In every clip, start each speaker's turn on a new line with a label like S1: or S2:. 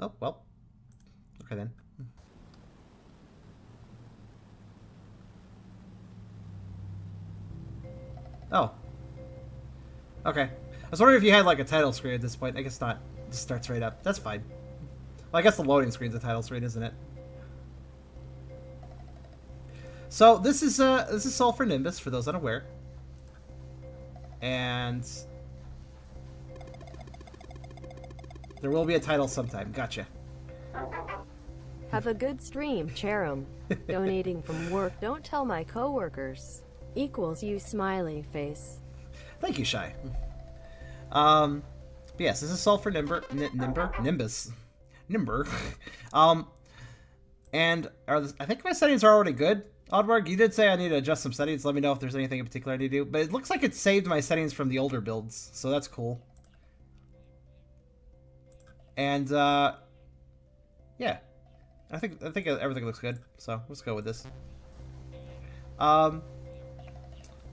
S1: Oh, well. Okay, then. Oh. Okay. I was wondering if you had, like, a title screen at this point. I guess not. It just starts right up. That's fine. Well, I guess the loading screen's a title screen, isn't it? So, this is Sulphur Nimbus, for those unaware. And... there will be a title sometime. Gotcha.
S2: Have a good stream, Cherum. Donating from work, don't tell my coworkers. Equals you smiley face.
S1: Thank you, Shy. But yes, this is Sulphur Nimbus. And I think my settings are already good. Oddwarg, you did say I need to adjust some settings. Let me know if there's anything in particular I need to do. But it looks like it saved my settings from the older builds, so that's cool. And yeah, I think everything looks good. So let's go with this.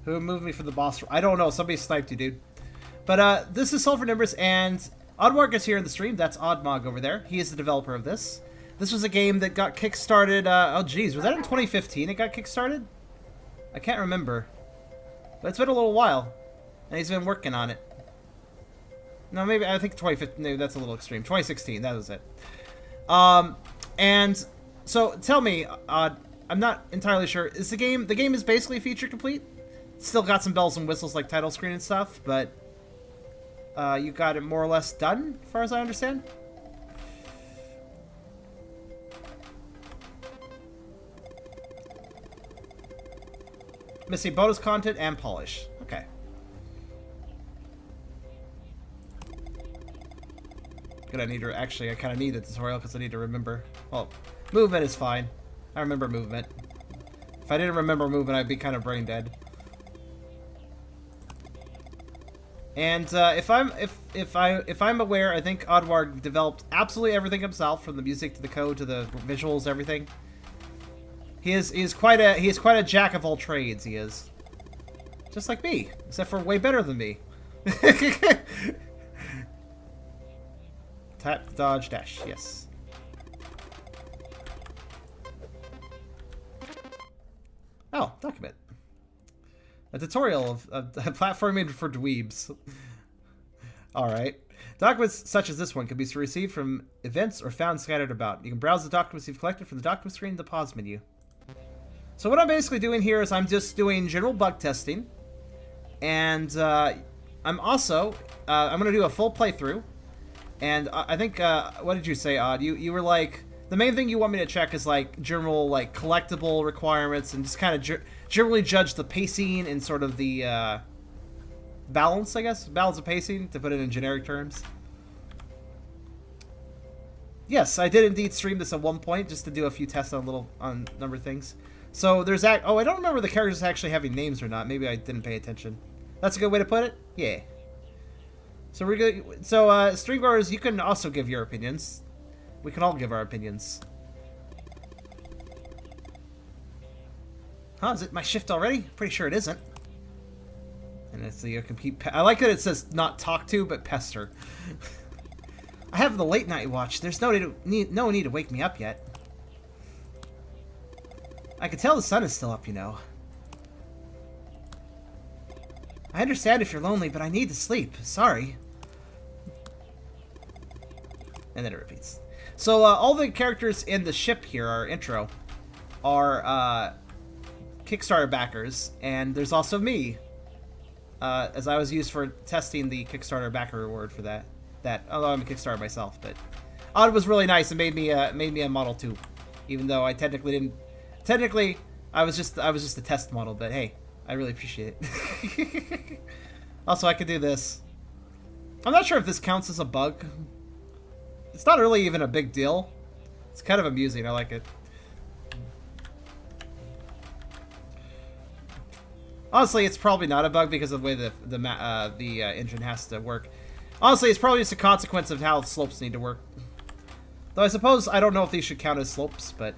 S1: Who moved me from the boss? I don't know. Somebody sniped you, dude. But this is Sulphur Nimbus, and Oddwarg is here in the stream. That's Oddmog over there. He is the developer of this. This was a game that got kickstarted. Oh, geez, was that in 2015? It got kickstarted. I can't remember, but it's been a little while, and he's been working on it. No, maybe I think 2015. Maybe that's a little extreme. 2016. That was it. And so tell me, I'm not entirely sure. Is the game is basically feature complete? Still got some bells and whistles like title screen and stuff, but you got it more or less done, as far as I understand. Missing bonus content and polish. Okay. Good, I need to... Actually, I kind of need the tutorial because I need to remember... Well, movement is fine. I remember movement. If I didn't remember movement, I'd be kind of brain dead. And if I'm aware, I think Oddwarg developed absolutely everything himself, from the music to the code to the visuals, everything. He is quite a jack of all trades. He is, just like me, except for way better than me. Tap, dodge, dash. Yes. Oh, document. A tutorial of platforming for dweebs. Alright. Documents such as this one can be received from events or found scattered about. You can browse the documents you've collected from the document screen in the pause menu. So what I'm basically doing here is I'm just doing general bug testing. And I'm also... I'm going to do a full playthrough. And I think... what did you say, Odd? You were like... The main thing you want me to check is like general like collectible requirements and just kind of generally judge the pacing and sort of the balance, I guess, balance of pacing, to put it in generic terms. Yes, I did indeed stream this at one point just to do a few tests on a number of things. So there's that. Oh, I don't remember the characters actually having names or not. Maybe I didn't pay attention. That's a good way to put it. Yeah. So we're good. So streamers, you can also give your opinions. We can all give our opinions. Huh? Is it my shift already? Pretty sure it isn't. And it's the compete. I like that it says not talk to, but pester. I have the late night watch. There's no need to wake me up yet. I can tell the sun is still up, you know. I understand if you're lonely, but I need to sleep. Sorry. And then it repeats. So all the characters in the ship here, our intro, are Kickstarter backers, and there's also me, as I was used for testing the Kickstarter backer reward for that. Although I'm a Kickstarter myself, but Odd was really nice and made me a model too, even though I technically didn't. Technically, I was just a test model, but hey, I really appreciate it. Also, I could do this. I'm not sure if this counts as a bug. It's not really even a big deal. It's kind of amusing. I like it. Honestly, it's probably not a bug because of the way the engine has to work. Honestly, it's probably just a consequence of how slopes need to work. Though I suppose I don't know if these should count as slopes, but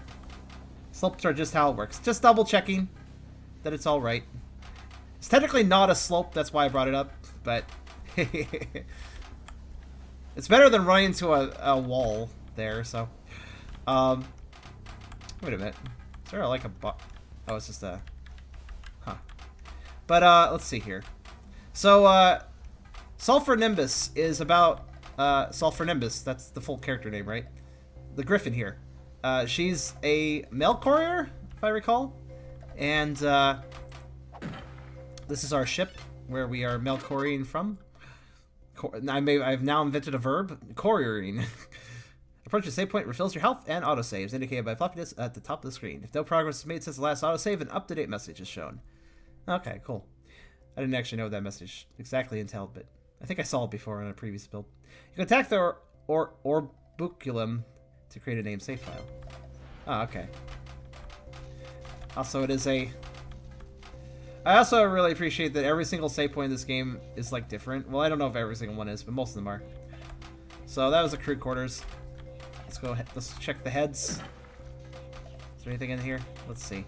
S1: slopes are just how it works. Just double checking that it's all right. It's technically not a slope, that's why I brought it up, but it's better than running into a wall there, so... wait a minute. Is there like a... Oh, it's just a... Huh. But, let's see here. So, Sulphur Nimbus is about... Sulphur Nimbus, that's the full character name, right? The Griffin here. She's a mail courier, if I recall. And, this is our ship, where we are mail couriering from. I've now invented a verb, couriering. Approach the save point, refills your health, and autosaves, indicated by floppiness at the top of the screen. If no progress is made since the last autosave, an up-to-date message is shown. Okay, cool. I didn't actually know what that message exactly entailed, but I think I saw it before in a previous build. You can attack the orbiculum to create a name save file. Oh, okay. Also, it is a... I also really appreciate that every single save point in this game is, like, different. Well, I don't know if every single one is, but most of them are. So, that was the crew quarters. Let's go ahead. Let's check the heads. Is there anything in here? Let's see.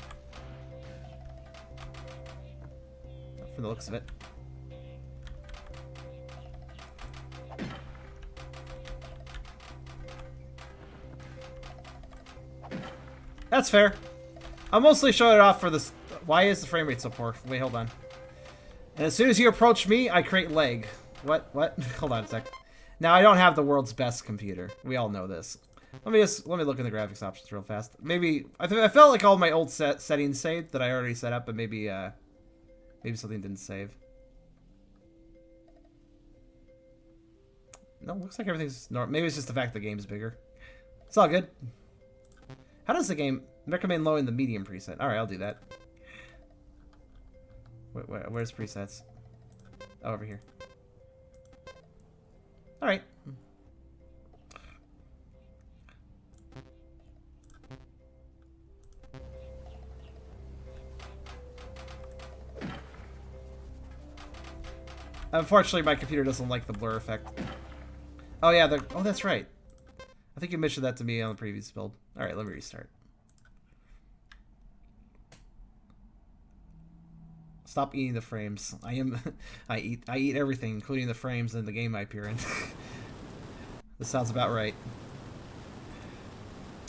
S1: From the looks of it. That's fair. I'll mostly show it off for this. Why is the frame rate so poor? Wait, hold on. And as soon as you approach me, I create lag. What? Hold on a sec. Now, I don't have the world's best computer. We all know this. Let me look in the graphics options real fast. Maybe I felt like all my old settings saved that I already set up, but maybe something didn't save. No, looks like everything's normal. Maybe it's just the fact the game's bigger. It's all good. How does the game recommend lowering the medium preset? All right, I'll do that. Where's presets? Oh, over here. All right. Unfortunately, my computer doesn't like the blur effect. Oh yeah, oh that's right. I think you mentioned that to me on the previous build. All right, let me restart. Stop eating the frames. I eat everything, including the frames in the game I appear in. This sounds about right.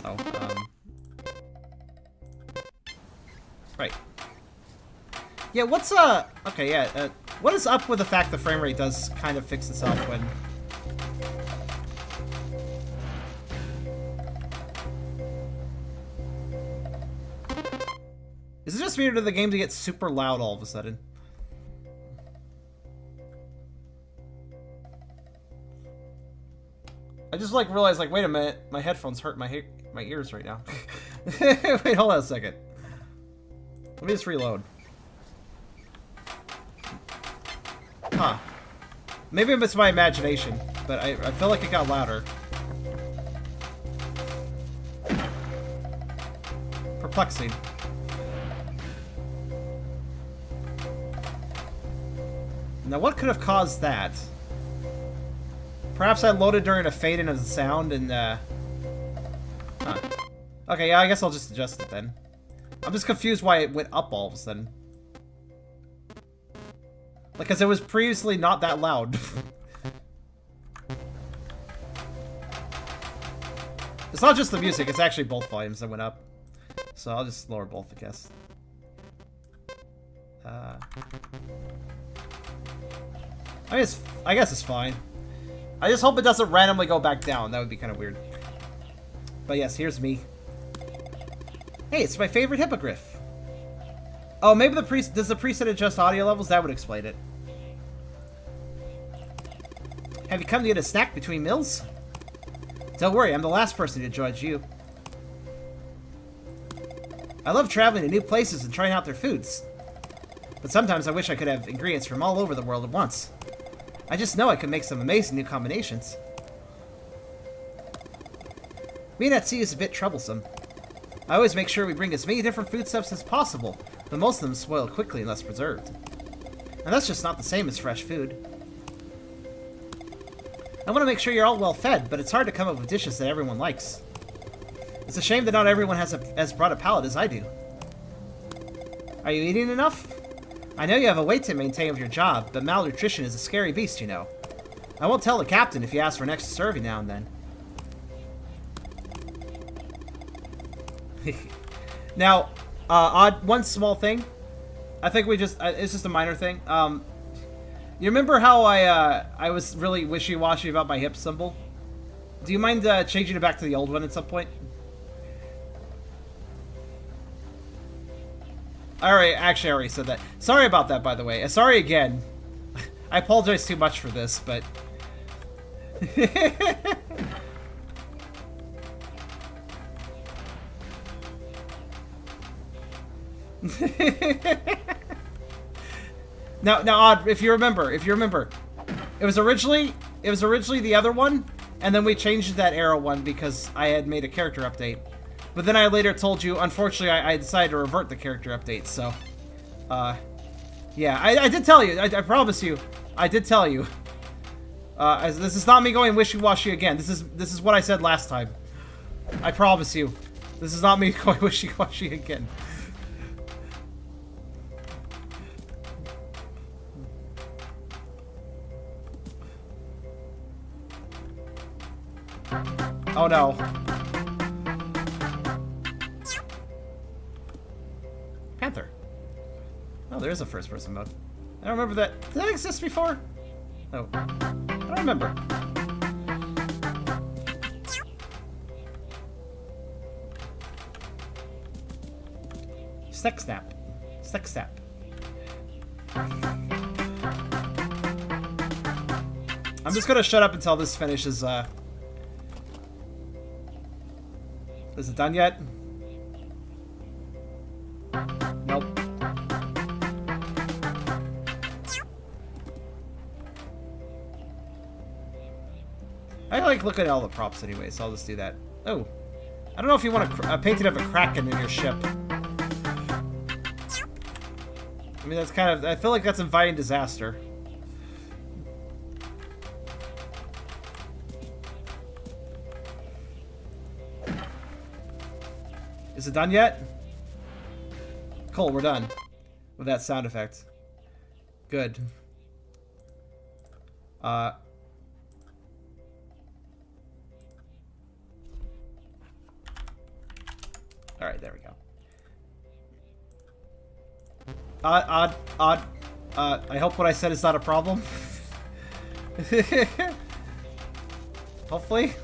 S1: Oh, right. Yeah, what's okay, yeah, what is up with the fact the frame rate does kind of fix itself when... Is it just weird to the game to get super loud all of a sudden? I just like realized, like, wait a minute, my headphones hurt my ears right now. Wait, hold on a second. Let me just reload. Huh. Maybe it's my imagination, but I feel like it got louder. Perplexing. Now, what could have caused that? Perhaps I loaded during a fade-in of the sound and, Huh. Okay, yeah, I guess I'll just adjust it then. I'm just confused why it went up all of a sudden. Like, because it was previously not that loud. It's not just the music, it's actually both volumes that went up. So I'll just lower both, I guess. I guess it's fine. I just hope it doesn't randomly go back down. That would be kind of weird. But yes, here's me. Hey, it's my favorite hippogriff. Oh, maybe does the preset adjust audio levels? That would explain it. Have you come to get a snack between meals? Don't worry, I'm the last person to judge you. I love traveling to new places and trying out their foods. But sometimes I wish I could have ingredients from all over the world at once. I just know I could make some amazing new combinations. Being at sea is a bit troublesome. I always make sure we bring as many different foodstuffs as possible, but most of them spoil quickly unless preserved. And that's just not the same as fresh food. I want to make sure you're all well fed, but it's hard to come up with dishes that everyone likes. It's a shame that not everyone has as broad a palate as I do. Are you eating enough? I know you have a weight to maintain with your job, but malnutrition is a scary beast, you know. I won't tell the captain if you ask for an extra serving now and then. Now, one small thing. I think it's just a minor thing. You remember how I was really wishy-washy about my hip symbol? Do you mind changing it back to the old one at some point? Alright, actually I already said that. Sorry about that, by the way. Sorry again. I apologize too much for this, but... now, Odd, if you remember, it was originally the other one, and then we changed that arrow one because I had made a character update. But then I later told you, unfortunately, I decided to revert the character update. So, yeah, I did tell you. I promise you, I did tell you. This is not me going wishy-washy again. This is what I said last time. I promise you, this is not me going wishy-washy again. Oh no. Panther. Oh, there is a first-person mode. I don't remember that. Did that exist before? Oh. I don't remember. Sex snap. Sex snap. I'm just gonna shut up until this finishes, Is it done yet? Nope. I like looking at all the props anyway, so I'll just do that. Oh. I don't know if you want a painting of a kraken in your ship. I mean, that's kind of... I feel like that's inviting disaster. Is it done yet? Cool, we're done with that sound effect. Good. Alright, there we go. Odd. I hope what I said is not a problem. Hopefully.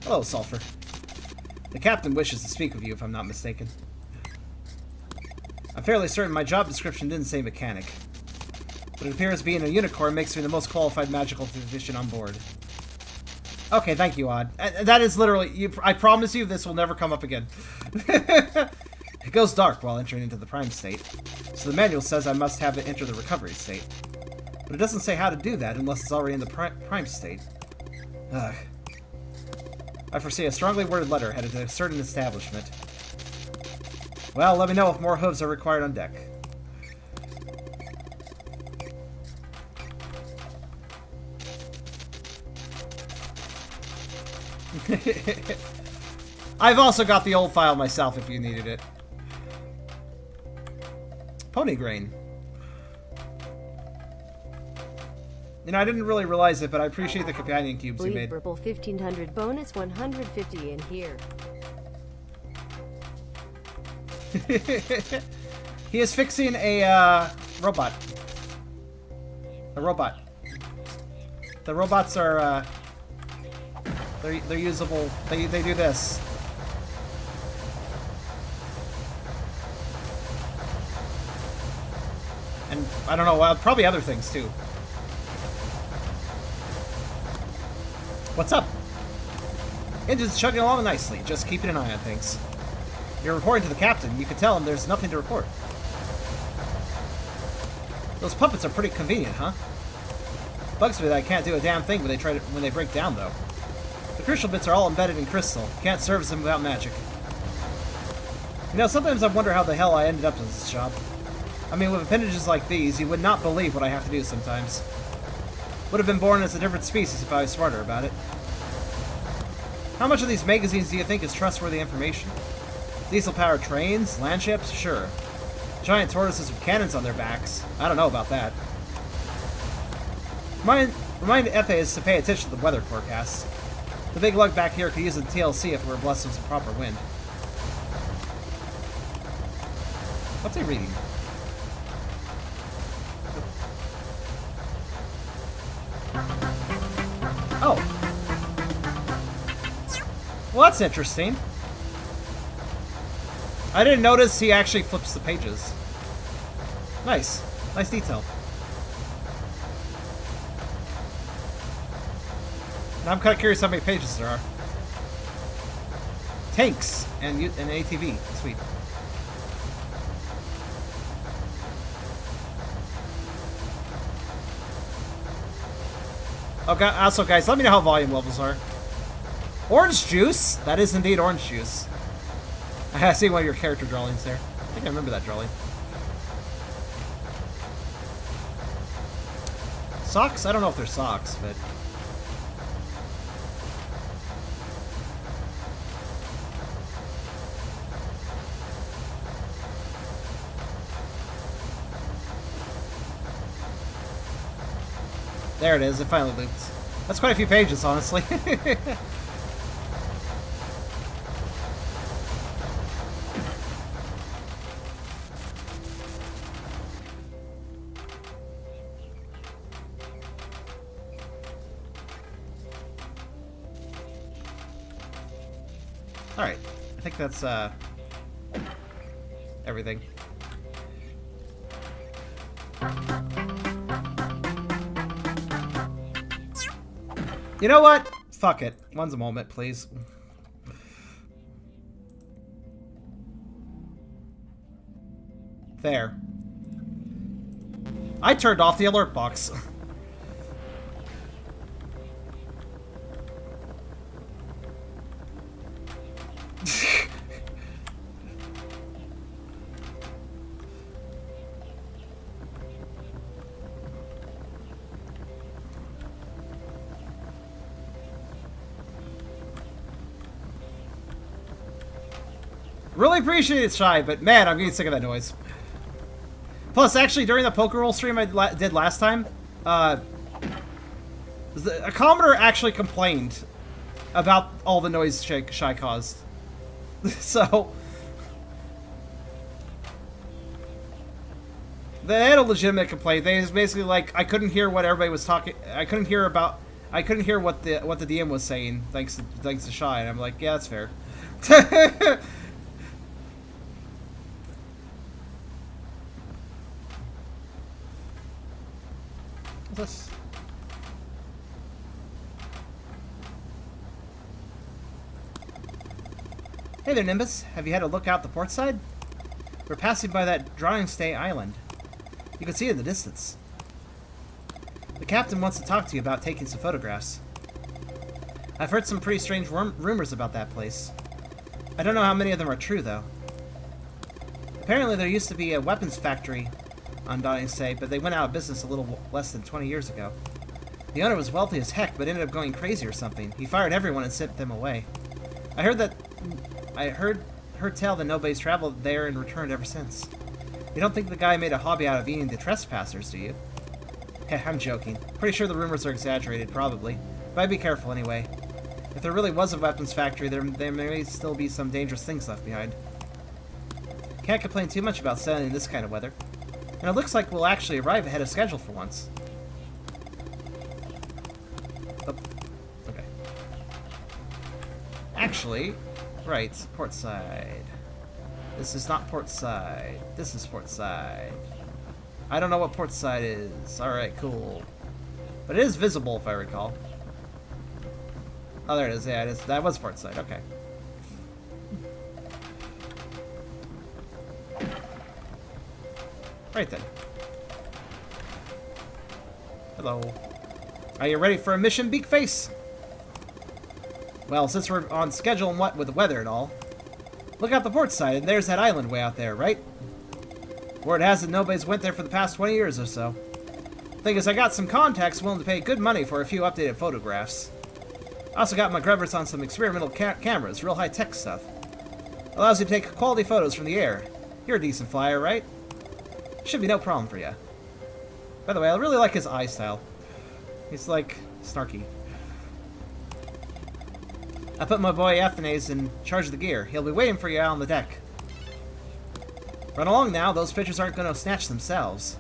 S1: Hello, Sulphur. The captain wishes to speak with you, if I'm not mistaken. I'm fairly certain my job description didn't say mechanic. But it appears being a unicorn makes me the most qualified magical physician on board. Okay, thank you, Odd. That is literally... I promise you this will never come up again. It goes dark while entering into the prime state. So the manual says I must have it enter the recovery state. But it doesn't say how to do that unless it's already in the prime state. Ugh. I foresee a strongly worded letter headed to a certain establishment. Well, let me know if more hooves are required on deck. I've also got the old file myself if you needed it. Pony grain. You know, I didn't really realize it, but I appreciate the companion cubes you made.
S2: Purple 1500 bonus 150 in here.
S1: He is fixing a robot. A robot. The robots are they're usable. They do this. And I don't know, probably other things too. What's up? Engine's chugging along nicely, just keeping an eye on things. You're reporting to the captain. You can tell him there's nothing to report. Those puppets are pretty convenient, huh? Bugs me that I can't do a damn thing when they break down, though. The crucial bits are all embedded in crystal. Can't service them without magic. You know, sometimes I wonder how the hell I ended up in this job. I mean, with appendages like these, you would not believe what I have to do sometimes. Would have been born as a different species if I was smarter about it. How much of these magazines do you think is trustworthy information? Diesel-powered trains? Land ships? Sure. Giant tortoises with cannons on their backs. I don't know about that. Remind FAs to pay attention to the weather forecast. The big lug back here could use a TLC if we were blessed with some proper wind. What's he reading? Oh. Well, that's interesting. I didn't notice he actually flips the pages. Nice. Nice detail. Now I'm kind of curious how many pages there are. Tanks and an ATV. Sweet. Okay, also, guys, let me know how volume levels are. Orange juice? That is indeed orange juice. I see one of your character drawings there. I think I remember that drawing. Socks? I don't know if they're socks, but... There it is, it finally looped. That's quite a few pages, honestly. Alright, I think that's, everything. You know what? Fuck it. One's a moment, please. There. I turned off the alert box. Really appreciate it, Shy, but man, I'm getting sick of that noise. Plus, actually, during the poker roll stream I did last time, a commenter actually complained about all the noise Shy caused. So, they had a legitimate complaint. They was basically like, I couldn't hear what everybody was talking. I couldn't hear what the DM was saying. Thanks to Shy, and I'm like, yeah, that's fair. This. Hey there, Nimbus. Have you had a look out the port side? We're passing by that drawing stay island. You can see it in the distance. The captain wants to talk to you about taking some photographs. I've heard some pretty strange rumors about that place. I don't know how many of them are true, though. Apparently there used to be a weapons factory on Dying Say, but they went out of business a little less than 20 years ago. The owner was wealthy as heck, but ended up going crazy or something. He fired everyone and sent them away. I heard tell that nobody's traveled there and returned ever since. You don't think the guy made a hobby out of eating the trespassers, do you? Heh, I'm joking. Pretty sure the rumors are exaggerated, probably. But I'd be careful anyway. If there really was a weapons factory, there may still be some dangerous things left behind. Can't complain too much about sailing in this kind of weather. And it looks like we'll actually arrive ahead of schedule for once. Oh, okay. Actually, right, port side. This is not port side. This is port side. I don't know what port side is. Alright, cool. But it is visible, if I recall. Oh, there it is. Yeah, it is. That was port side. Okay. Right then. Hello. Are you ready for a mission, Beak Face? Well, since we're on schedule and what with the weather and all, look out the port side, and there's that island way out there, right? Word has it nobody's went there for the past 20 years or so. Thing is, I got some contacts willing to pay good money for a few updated photographs. I also got my grubbers on some experimental cameras, real high-tech stuff. Allows you to take quality photos from the air. You're a decent flyer, right? Should be no problem for you. By the way, I really like his eye style. He's like snarky. I put my boy Athanase in charge of the gear. He'll be waiting for you out on the deck. Run along now, those pitchers aren't going to snatch themselves.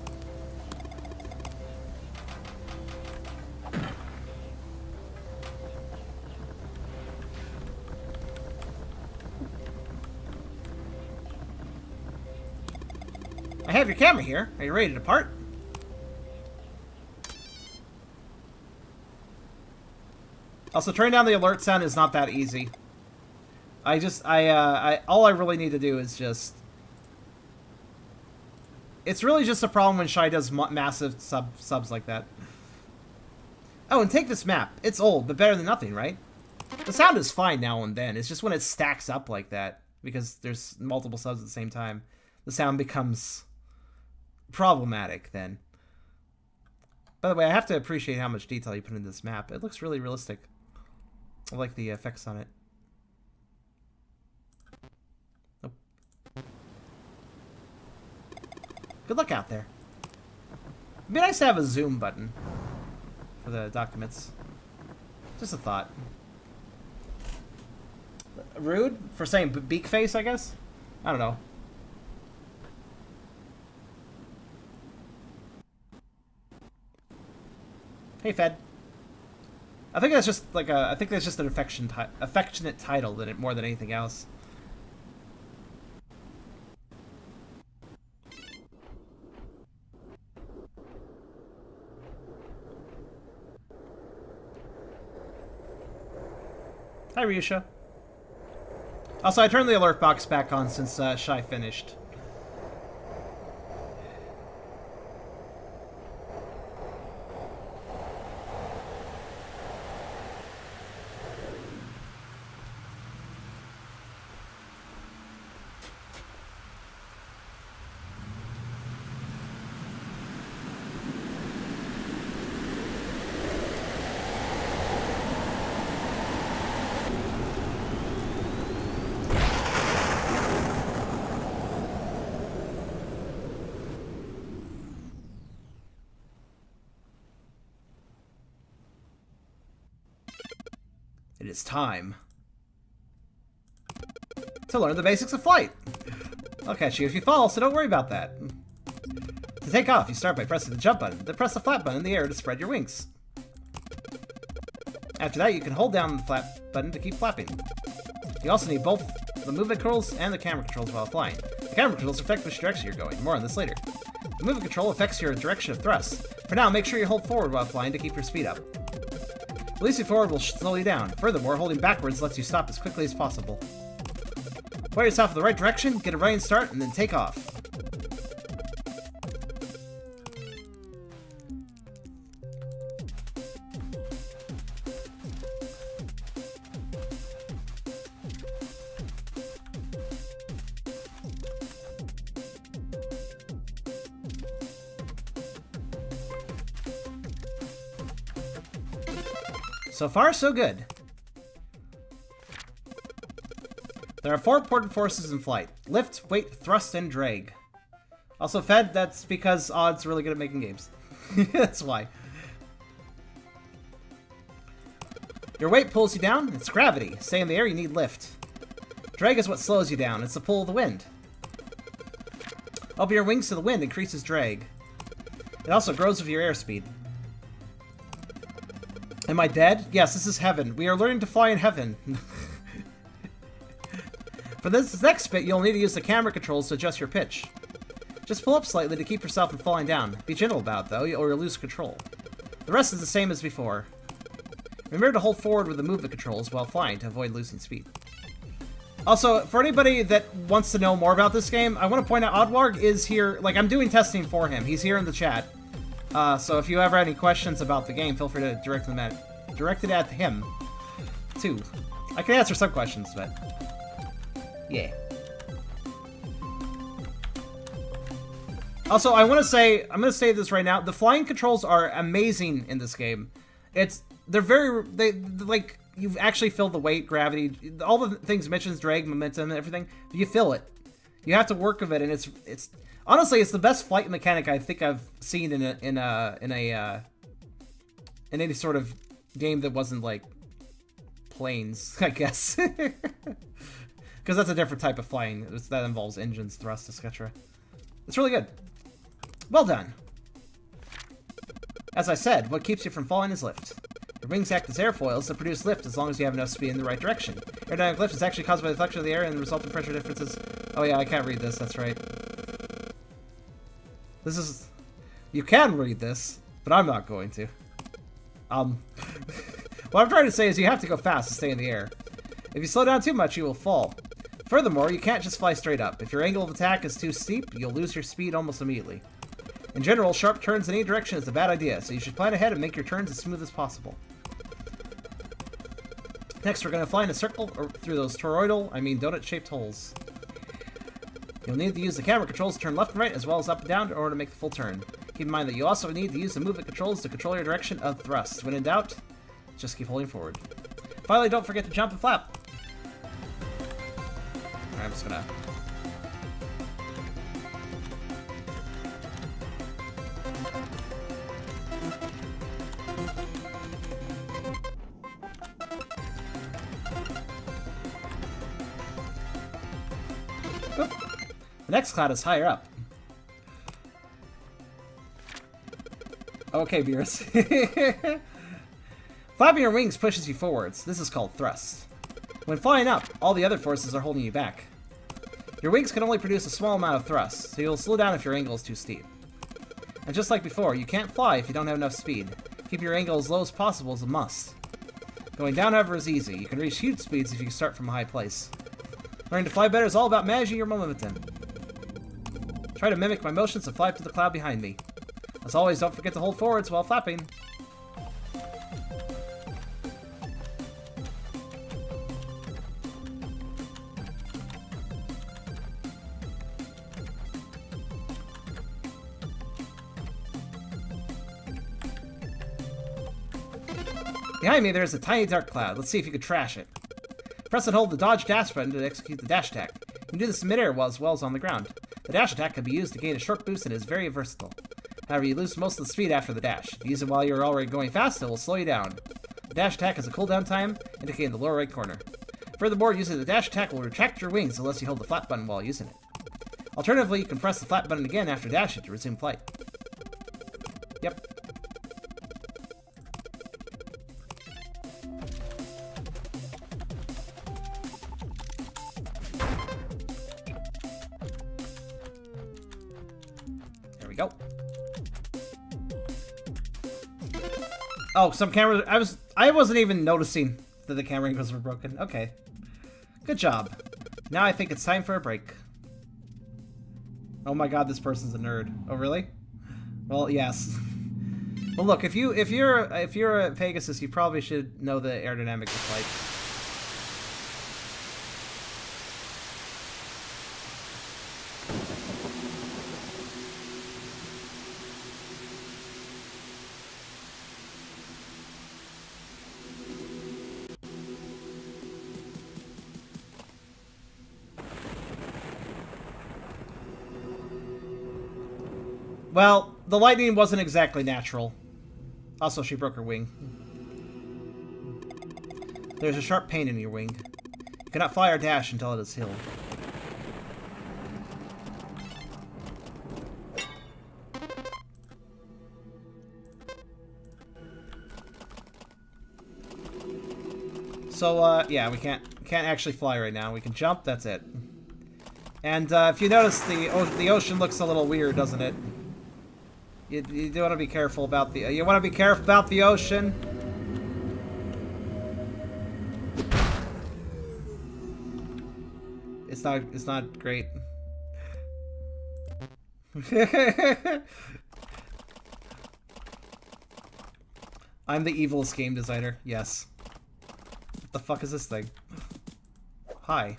S1: I have your camera here. Are you ready to depart? Also, turning down the alert sound is not that easy. All I really need to do is just... It's really just a problem when Shy does massive subs like that. Oh, and take this map. It's old, but better than nothing, right? The sound is fine now and then. It's just when it stacks up like that, because there's multiple subs at the same time, the sound becomes problematic then. By the way, I have to appreciate how much detail you put in this map. It looks really realistic. I like the effects on it. Nope. Good luck out there. It'd be nice to have a zoom button for the documents. Just a thought. Rude for saying beak face, I guess? I don't know. Hey, Fed. I think that's just like a. I think that's just an affectionate title than it more than anything else. Hi, Ryusha. Also, I turned the alert box back on since Shy finished. It is time to learn the basics of flight. I'll catch you if you fall, so don't worry about that. To take off, you start by pressing the jump button, then press the flap button in the air to spread your wings. After that, you can hold down the flap button to keep flapping. You also need both the movement controls and the camera controls while flying. The camera controls affect which direction you're going. More on this later. The movement control affects your direction of thrust. For now, make sure you hold forward while flying to keep your speed up. Releasing forward will slow you down. Furthermore, holding backwards lets you stop as quickly as possible. Point yourself in the right direction, get a running start, and then take off. So far, so good. There are 4 important forces in flight. Lift, weight, thrust, and drag. Also, Fed, that's because Odd's really good at making games. That's why. Your weight pulls you down. It's gravity. Stay in the air, you need lift. Drag is what slows you down. It's the pull of the wind. Open your wings to the wind increases drag. It also grows with your airspeed. Am I dead? Yes, this is heaven. We are learning to fly in heaven. For this next bit, you'll need to use the camera controls to adjust your pitch. Just pull up slightly to keep yourself from falling down. Be gentle about it, though, or you'll lose control. The rest is the same as before. Remember to hold forward with the movement controls while flying to avoid losing speed. Also, for anybody that wants to know more about this game, I want to point out Oddwarg is here. Like, I'm doing testing for him. He's here in the chat. So if you ever have any questions about the game, feel free to direct it at him, too. I can answer some questions, but... yeah. Also, I'm gonna say this right now. The flying controls are amazing in this game. Like, you've actually feel the weight, gravity, all the things mentioned, drag, momentum, and everything. You feel it. You have to work with it, and it's honestly it's the best flight mechanic I think I've seen in any sort of game that wasn't like planes, I guess, because that's a different type of flying that involves engines, thrust, etc. It's really good. Well done. As I said, what keeps you from falling is lift. Your wings act as airfoils that produce lift as long as you have enough speed in the right direction. Aerodynamic lift is actually caused by the deflection of the air and the resulting pressure differences. Oh yeah, I can't read this, that's right. This is... You can read this, but I'm not going to. What I'm trying to say is you have to go fast to stay in the air. If you slow down too much, you will fall. Furthermore, you can't just fly straight up. If your angle of attack is too steep, you'll lose your speed almost immediately. In general, sharp turns in any direction is a bad idea, so you should plan ahead and make your turns as smooth as possible. Next, we're going to fly in a circle through those donut-shaped holes. You'll need to use the camera controls to turn left and right, as well as up and down, in order to make the full turn. Keep in mind that you also need to use the movement controls to control your direction of thrust. When in doubt, just keep holding forward. Finally, don't forget to jump and flap. Alright, I'm just gonna... Oop. The next cloud is higher up. Okay, Beerus. Flapping your wings pushes you forwards. This is called thrust. When flying up, all the other forces are holding you back. Your wings can only produce a small amount of thrust, so you'll slow down if your angle is too steep. And just like before, you can't fly if you don't have enough speed. Keep your angle as low as possible is a must. Going down, however, is easy. You can reach huge speeds if you start from a high place. Learning to fly better is all about managing your momentum. Try to mimic my motions and fly up to the cloud behind me. As always, don't forget to hold forwards while flapping. Behind me, there's a tiny dark cloud. Let's see if you can trash it. Press and hold the dodge dash button to execute the dash attack. You can do this in midair as well as on the ground. The dash attack can be used to gain a short boost and is very versatile. However, you lose most of the speed after the dash. If you use it while you're already going fast, it will slow you down. The dash attack has a cooldown time, indicated in the lower right corner. Furthermore, using the dash attack will retract your wings unless you hold the flat button while using it. Alternatively, you can press the flat button again after dashing to resume flight. Yep. There we go. Oh, some cameras. I wasn't even noticing that the camera angles were broken. Okay. Good job. Now I think it's time for a break. Oh my god, this person's a nerd. Oh really? Well, yes. Well, look, if you're a Pegasus, you probably should know the aerodynamics of flight. Well, the lightning wasn't exactly natural. Also, she broke her wing. There's a sharp pain in your wing. You cannot fly or dash until it is healed. So, yeah, we can't actually fly right now. We can jump, that's it. And, if you notice, the ocean looks a little weird, doesn't it? You do want to be careful about the... You want to be careful about the ocean. It's not great. I'm the evilest game designer. Yes. What the fuck is this thing? Hi.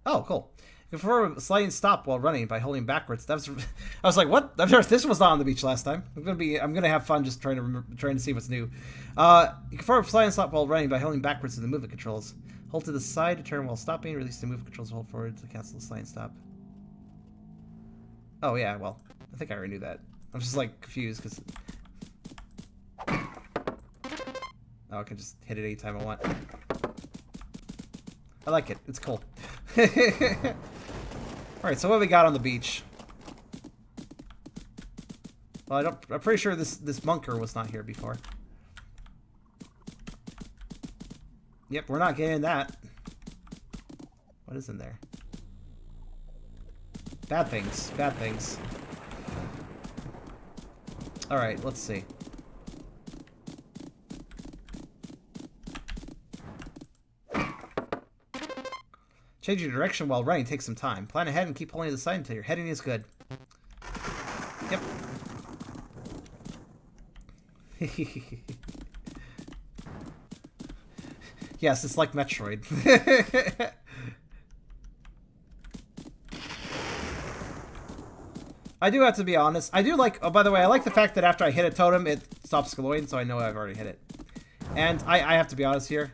S1: Oh, cool. Before sliding stop while running by holding backwards. That was. I was like, what? This was not on the beach last time. I'm gonna have fun just trying to see what's new. You can sliding stop while running by holding backwards to the movement controls. Hold to the side to turn while stopping. Release the movement controls. Hold forward to cancel the sliding stop. Oh yeah, well, I think I already knew that. I'm just like confused because. Oh, I can just hit it anytime I want. I like it. It's cool. Alright, so what have we got on the beach? Well, I'm pretty sure this bunker was not here before. Yep, we're not getting that. What is in there? Bad things. Bad things. Alright, let's see. Change your direction while running takes some time. Plan ahead and keep holding to the side until your heading is good. Yep. Yes, it's like Metroid. I do have to be honest. I do like... Oh, by the way, I like the fact that after I hit a totem, it stops glowing, so I know I've already hit it. And I have to be honest here.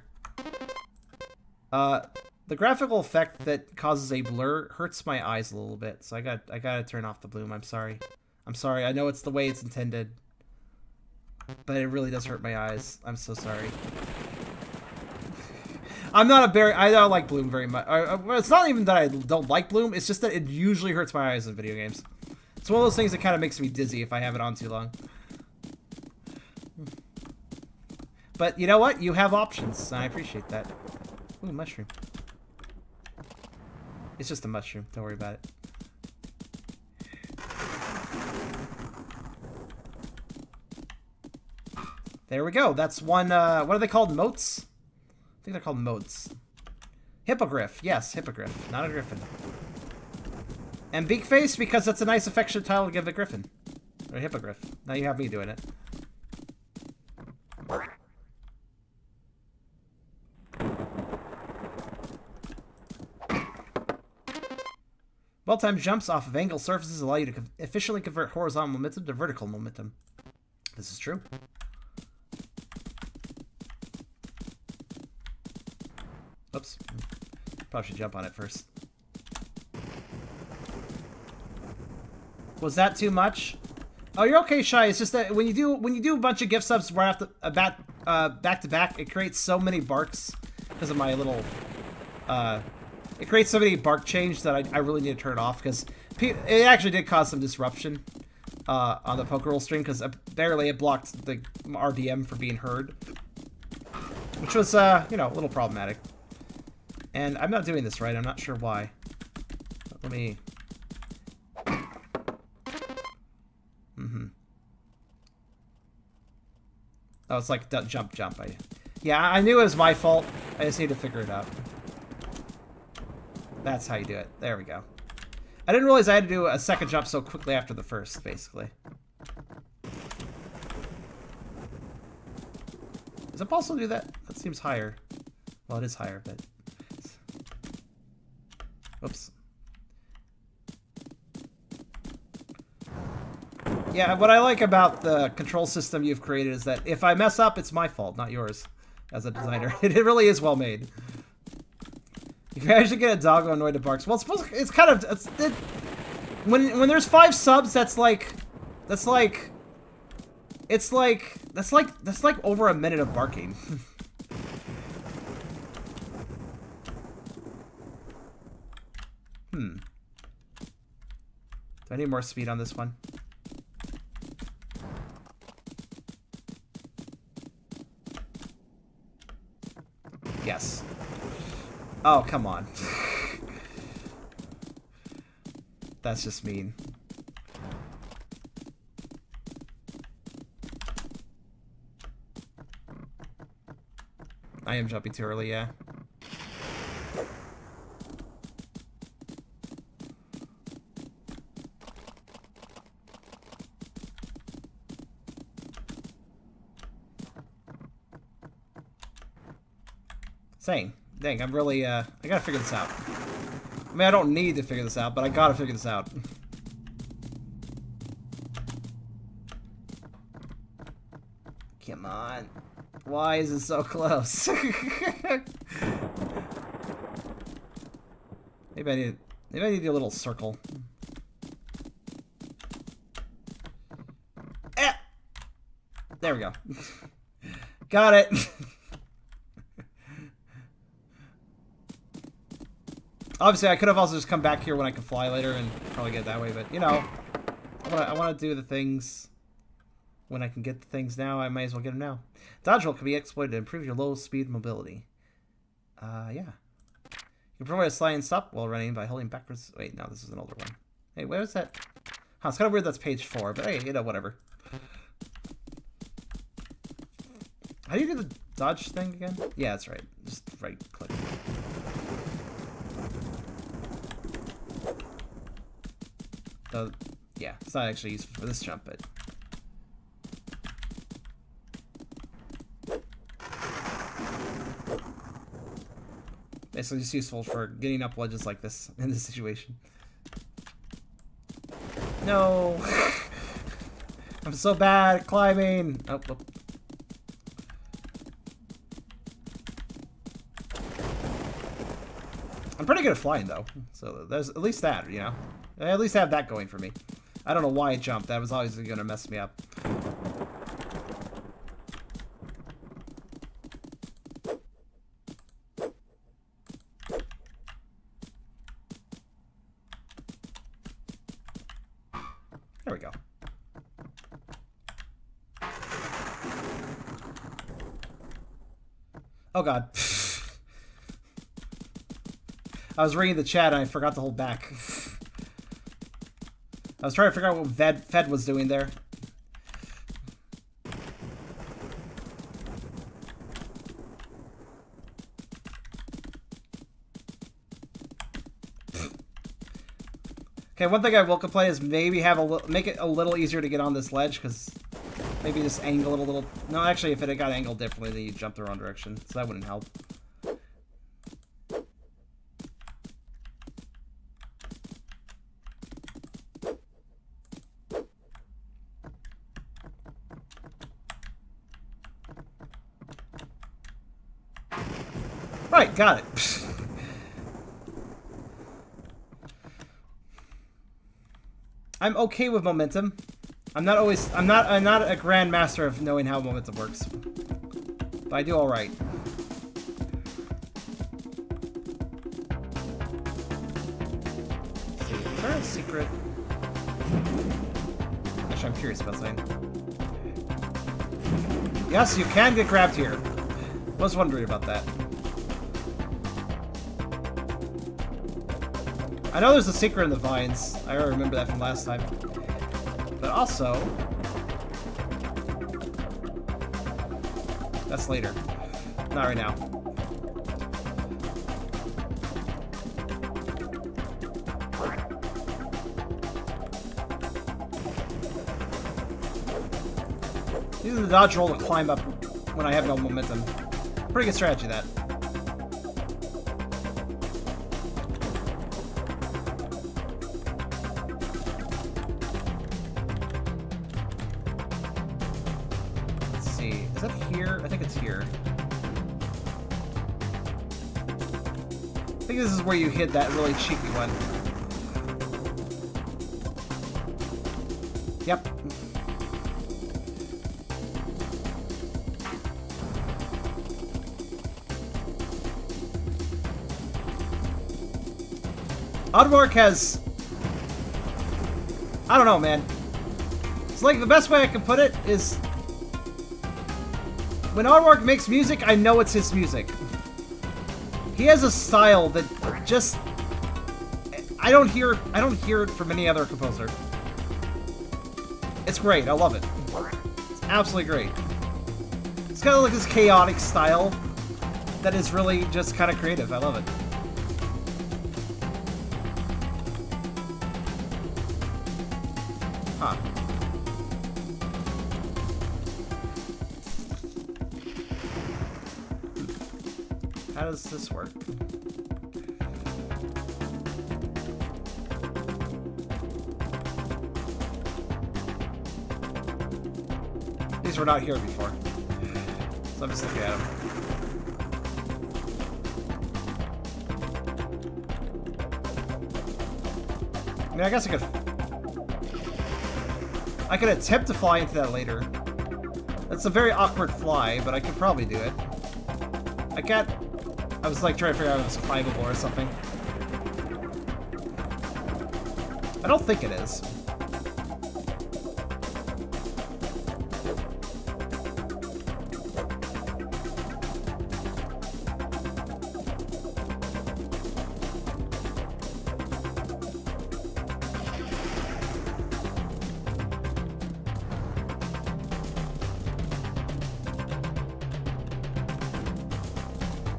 S1: The graphical effect that causes a blur hurts my eyes a little bit, so I gotta turn off the bloom. I'm sorry. I'm sorry. I know it's the way it's intended, but it really does hurt my eyes. I'm so sorry. I'm not I don't like bloom very much. It's not even that I don't like bloom. It's just that it usually hurts my eyes in video games. It's one of those things that kind of makes me dizzy if I have it on too long. But you know what? You have options, and I appreciate that. Ooh, mushroom. It's just a mushroom. Don't worry about it. There we go. That's one, what are they called? Moats? I think they're called moats. Hippogriff. Yes, hippogriff. Not a griffin. And beak face because that's a nice affectionate title to give a griffin. Or a hippogriff. Now you have me doing it. Well-timed jumps off of angled surfaces allow you to efficiently convert horizontal momentum to vertical momentum. This is true. Oops. Probably should jump on it first. Was that too much? Oh, you're okay, Shy. It's just that when you do a bunch of gift subs right off the back to back, it creates so many barks because of my little it creates so many bark change that I really need to turn it off because it actually did cause some disruption on the poker roll stream because apparently it blocked the RDM from being heard, which was you know, a little problematic. And I'm not doing this right. I'm not sure why. Let me. Oh, it's like jump. Yeah, I knew it was my fault. I just need to figure it out. That's how you do it. There we go. I didn't realize I had to do a second jump so quickly after the first, basically. Does it also do that? That seems higher. Well, it is higher, but... Oops. Yeah, what I like about the control system you've created is that if I mess up, it's my fault, not yours, as a designer. It really is well made. You can actually get a dog annoyed at barks. Well, it's kind of when there's 5 subs, that's like over a minute of barking. Do I need more speed on this one? Yes. Oh, come on. That's just mean. I am jumping too early, yeah. Dang, I'm really, I gotta figure this out. mean, I don't need to figure this out, but I gotta figure this out. Come on. Why is it so close? Maybe I need a little circle. Eh! There we go. Got it. Obviously, I could have also just come back here when I can fly later and probably get it that way, but, you know, I want to do the things when I can get the things now. I might as well get them now. Dodge roll can be exploited to improve your low speed mobility. Yeah. You can provide a slide and stop while running by holding backwards. Wait, no, this is an older one. Hey, where is that? Huh, it's kind of weird that's page 4, but hey, you know, whatever. How do you do the dodge thing again? Yeah, that's right. Just right click. Yeah, it's not actually useful for this jump, but... Basically just useful for getting up ledges like this in this situation. No! I'm so bad at climbing! Oh, oh. I'm pretty good at flying, though. So there's at least that, you know? I at least have that going for me. I don't know why I jumped. That was always going to mess me up. There we go. Oh, God. I was reading the chat and I forgot to hold back. I was trying to figure out what Fed was doing there. Okay, one thing I will complain is maybe make it a little easier to get on this ledge, because maybe just angle it a little. No, actually, if it had got angled differently, then you jump the wrong direction, so that wouldn't help. Right, got it. I'm okay with momentum. I'm not a grandmaster of knowing how momentum works. But I do alright. Is there a secret? Actually, I'm curious about something. Yes, you can get grabbed here. I was wondering about that. I know there's a secret in the vines. I already remember that from last time. But also... That's later. Not right now. Using the dodge roll to climb up when I have no momentum. Pretty good strategy, that. Is that here? I think it's here. I think this is where you hit that really cheeky one. Yep. Oddwarg has... I don't know, man. It's like the best way I can put it is... When Oddwarg makes music, I know it's his music. He has a style that just... I don't hear it from any other composer. It's great, I love it. It's absolutely great. It's kind of like this chaotic style that is really just kind of creative. I love it. Huh. How does this work? These were not here before. So I'm just looking at them. I mean, I guess I could attempt to fly into that later. That's a very awkward fly, but I could probably do it. I can't... I was like trying to figure out if it's climbable or something. I don't think it is.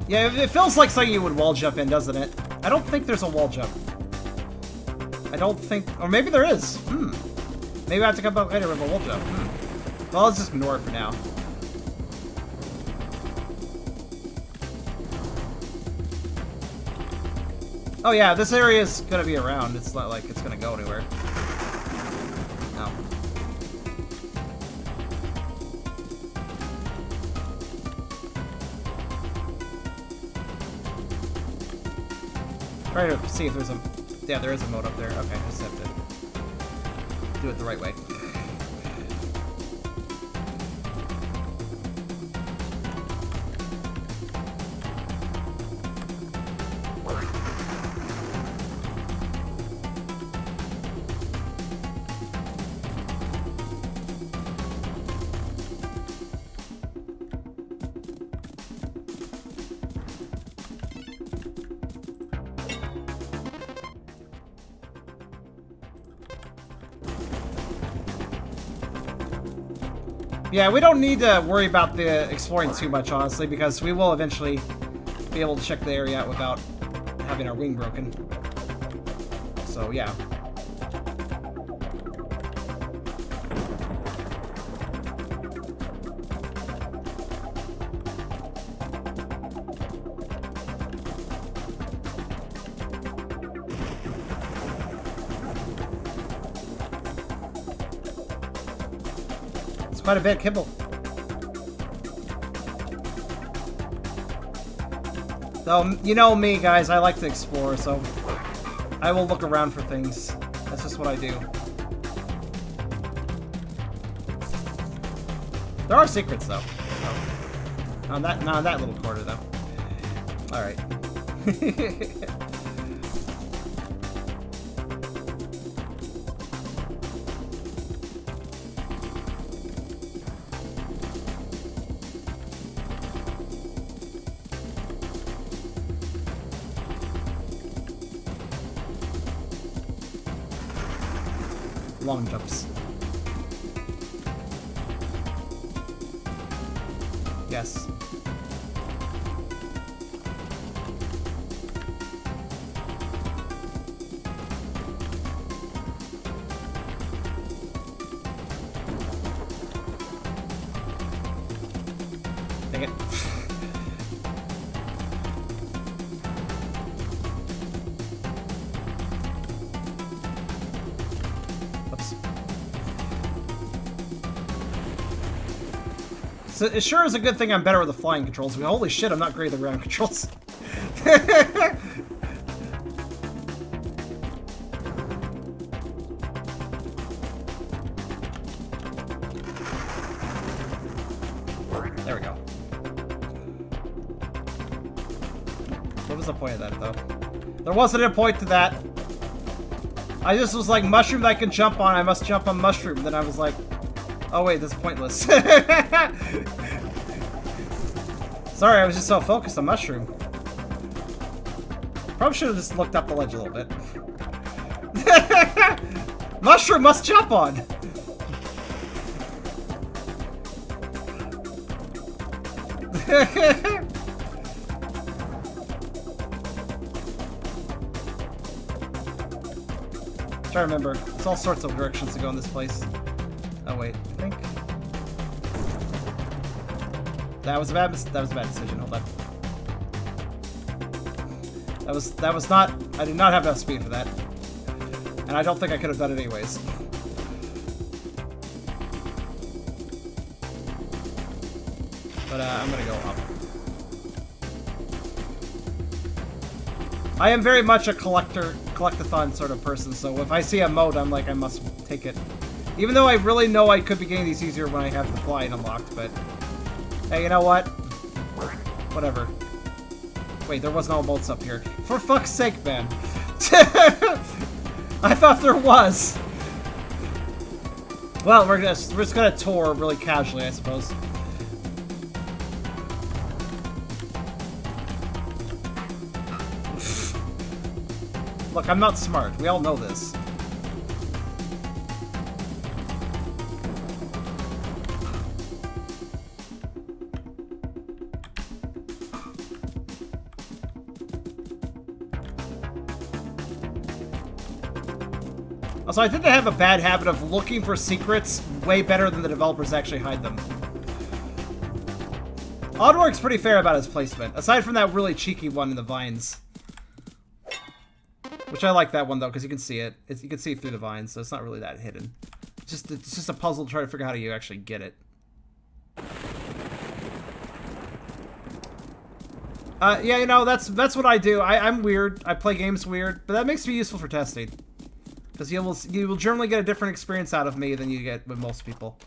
S1: Yeah, it feels like something you would wall jump in, doesn't it? I don't think there's a wall jump. I don't think... Or maybe there is. Maybe I have to come back later with a wall jump. Well, let's just ignore it for now. Oh yeah, this area is gonna be around. It's not like it's gonna go anywhere. No. Try to see if there's a... Yeah, there is a mode up there. Okay, just have to do it the right way. Yeah, we don't need to worry about the exploring too much, honestly, because we will eventually be able to check the area out without having our wing broken. So, yeah. Quite a bit, kibble. So, you know me, guys, I like to explore, so I will look around for things. That's just what I do. There are secrets, though. So, not in that little corner, though. Alright. Long jumps. Yes. Dang it. So it sure is a good thing I'm better with the flying controls. I mean, holy shit, I'm not great at the ground controls. There we go. What was the point of that, though? There wasn't a point to that. I just was like, mushroom that I can jump on, I must jump on mushroom. Then I was like, oh wait, that's pointless. Sorry, I was just so focused on mushroom. Probably should have just looked up the ledge a little bit. Mushroom must jump on! Try to remember. There's all sorts of directions to go in this place. Oh wait, I think that was a bad decision. Hold on. That was not. I did not have enough speed for that, and I don't think I could have done it anyways. But I'm gonna go up. I am very much a collectathon sort of person, so if I see a mode, I'm like, I must take it. Even though I really know I could be getting these easier when I have the flying unlocked, but... Hey, you know what? Whatever. Wait, there wasn't all bolts up here. For fuck's sake, man. I thought there was. Well, we're just gonna tour really casually, I suppose. Look, I'm not smart. We all know this. Also, I think they have a bad habit of looking for secrets way better than the developers actually hide them. Oddwarg's pretty fair about his placement, aside from that really cheeky one in the vines. Which I like that one, though, because you can see it. You can see it through the vines, so it's not really that hidden. It's just a puzzle to try to figure out how you actually get it. Yeah, you know, that's what I do. I'm weird. I play games weird, but that makes me useful for testing. Because you will generally get a different experience out of me than you get with most people.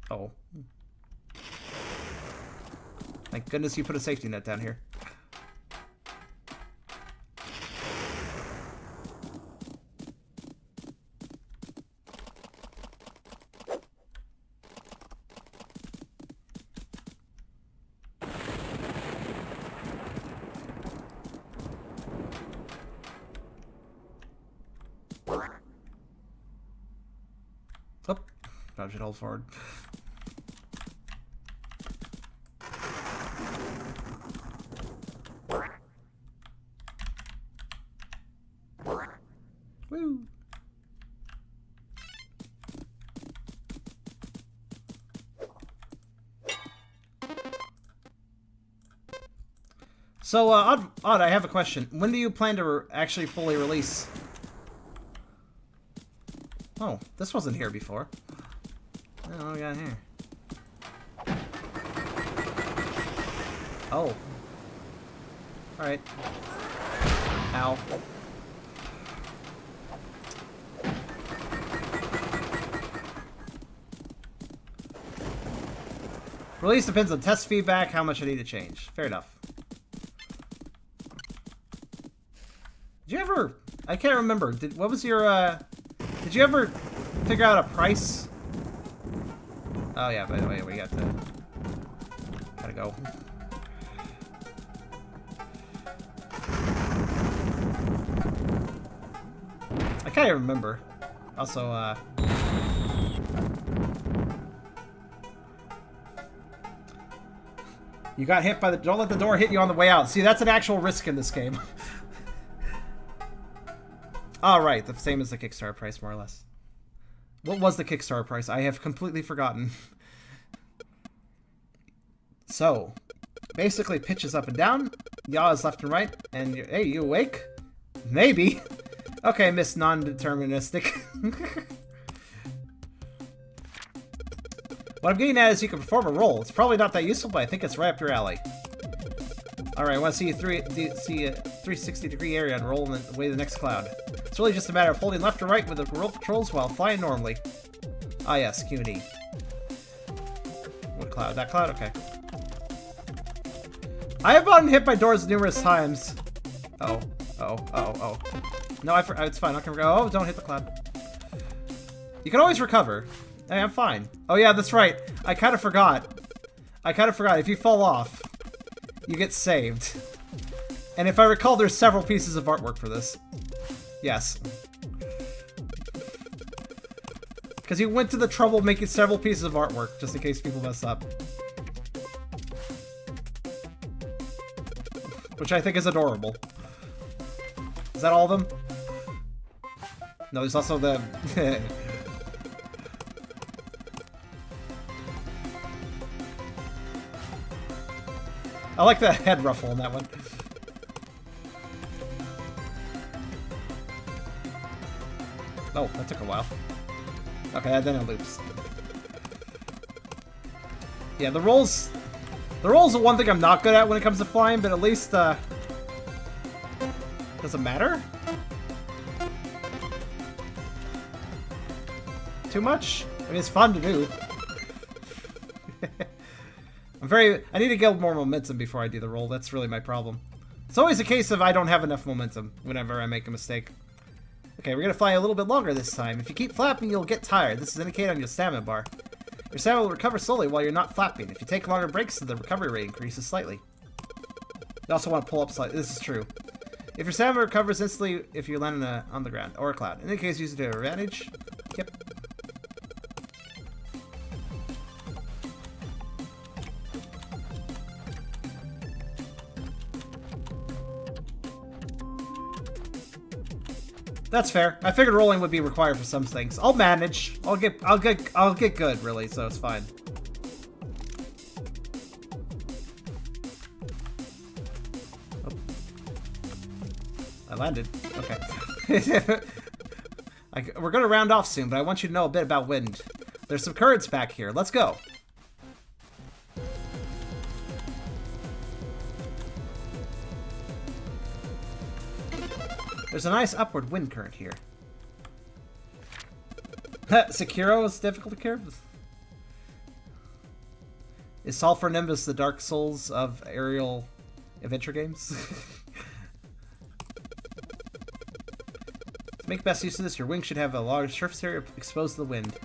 S1: Oh. Thank goodness you put a safety net down here. Oh, I should hold forward. Woo. So, Odd, I have a question. When do you plan to actually fully release? Oh, this wasn't here before. Oh, what we got here? Oh. Alright. Ow. Release depends on test feedback, how much I need to change. Fair enough. Did you ever... I can't remember. What was your, Did you ever figure out a price? Oh yeah, by the way, we got to... Gotta go. I can't even remember. Also, you got hit by the... Don't let the door hit you on the way out. See, that's an actual risk in this game. Alright, the same as the Kickstarter price, more or less. What was the Kickstarter price? I have completely forgotten. So, basically pitches up and down, yaws left and right, and hey, you awake? Maybe. Okay, Miss Non-Deterministic. What I'm getting at is you can perform a roll. It's probably not that useful, but I think it's right up your alley. Alright, I want to see a 360-degree area and roll away the next cloud. It's really just a matter of holding left or right with the roll controls while flying normally. Ah yes, Q and E. What cloud? That cloud? Okay. I have gotten hit by doors numerous times. Oh. Oh. No, it's fine. I can go. Oh, don't hit the cloud. You can always recover. Hey, I'm fine. Oh yeah, that's right. I kind of forgot. If you fall off, you get saved. And if I recall, there's several pieces of artwork for this. Yes. Because you went to the trouble of making several pieces of artwork, just in case people mess up. Which I think is adorable. Is that all of them? No, there's also the... I like the head ruffle in that one. Oh, that took a while. Okay, then it loops. Yeah, the rolls are one thing I'm not good at when it comes to flying, but at least, does it matter? Too much? I mean, it's fun to do. I need to get more momentum before I do the roll. That's really my problem. It's always a case of I don't have enough momentum whenever I make a mistake. Okay, we're gonna fly a little bit longer this time. If you keep flapping, you'll get tired. This is indicated on your stamina bar. Your stamina will recover slowly while you're not flapping. If you take longer breaks, the recovery rate increases slightly. You also want to pull up slightly. This is true. If your stamina recovers instantly if you land on the ground or a cloud. In any case, use it to your advantage. Yep. That's fair. I figured rolling would be required for some things. I'll manage. I'll get good, really, so it's fine. Oh. I landed. Okay. We're gonna round off soon, but I want you to know a bit about wind. There's some currents back here. Let's go. There's a nice upward wind current here. Sekiro is difficult to cure? Is Sulphur Nimbus the Dark Souls of aerial adventure games? To make best use of this, your wing should have a large surface area exposed to the wind.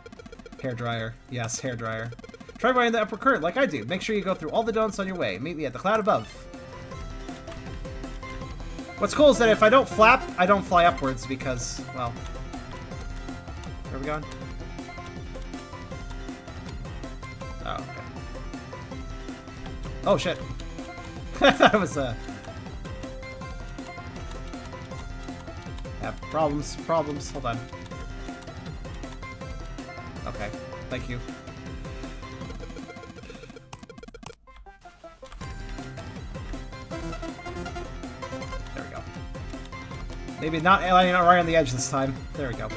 S1: Hairdryer. Yes, hairdryer. Try riding the upward current like I do. Make sure you go through all the donuts on your way. Meet me at the cloud above. What's cool is that if I don't flap, I don't fly upwards because, well... Where are we going? Oh, okay. Oh, shit. I thought it was, Yeah, problems. Hold on. Okay, thank you. Maybe not landing right on the edge this time. There we go.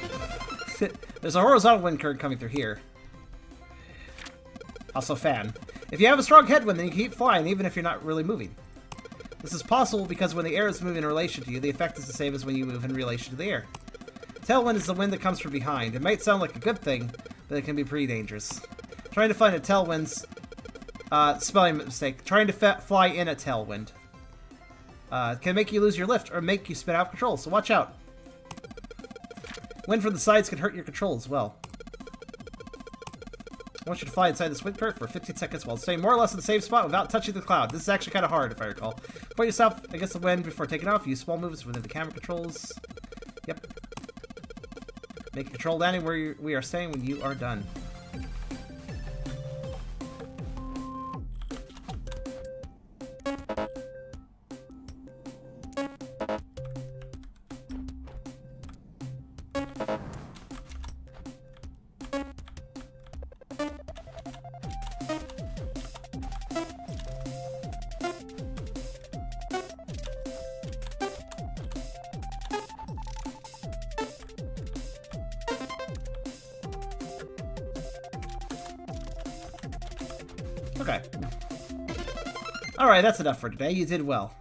S1: There's a horizontal wind current coming through here. Also fan. If you have a strong headwind, then you keep flying even if you're not really moving. This is possible because when the air is moving in relation to you, the effect is the same as when you move in relation to the air. Tailwind is the wind that comes from behind. It might sound like a good thing, but it can be pretty dangerous. Trying to find a tailwind's... spelling mistake. Trying to fly in a tailwind. Can make you lose your lift or make you spin out of control, so watch out. Wind from the sides can hurt your control as well. I want you to fly inside this wind current for 15 seconds while staying more or less in the same spot without touching the cloud. This is actually kind of hard, if I recall. Point yourself against the wind before taking off. Use small movements within the camera controls. Yep. Make a control landing where we are staying when you are done. Okay. Alright, that's enough for today. You did well.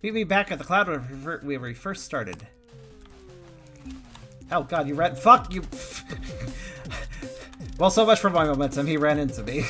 S1: Meet me back at the cloud where we first started. Oh god, you ran- Fuck you! Well, so much for my momentum. He ran into me.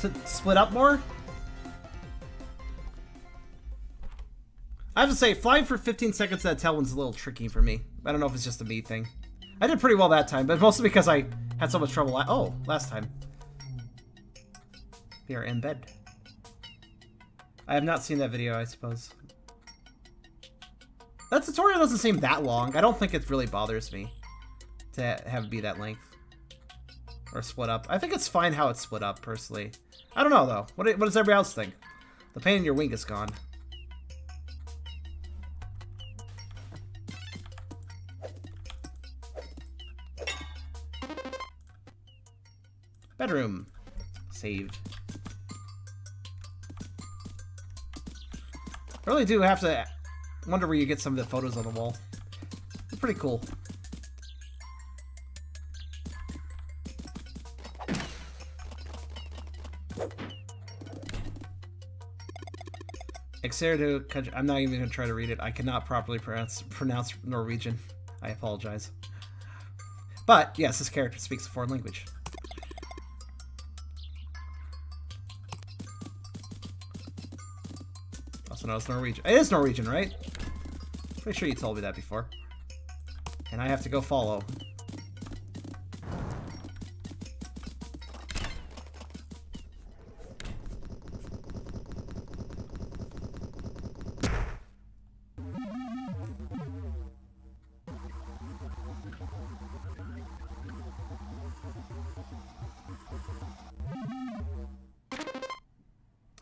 S1: To split up more? I have to say, flying for 15 seconds at a tailwind's a little tricky for me. I don't know if it's just a me thing. I did pretty well that time, but mostly because I had so much trouble last time. We are in bed. I have not seen that video, I suppose. That tutorial doesn't seem that long. I don't think it really bothers me to have it be that length. Or split up. I think it's fine how it's split up, personally. I don't know, though. What does everybody else think? The pain in your wing is gone. bathroom. Save. I really do have to wonder where you get some of the photos on the wall. It's pretty cool. I'm not even going to try to read it. I cannot properly pronounce Norwegian. I apologize. But, yes, this character speaks a foreign language. Also known as Norwegian. It is Norwegian, right? Pretty sure you told me that before. And I have to go follow.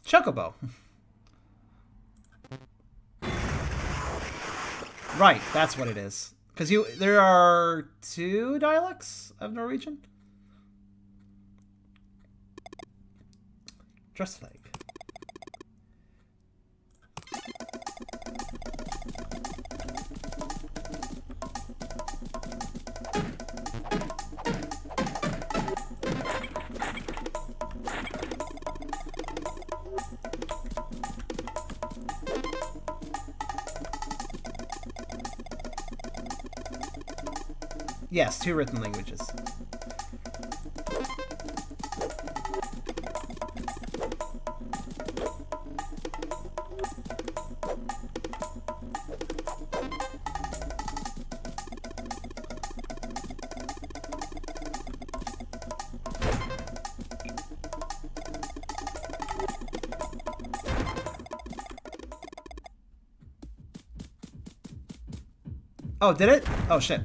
S1: Chocobo. Right, that's what it is. Because there are 2 dialects of Norwegian? Just like. Yes, 2 written languages. Oh, did it? Oh, shit.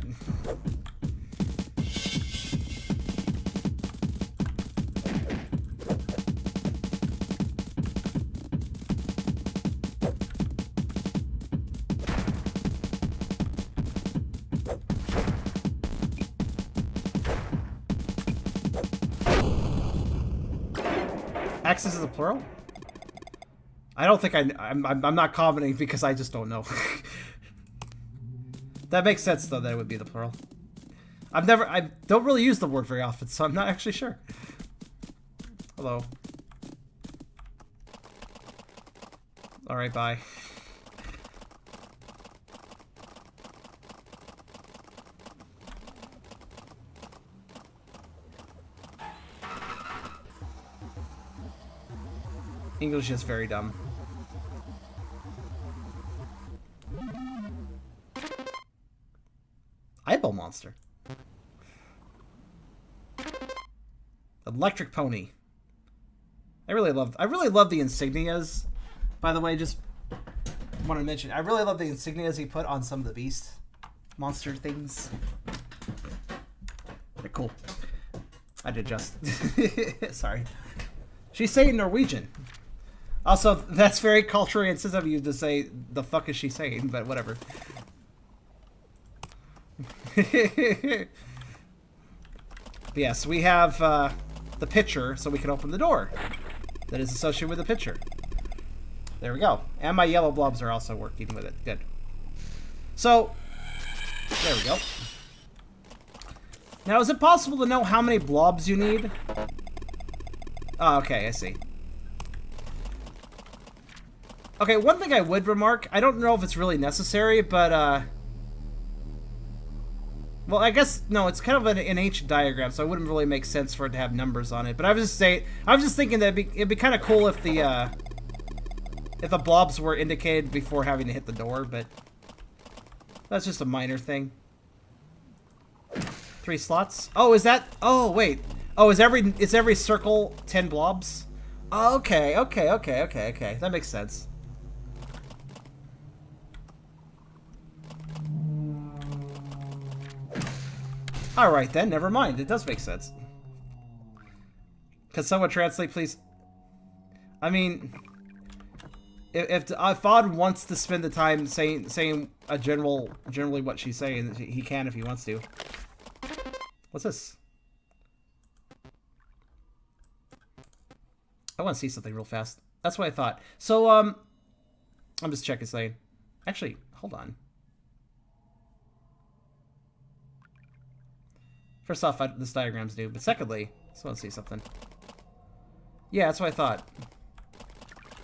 S1: Axes is a plural? I don't think I'm not commenting because I just don't know. That makes sense though that it would be the plural. I don't really use the word very often, so I'm not actually sure. Hello. Alright, bye. English is very dumb. Eyeball monster. Electric pony. I really love the insignias. By the way, just want to mention, I really love the insignias he put on some of the beast monster things. They're cool. I did just. Sorry. She's saying Norwegian. Also, that's very culturally insensitive of you to say, the fuck is she saying? But whatever. But yes, we have the picture, so we can open the door that is associated with the picture. There we go. And my yellow blobs are also working with it. Good. So, there we go. Now, is it possible to know how many blobs you need? Oh, okay, I see. Okay, one thing I would remark, I don't know if it's really necessary, but, well, I guess, no, it's kind of an ancient diagram, so it wouldn't really make sense for it to have numbers on it. But I was just thinking that it'd be kind of cool if the blobs were indicated before having to hit the door, but that's just a minor thing. 3 slots? Oh, is that, oh, wait. Oh, is every circle 10 blobs? Oh, okay. That makes sense. Alright then, never mind. It does make sense. Can someone translate, please? I mean, if Odd wants to spend the time saying generally what she's saying, he can if he wants to. What's this? I want to see something real fast. That's what I thought. So, I'm just checking something. Actually, hold on. First off, this diagram's new. But secondly, I just want to see something. Yeah, that's what I thought.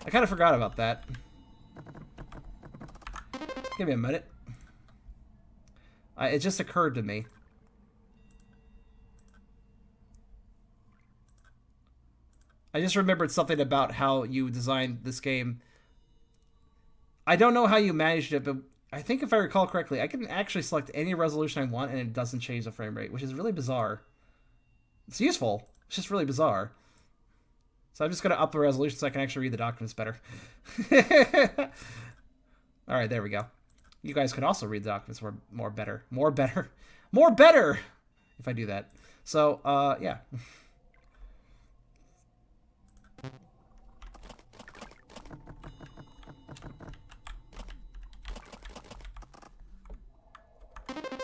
S1: I kind of forgot about that. Give me a minute. It just occurred to me. I just remembered something about how you designed this game. I don't know how you managed it, but I think if I recall correctly, I can actually select any resolution I want and it doesn't change the frame rate, which is really bizarre. It's useful. It's just really bizarre. So I'm just going to up the resolution so I can actually read the documents better. Alright, there we go. You guys can also read the documents more better. More better! If I do that. So, yeah.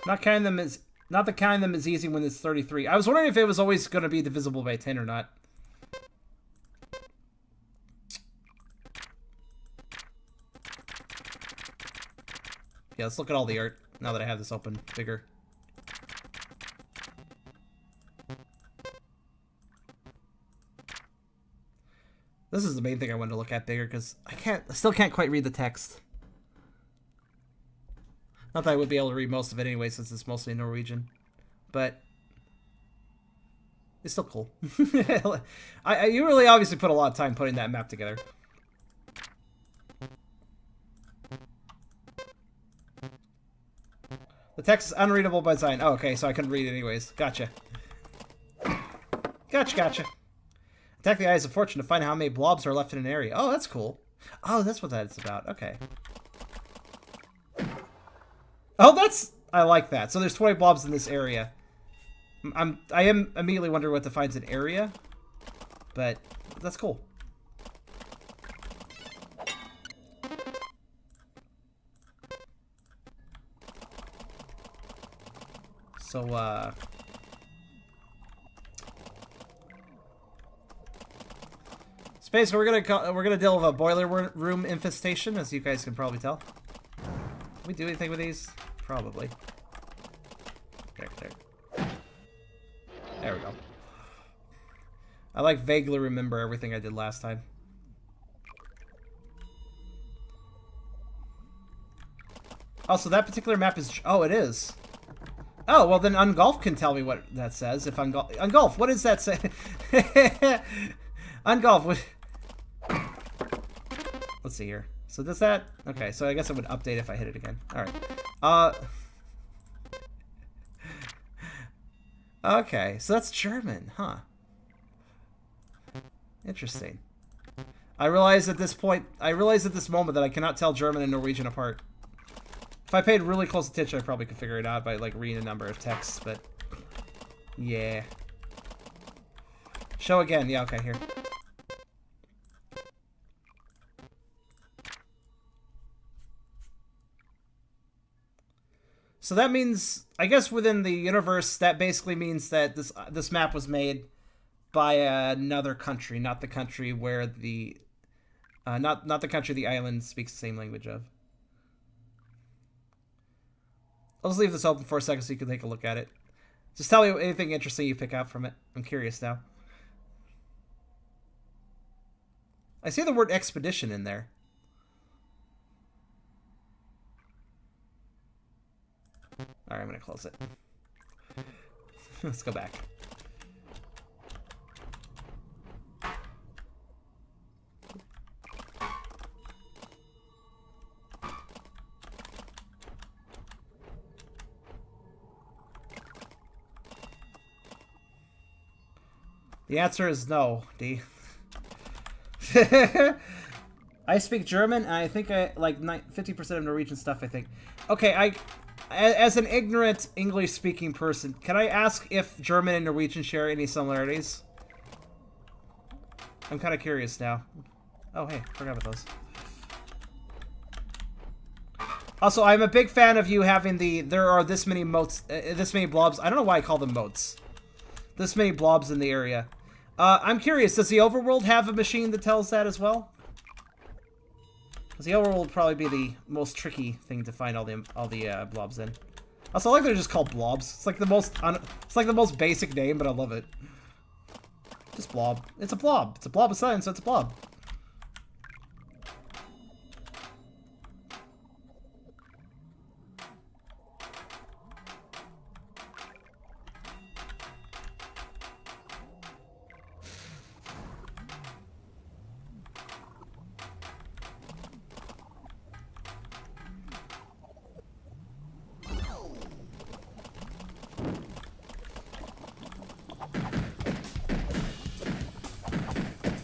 S1: Not counting them is easy when it's 33. I was wondering if it was always going to be divisible by 10 or not. Yeah, let's look at all the art now that I have this open bigger. This is the main thing I wanted to look at bigger because I still can't quite read the text. Not that I would be able to read most of it anyway, since it's mostly Norwegian. But it's still cool. You really obviously put a lot of time putting that map together. The text is unreadable by design. Oh, okay, so I couldn't read it anyways. Gotcha. Gotcha. Attack the Eyes of Fortune to find how many blobs are left in an area. Oh, that's cool. Oh, that's what that's about. Okay. Oh, I like that. So there's 20 blobs in this area. I am immediately wondering what defines an area, but that's cool. So, Space, we're gonna deal with a boiler room infestation, as you guys can probably tell. Can we do anything with these? Probably. There we go. I like vaguely remember everything I did last time. Also, that particular map is... Oh, it is. Oh, well then Ungolf can tell me what that says. If Ungolf, what does that say? Ungolf, what... Let's see here. So does that... Okay, so I guess it would update if I hit it again. Alright. Okay, so that's German, huh? Interesting. I realize at this moment that I cannot tell German and Norwegian apart. If I paid really close attention, I probably could figure it out by, like, reading a number of texts, but... Yeah. Show again. Yeah, okay, here. So that means, I guess within the universe, that basically means that this map was made by another country, not the country where the... not the country the island speaks the same language of. I'll just leave this open for a second so you can take a look at it. Just tell me anything interesting you pick out from it. I'm curious now. I see the word expedition in there. Alright, I'm going to close it. Let's go back. The answer is no, D. I speak German, and I think I like 50% of Norwegian stuff, I think. Okay, as an ignorant English-speaking person, can I ask if German and Norwegian share any similarities? I'm kind of curious now. Oh, hey, forgot about those. Also, I'm a big fan of you having there are this many moats, this many blobs. I don't know why I call them moats. This many blobs in the area. I'm curious, does the overworld have a machine that tells that as well? Because the overworld would probably be the most tricky thing to find all the blobs in. Also, I like they're just called blobs. It's like the most basic name, but I love it. Just blob. It's a blob. It's a blob of science, so it's a blob.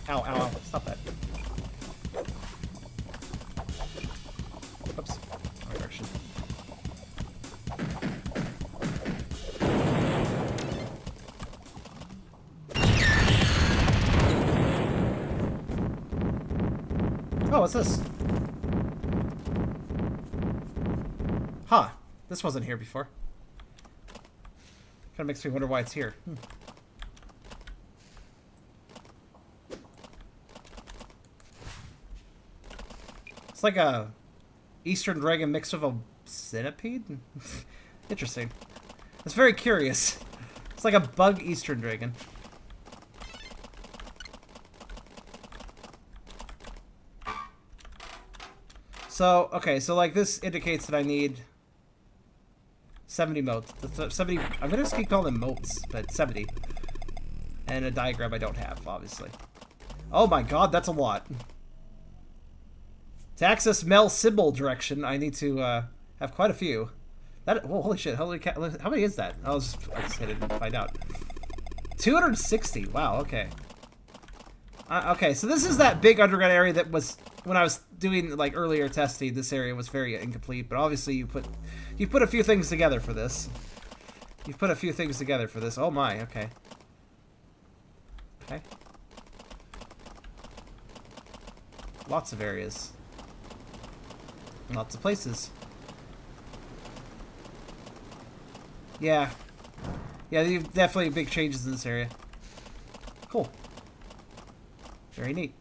S1: Ow, ow, ow. Stop that. Oops. Wrong direction. Oh, what's this? Huh. This wasn't here before. Kinda makes me wonder why it's here. It's like a Eastern dragon mixed with a centipede? Interesting. It's very curious. It's like a bug Eastern dragon. So, okay, so like this indicates that I need 70 motes. 70, I'm gonna just keep calling them motes, but 70. And a diagram I don't have, obviously. Oh my god, that's a lot. To access Mel symbol direction, I need to have quite a few. That, oh, holy shit, how many is that? I'll just hit it and find out. 260, wow, okay. Okay, so this is that big underground area that was, when I was doing like earlier testing, this area was very incomplete, but obviously you put a few things together for this. You've put a few things together for this. Oh my, okay. Okay. Lots of areas. Lots of places. Yeah. Yeah, you've definitely big changes in this area. Cool. Very neat.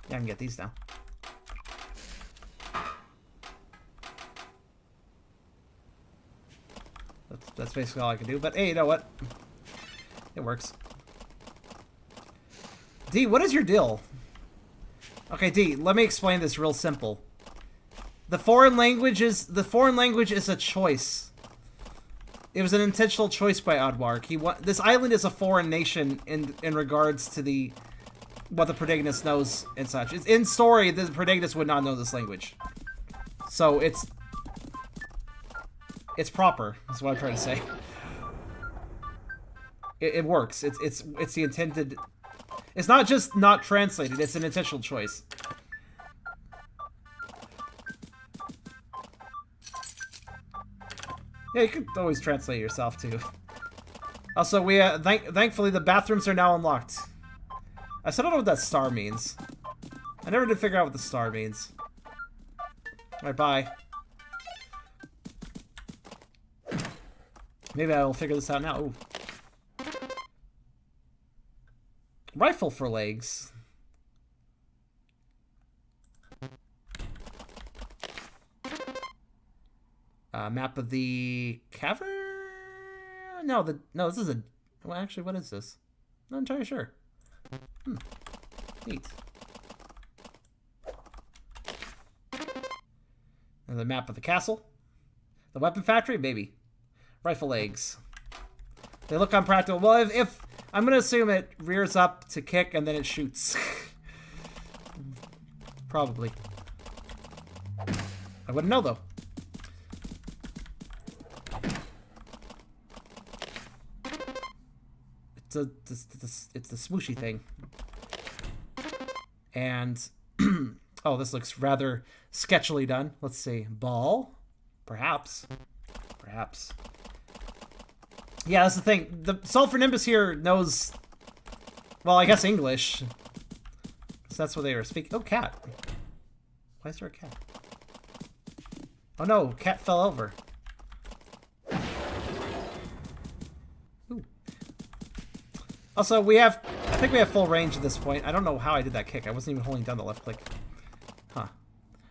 S1: Yeah, I can get these now. That's basically all I can do. But hey, you know what? It works. D, what is your deal? Okay, D, let me explain this real simple. The foreign language is a choice. It was an intentional choice by Oddwarg. This island is a foreign nation in regards to what the protagonist knows and such. It's in story, the protagonist would not know this language. So it's proper, is what I'm trying to say. It works. It's the intended. It's not just not translated, it's an intentional choice. Yeah, you could always translate yourself too. Also, we thankfully the bathrooms are now unlocked. I still don't know what that star means. I never did figure out what the star means. Alright, bye. Maybe I will figure this out now. Ooh. Rifle for legs. Map of the cavern? No, this is a... Well, actually, what is this? Not entirely sure. Neat. And the map of the castle. The weapon factory? Maybe. Rifle legs. They look unpractical. Well, if I'm going to assume it rears up to kick and then it shoots. Probably. I wouldn't know, though. It's the swooshy thing. And oh, this looks rather sketchily done. Let's see. Ball, Perhaps. Perhaps. Yeah, that's the thing. The Sulphur Nimbus here knows, well, I guess English. So that's what they were speaking. Oh, cat. Why is there a cat? Oh no, cat fell over. Ooh. Also, I think we have full range at this point. I don't know how I did that kick. I wasn't even holding down the left click. Huh.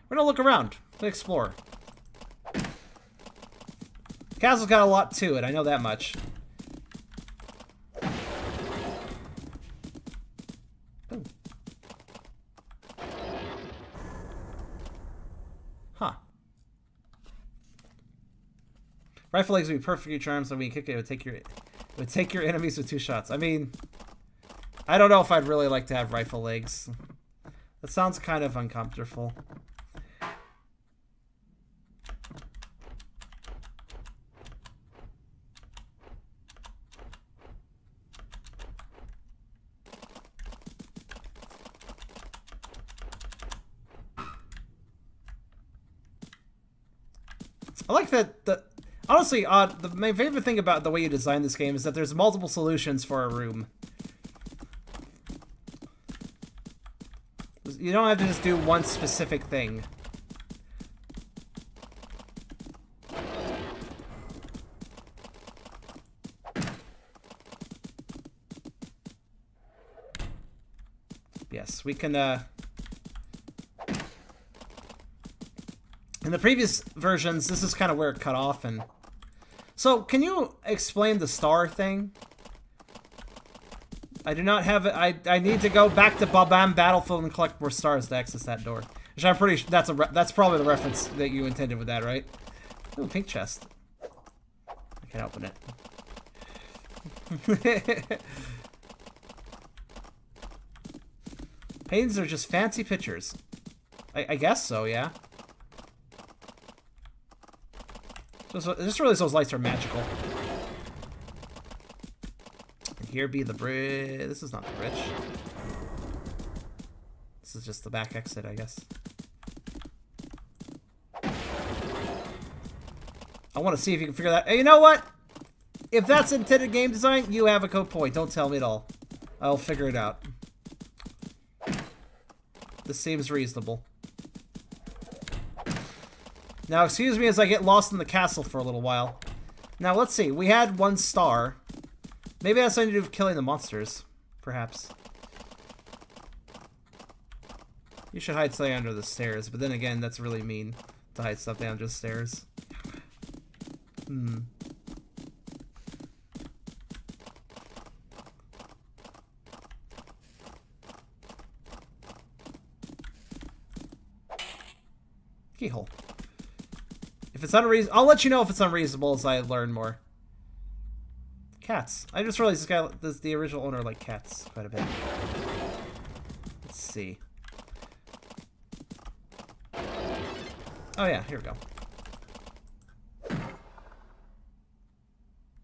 S1: We're gonna look around. We're gonna explore. Castle's got a lot to it, I know that much. Ooh. Huh. Rifle legs would be perfectly charmed, so when you kick it, it would take your enemies with 2 shots. I mean, I don't know if I'd really like to have rifle legs. That sounds kind of uncomfortable. I like that. Honestly, my favorite thing about the way you design this game is that there's multiple solutions for a room. You don't have to just do one specific thing. Yes, we can, in the previous versions, this is kind of where it cut off, and... So, can you explain the star thing? I do not have it. I need to go back to Babam Battlefield and collect more stars to access that door. Which I'm pretty sure that's probably the reference that you intended with that, right? Ooh, pink chest. I can open it. Paintings are just fancy pictures. I guess so, yeah. Just really, those lights are magical. And here be the bridge. This is not the bridge. This is just the back exit, I guess. I want to see if you can figure that. Hey, you know what? If that's intended game design, you have a good point. Don't tell me at all. I'll figure it out. This seems reasonable. Now, excuse me as I get lost in the castle for a little while. Now, let's see. We had 1 star. Maybe that's something to do with killing the monsters. Perhaps. You should hide something under the stairs. But then again, that's really mean to hide stuff under the stairs. Keyhole. If it's unreasonable, I'll let you know if it's unreasonable as I learn more. Cats. I just realized the original owner liked cats quite a bit. Let's see. Oh yeah, here we go.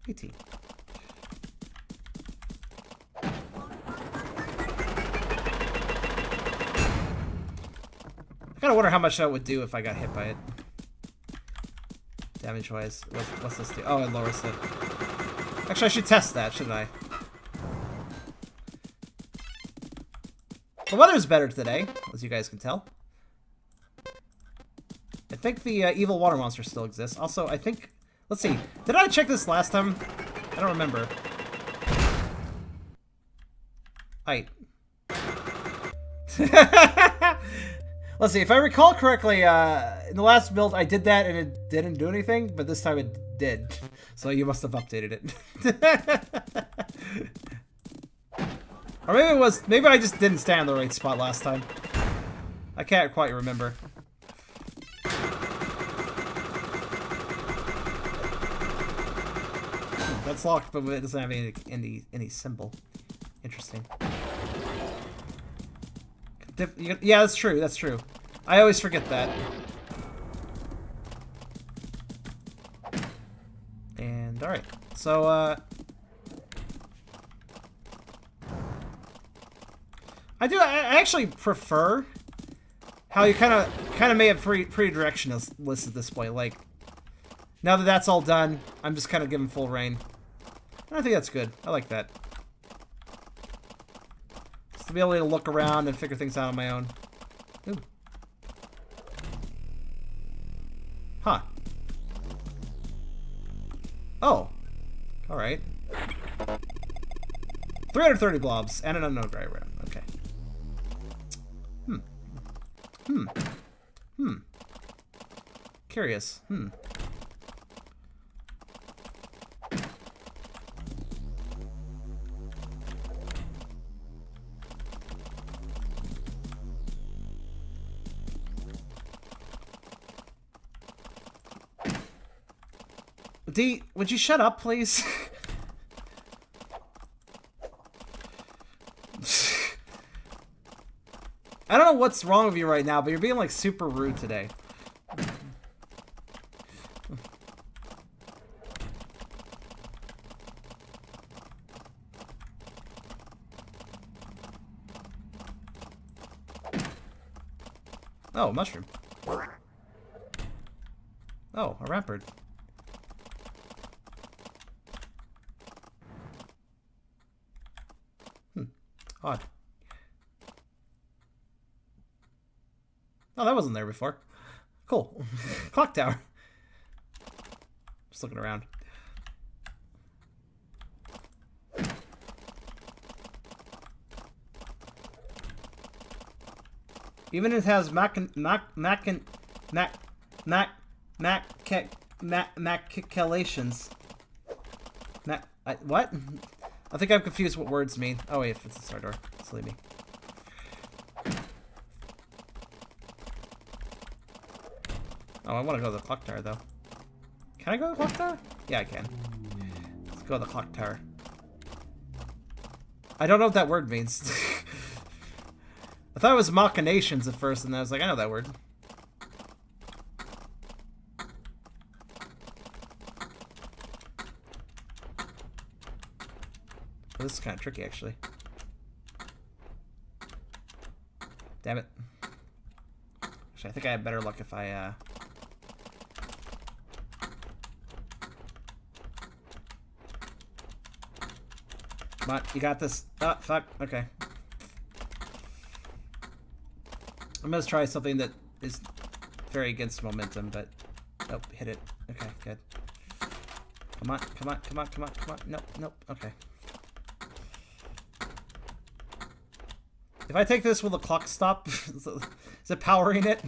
S1: PT. I kind of wonder how much that would do if I got hit by it. Damage-wise. What's this do? Oh, it lowers it. Actually, I should test that, shouldn't I? The weather's better today, as you guys can tell. I think the evil water monster still exists. Also, I think... Let's see. Did I check this last time? I don't remember. Height. Let's see, if I recall correctly, in the last build I did that and it didn't do anything, but this time it did. So you must have updated it. Or maybe it was, maybe I just didn't stand in the right spot last time. I can't quite remember. That's locked, but it doesn't have any symbol. Interesting. Yeah, that's true. That's true. I always forget that. And all right, so I actually prefer how you kind of may have pre-direction list at this point. Like, Now that that's all done, I'm just kind of giving full reign. And I think that's good. I like that. Just to be able to look around and figure things out on my own. Ooh. Huh. Oh. Alright. 330 blobs and an unknown dry round. Okay. Curious. D, would you shut up, please? I don't know what's wrong with you right now, but you're being, like, super rude today. Oh, mushroom. Oh, a rampart. Odd. Oh, that wasn't there before. Cool. Clock tower. Just looking around. Even it has maculations. What? I think I'm confused what words mean. Oh wait, if it's a star door. Silly me. Oh, I want to go to the clock tower though. Can I go to the clock tower? Yeah, I can. Let's go to the clock tower. I don't know what that word means. I thought it was machinations at first, and I was like, I know that word. Oh, this is kind of tricky, actually. Damn it. Actually, I think I have better luck if I, Come on, you got this. Oh, fuck. Okay. I'm gonna try something that is very against momentum, but... Nope, hit it. Okay, good. Come on, come on, come on, come on, come on. Nope, nope, okay. If I take this, will the clock stop? Is it powering it?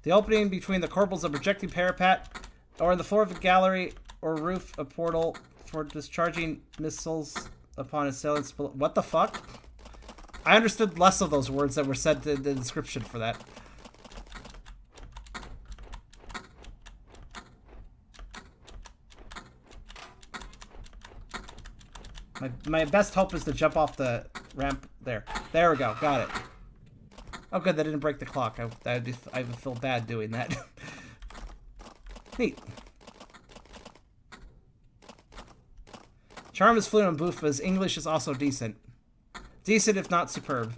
S1: The opening between the corbels of projecting parapet, or in the floor of the gallery or roof, a portal for discharging missiles upon assailants. What the fuck? I understood less of those words that were said in the description for that. My best hope is to jump off the ramp there. There we go. Got it. Oh, good. That didn't break the clock. I would feel bad doing that. Neat. Charm is fluent and boof, but his English is also decent. Decent, if not superb.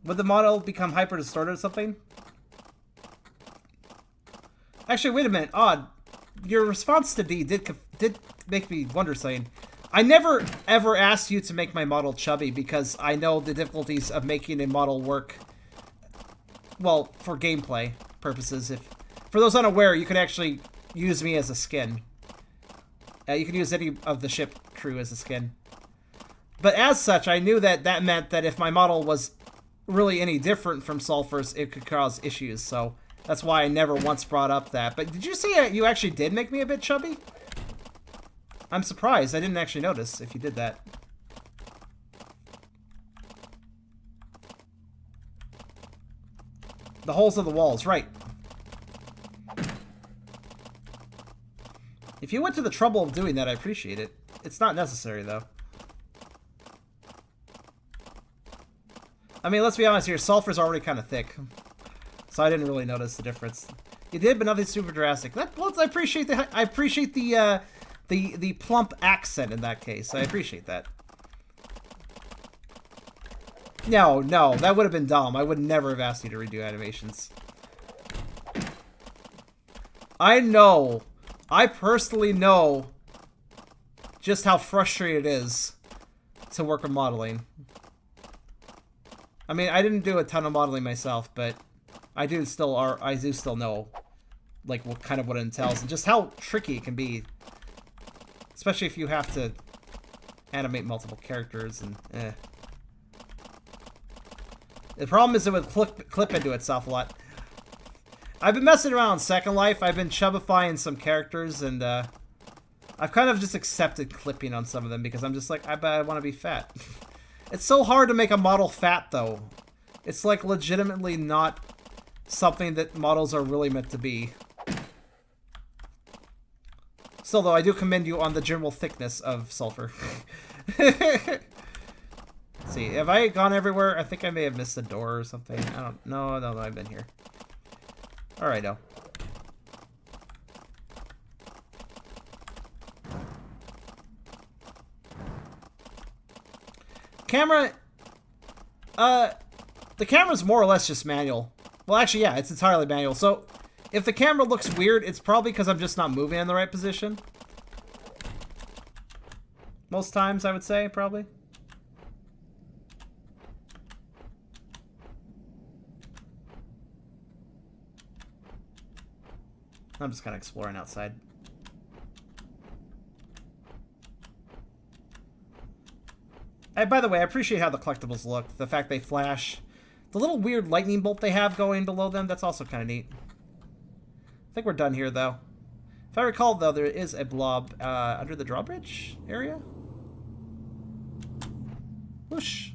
S1: Would the model become hyper distorted or something? Actually, wait a minute. Odd. Your response to D did make me wonder something. I never ever asked you to make my model chubby because I know the difficulties of making a model work. Well, for gameplay purposes. For those unaware, you can actually use me as a skin. You can use any of the ship crew as a skin. But as such, I knew that that meant that if my model was really any different from Sulphur's, it could cause issues. So that's why I never once brought up that. But did you say you actually did make me a bit chubby? I'm surprised. I didn't actually notice if you did that. The holes of the walls, right. If you went to the trouble of doing that, I appreciate it. It's not necessary, though. I mean, let's be honest here. Sulphur's already kind of thick. So I didn't really notice the difference. You did, but nothing super drastic. Well, I appreciate the plump accent in that case. I appreciate that. No, no, that would have been dumb. I would never have asked you to redo animations. I know. I personally know just how frustrating it is to work on modeling. I mean, I didn't do a ton of modeling myself, but I do still know like what it entails and just how tricky it can be. Especially if you have to animate multiple characters and The problem is it would clip into itself a lot. I've been messing around on Second Life. I've been chubifying some characters, and I've kind of just accepted clipping on some of them because I'm just like, I bet I want to be fat. It's so hard to make a model fat, though. It's like legitimately not something that models are really meant to be. Still, though, I do commend you on the general thickness of Sulphur. See, have I gone everywhere? I think I may have missed a door or something. I don't know. No, I've been here. Alrighto. Camera, the camera's more or less just manual. Well, actually, yeah, it's entirely manual. So, if the camera looks weird, it's probably because I'm just not moving in the right position. Most times, I would say, probably. I'm just kind of exploring outside. And by the way, I appreciate how the collectibles look. The fact they flash. The little weird lightning bolt they have going below them, that's also kind of neat. I think we're done here, though. If I recall, though, there is a blob under the drawbridge area. Whoosh.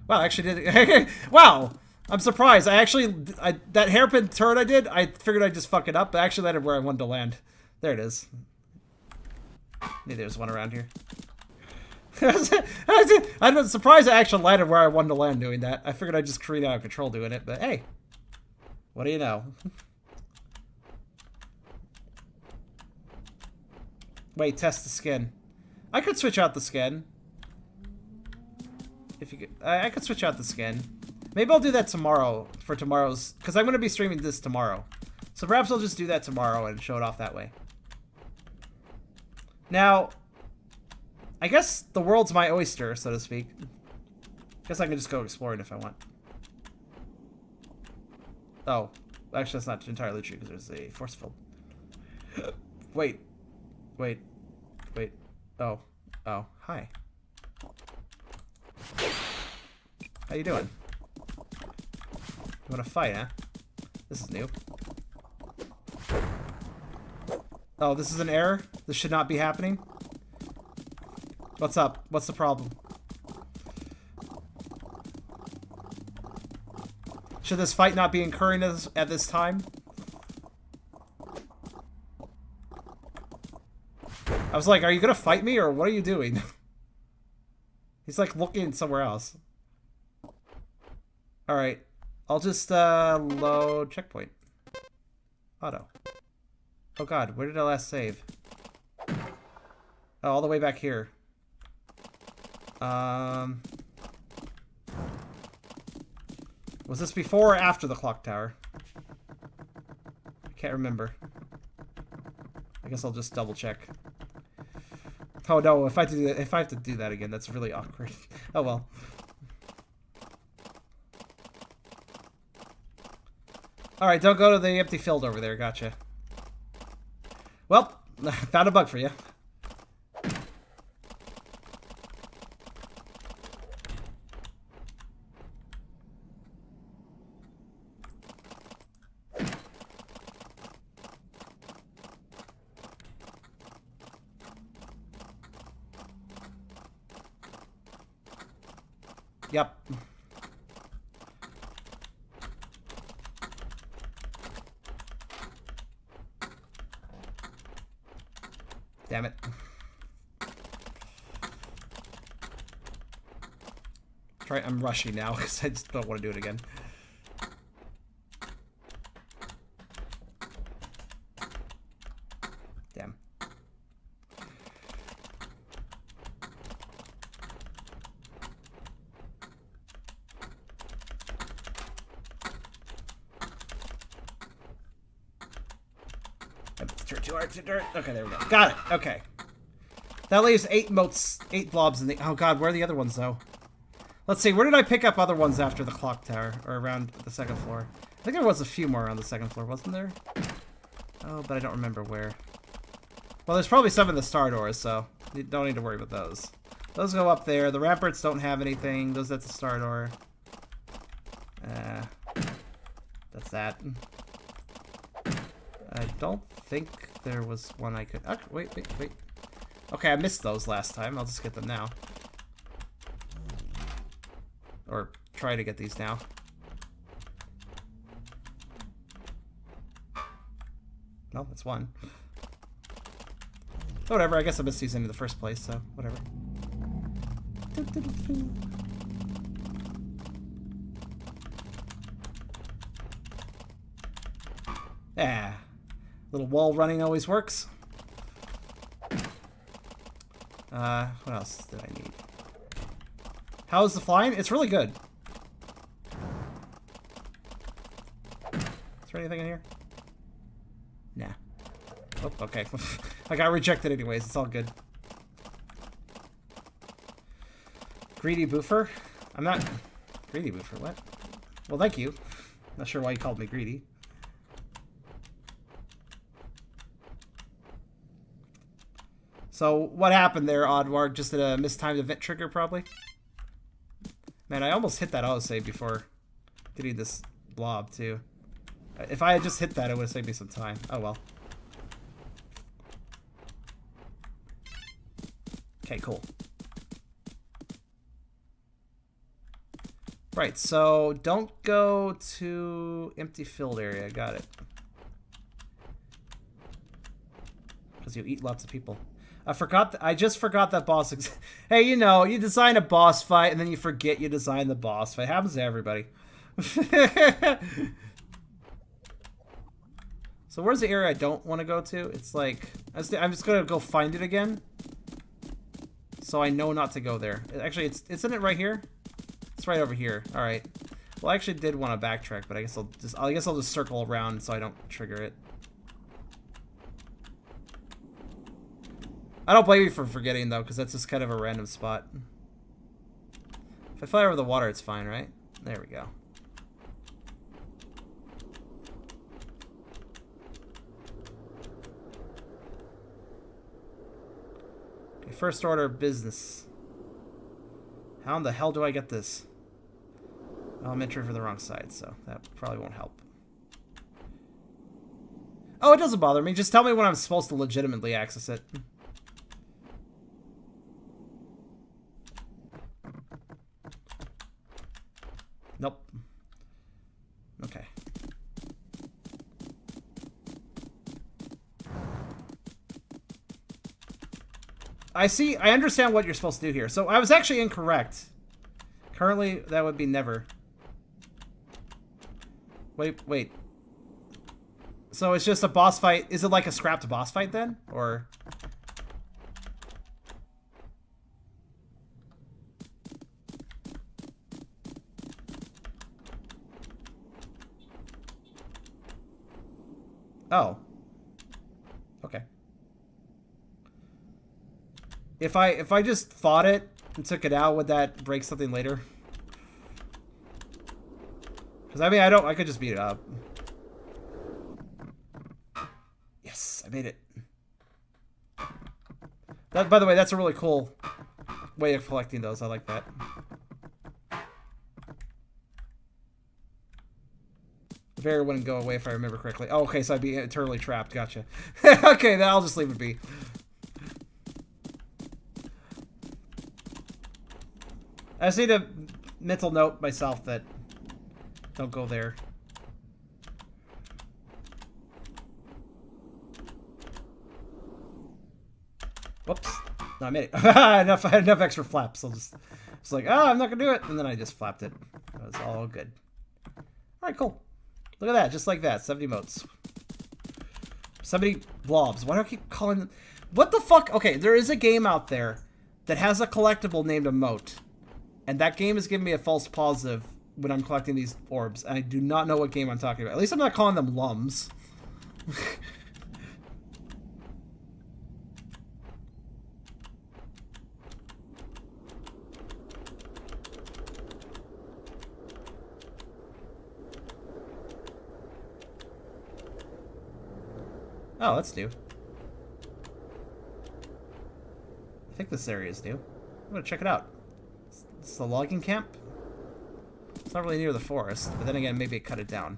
S1: Wow, I actually did. Wow! I'm surprised. That hairpin turn I did, I figured I'd just fuck it up, but I actually landed where I wanted to land. There it is. Maybe there's one around here. I'm surprised I actually landed where I wanted to land doing that. I figured I'd just create out of control doing it, but hey. What do you know? Wait, test the skin. I could switch out the skin. If you could, I could switch out the skin. Maybe I'll do that tomorrow for tomorrow's, because I'm going to be streaming this tomorrow. So perhaps I'll just do that tomorrow and show it off that way. Now, I guess the world's my oyster, so to speak. Guess I can just go exploring if I want. Oh, actually that's not entirely true because there's a force field. Wait. Oh, hi. How you doing? You want to fight, huh? This is new. Oh, this is an error? This should not be happening? What's up? What's the problem? Should this fight not be occurring at this time? I was like, are you gonna fight me or what are you doing? He's like looking somewhere else. Alright. I'll just load checkpoint. Auto. Oh god, where did I last save? Oh, all the way back here. Was this before or after the clock tower? I can't remember. I guess I'll just double check. Oh no, if I have to do that again, that's really awkward. Oh well. Alright, don't go to the empty field over there, gotcha. Well, found a bug for you. Yep. Damn it. I'm rushing now because I just don't want to do it again. Damn. too hard to dirt. Okay, there we go. Got it. Okay. That leaves 8 motes, 8 blobs in the... Oh god, where are the other ones, though? Let's see, where did I pick up other ones after the clock tower? Or around the second floor? I think there was a few more around the second floor, wasn't there? Oh, but I don't remember where. Well, there's probably some in the star doors, so you don't need to worry about those. Those go up there. The ramparts don't have anything. Those at the star door. That's that. I don't think there was one I could... Oh, wait. Okay, I missed those last time. I'll just get them now. Or try to get these now. No, that's one. Whatever, I guess I missed these in the first place, so whatever. Yeah. Little wall running always works. What else did I need? How's the flying? It's really good. Is there anything in here? Nah. Oh, okay. I got rejected anyways. It's all good. Greedy boofer? I'm not... Greedy boofer, what? Well, thank you. Not sure why you called me greedy. So, what happened there, Oddwarg? Just a mistimed event trigger, probably? Man, I almost hit that autosave before getting this blob, too. If I had just hit that, it would have saved me some time. Oh, well. Okay, cool. Right, so don't go to empty filled area. Got it. Because you eat lots of people. I just forgot that boss Hey, you know, you design a boss fight and then you forget you designed the boss fight. It happens to everybody. So where's the area I don't want to go to? It's like... I'm just going to go find it again. So I know not to go there. Actually, isn't it right here? It's right over here. All right. Well, I actually did want to backtrack, but I guess I'll just circle around so I don't trigger it. I don't blame you for forgetting though, because that's just kind of a random spot. If I fly over the water, it's fine, right? There we go. Okay, first order of business. How in the hell do I get this? Oh, I'm entering for the wrong side, so that probably won't help. Oh, it doesn't bother me. Just tell me when I'm supposed to legitimately access it. Nope. Okay. I understand what you're supposed to do here. So I was actually incorrect. Currently, that would be never. Wait. So it's just a boss fight. Is it like a scrapped boss fight then? Or... Oh. Okay. If I just fought it and took it out, would that break something later? Because I mean, I could just beat it up. Yes, I made it. That, by the way, that's a really cool way of collecting those. I like that. The barrier wouldn't go away if I remember correctly. Oh, okay, so I'd be eternally trapped. Gotcha. Okay, then I'll just leave it be. I just need to mental note myself that don't go there. Whoops. No, I made it. I had enough extra flaps. I'll just... It's like, I'm not gonna do it. And then I just flapped it. That was all good. Alright, cool. Look at that. Just like that. 70 motes. 70 blobs. Why do I keep calling them... What the fuck? Okay, there is a game out there that has a collectible named a mote. And that game is giving me a false positive when I'm collecting these orbs. And I do not know what game I'm talking about. At least I'm not calling them lums. Oh, that's new. I think this area is new. I'm gonna check it out. It's the logging camp. It's not really near the forest, but then again, maybe it cut it down.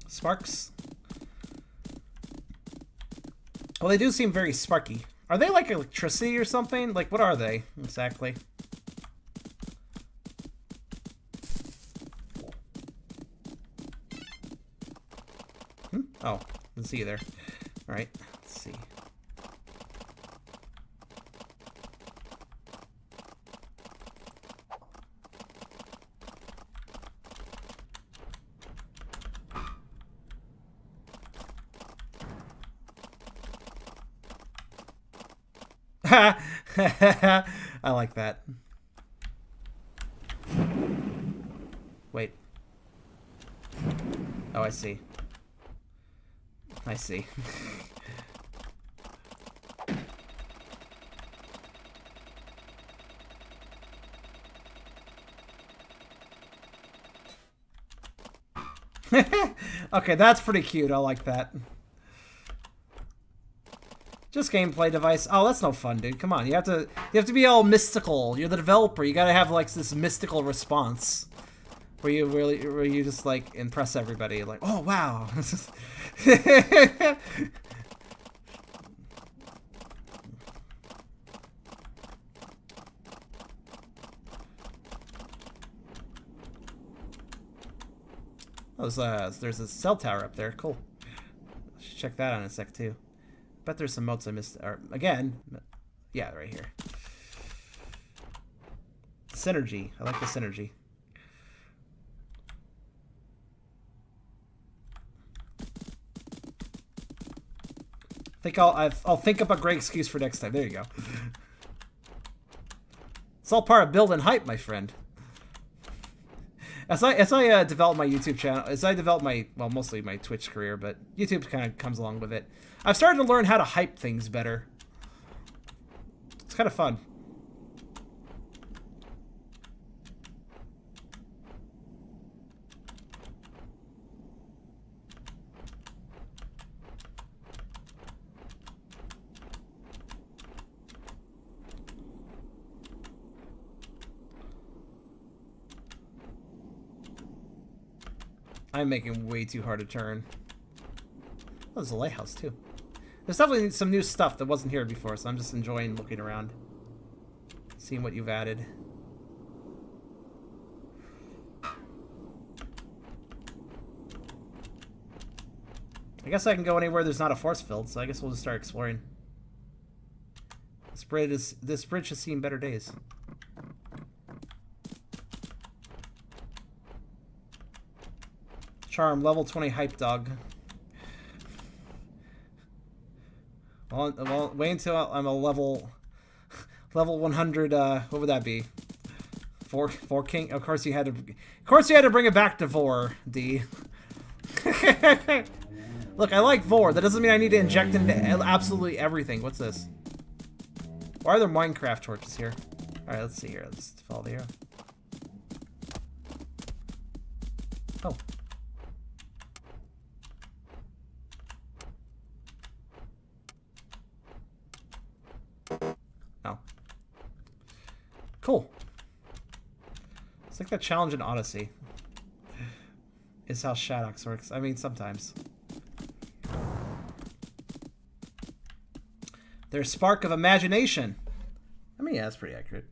S1: Sparks. Well, they do seem very sparky. Are they like electricity or something? Like, what are they exactly? Oh, let's see you there. All right, let's see. I like that. Wait. Oh, I see. I see. Okay, that's pretty cute. I like that. Just gameplay device. Oh, that's no fun, dude. Come on, you have to be all mystical. You're the developer. You gotta have like this mystical response, where you just like impress everybody. Like, oh wow. Oh, there's a cell tower up there. Cool. Should check that out in a sec too. Bet there's some motes I missed. Or again, yeah, right here. Synergy. I like the synergy. I'll think up a great excuse for next time. There you go. It's all part of building hype, my friend. As I develop my YouTube channel, as I develop my, well, mostly my Twitch career, but YouTube kind of comes along with it. I've started to learn how to hype things better. It's kind of fun. I'm making way too hard a turn. Oh, there's a lighthouse too. There's definitely some new stuff that wasn't here before, so I'm just enjoying looking around, seeing what you've added. I guess I can go anywhere there's not a force field, so I guess we'll just start exploring. This bridge has seen better days. Charm, level 20 hype dog. Well, wait until I'm a level 100. What would that be? Four king. Of course you had to bring it back to Vor, D. Look, I like Vor. That doesn't mean I need to inject into absolutely everything. What's this? Why are there Minecraft torches here? All right, let's see here. Let's follow the arrow. Oh. Oh. Cool. It's like that challenge in Odyssey. Is how Shadox works. I mean, sometimes. Their spark of imagination. I mean, yeah, that's pretty accurate.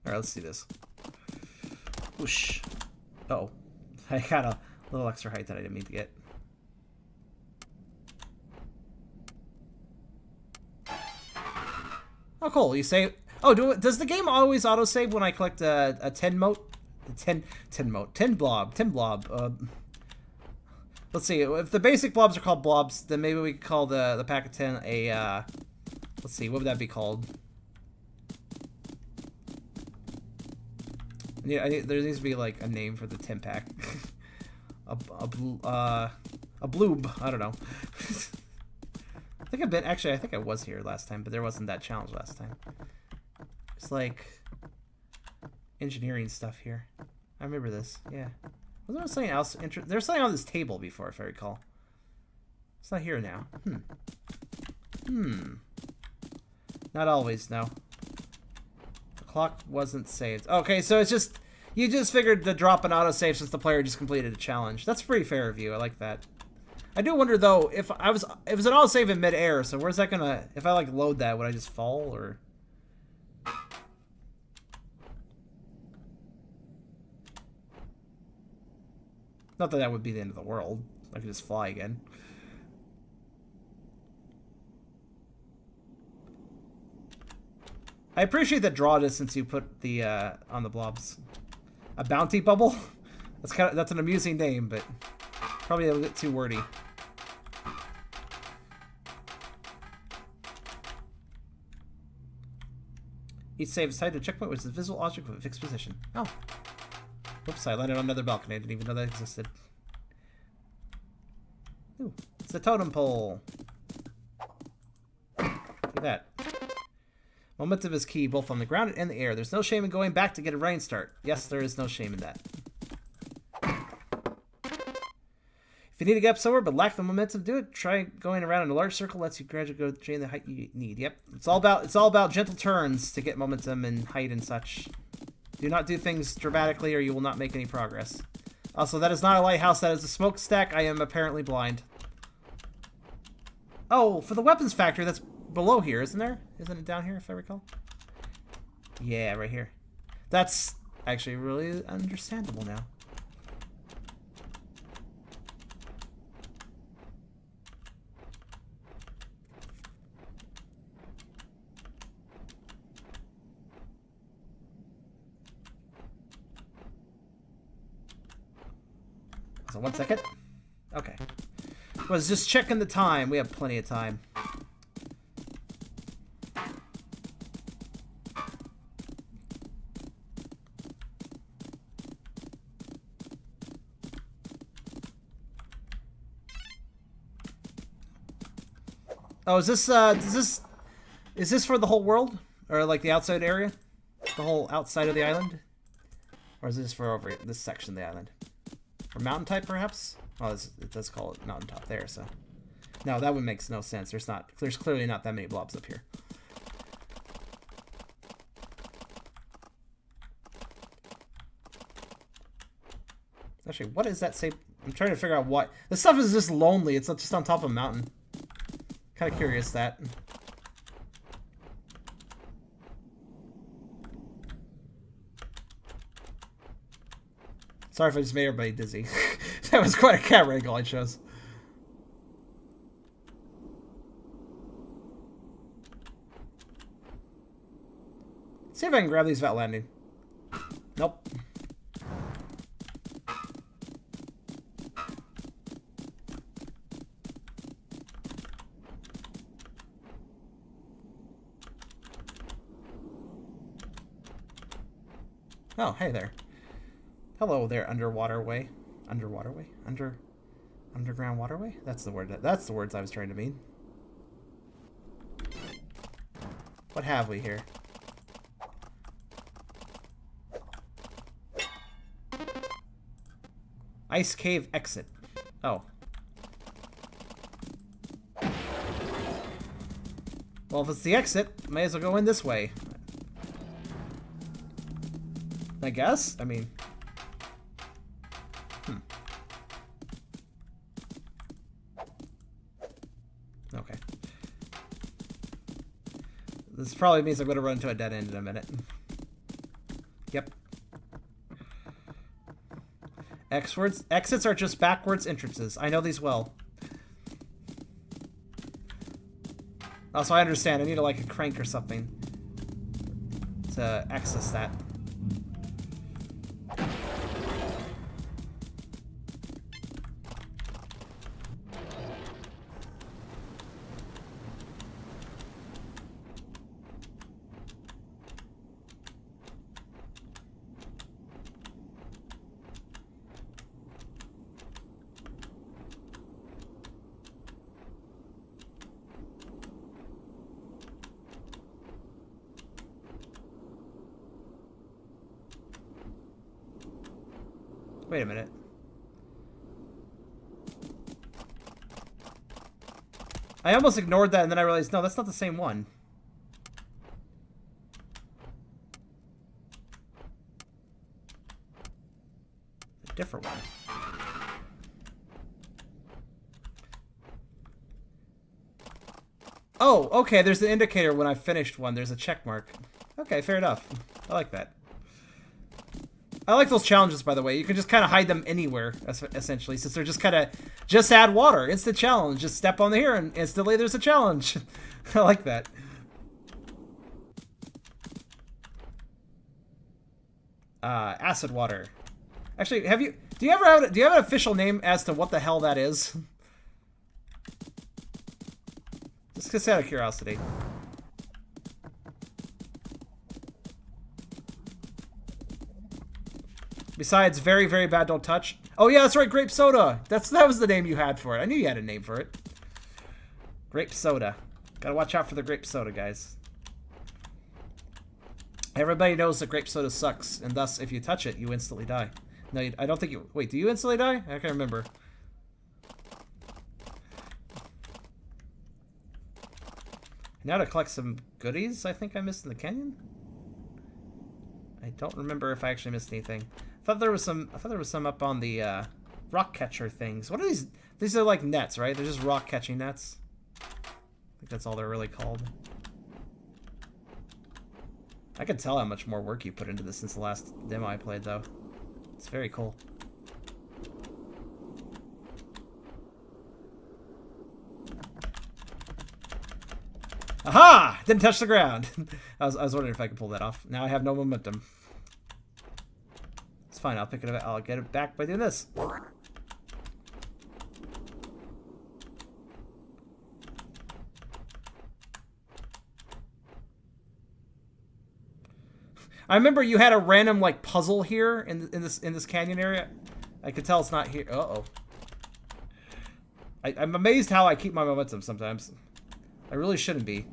S1: Alright, let's see this. Whoosh. Uh-oh. I got a little extra height that I didn't mean to get. Oh, cool. You save... Oh, does the game always autosave when I collect a 10 mote? 10 blob. Let's see. If the basic blobs are called blobs, then maybe we could call the pack of 10 a... let's see. What would that be called? Yeah, there needs to be like a name for the 10 pack. a bloob. I don't know. think I've been, actually, I think I was here last time, but there wasn't that challenge last time. It's like engineering stuff here. I remember this, yeah. Was there something else? There's something on this table before, if I recall. It's not here now. Not always, no. The clock wasn't saved. Okay, so it's just, you just figured to drop an autosave since the player just completed a challenge. That's a pretty fair review. I like that. I do wonder though, if it was an autosave in midair, so where's that gonna, if I like load that, would I just fall or? Not that that would be the end of the world. I could just fly again. I appreciate the draw distance you put the on the blobs. A bounty bubble? That's an amusing name, but probably a bit too wordy. Each save is tied to a checkpoint, which is a visible object with a fixed position. Oh. Whoops, I landed on another balcony. I didn't even know that existed. Ooh, it's a totem pole. Look at that. Momentum is key, both on the ground and the air. There's no shame in going back to get a running start. Yes, there is no shame in that. If you need to get up somewhere but lack the momentum to do it, try going around in a large circle. Lets you gradually go gain the height you need. Yep, it's all about gentle turns to get momentum and height and such. Do not do things dramatically, or you will not make any progress. Also, that is not a lighthouse. That is a smokestack. I am apparently blind. Oh, for the weapons factory, that's below here, isn't there? Isn't it down here, if I recall? Yeah, right here. That's actually really understandable now. So 1 second. Okay. Was just checking the time. We have plenty of time. Oh, is this for the whole world? Or like the outside area? The whole outside of the island? Or is this for over this section of the island? Or mountain type, perhaps? Well, it does call it mountaintop there, so. No, that one makes no sense. There's clearly not that many blobs up here. Actually, what does that say? I'm trying to figure out what. This stuff is just lonely. It's just on top of a mountain. Kind of curious that. Sorry if I just made everybody dizzy. That was quite a camera angle I chose. See if I can grab these without landing. Nope. Oh, hey there. Hello there, underground waterway. That's the word. That's the words I was trying to mean. What have we here? Ice cave exit. Oh. Well, if it's the exit, may as well go in this way. I guess? I mean... Okay. This probably means I'm going to run into a dead end in a minute. Yep. Exits are just backwards entrances. I know these well. Also, I understand. I need like a crank or something to access that. Wait a minute. I almost ignored that, and then I realized, no, that's not the same one. A different one. Oh, okay, there's an indicator when I finished one. There's a check mark. Okay, fair enough. I like that. I like those challenges, by the way. You can just kind of hide them anywhere, essentially, since they're just kind of, just add water. Instant challenge. Just step on here and instantly there's a challenge. I like that. Acid water. Actually, do you have an official name as to what the hell that is? Just out of curiosity. Besides, very, very bad, don't touch. Oh yeah, that's right, grape soda. That was the name you had for it. I knew you had a name for it. Grape soda. Gotta watch out for the grape soda, guys. Everybody knows that grape soda sucks, and thus, if you touch it, you instantly die. No, I don't think you... Wait, do you instantly die? I can't remember. Now to collect some goodies I think I missed in the canyon? I don't remember if I actually missed anything. I thought there was some up on the rock catcher things. What are these? These are like nets, right? They're just rock catching nets. I think that's all they're really called. I can tell how much more work you put into this since the last demo I played, though. It's very cool. Aha! Didn't touch the ground. I was wondering if I could pull that off. Now I have no momentum. It's fine. I'll pick it up. I'll get it back by doing this. I remember you had a random like puzzle here in this canyon area. I could tell it's not here. Uh-oh. I'm amazed how I keep my momentum sometimes. I really shouldn't be.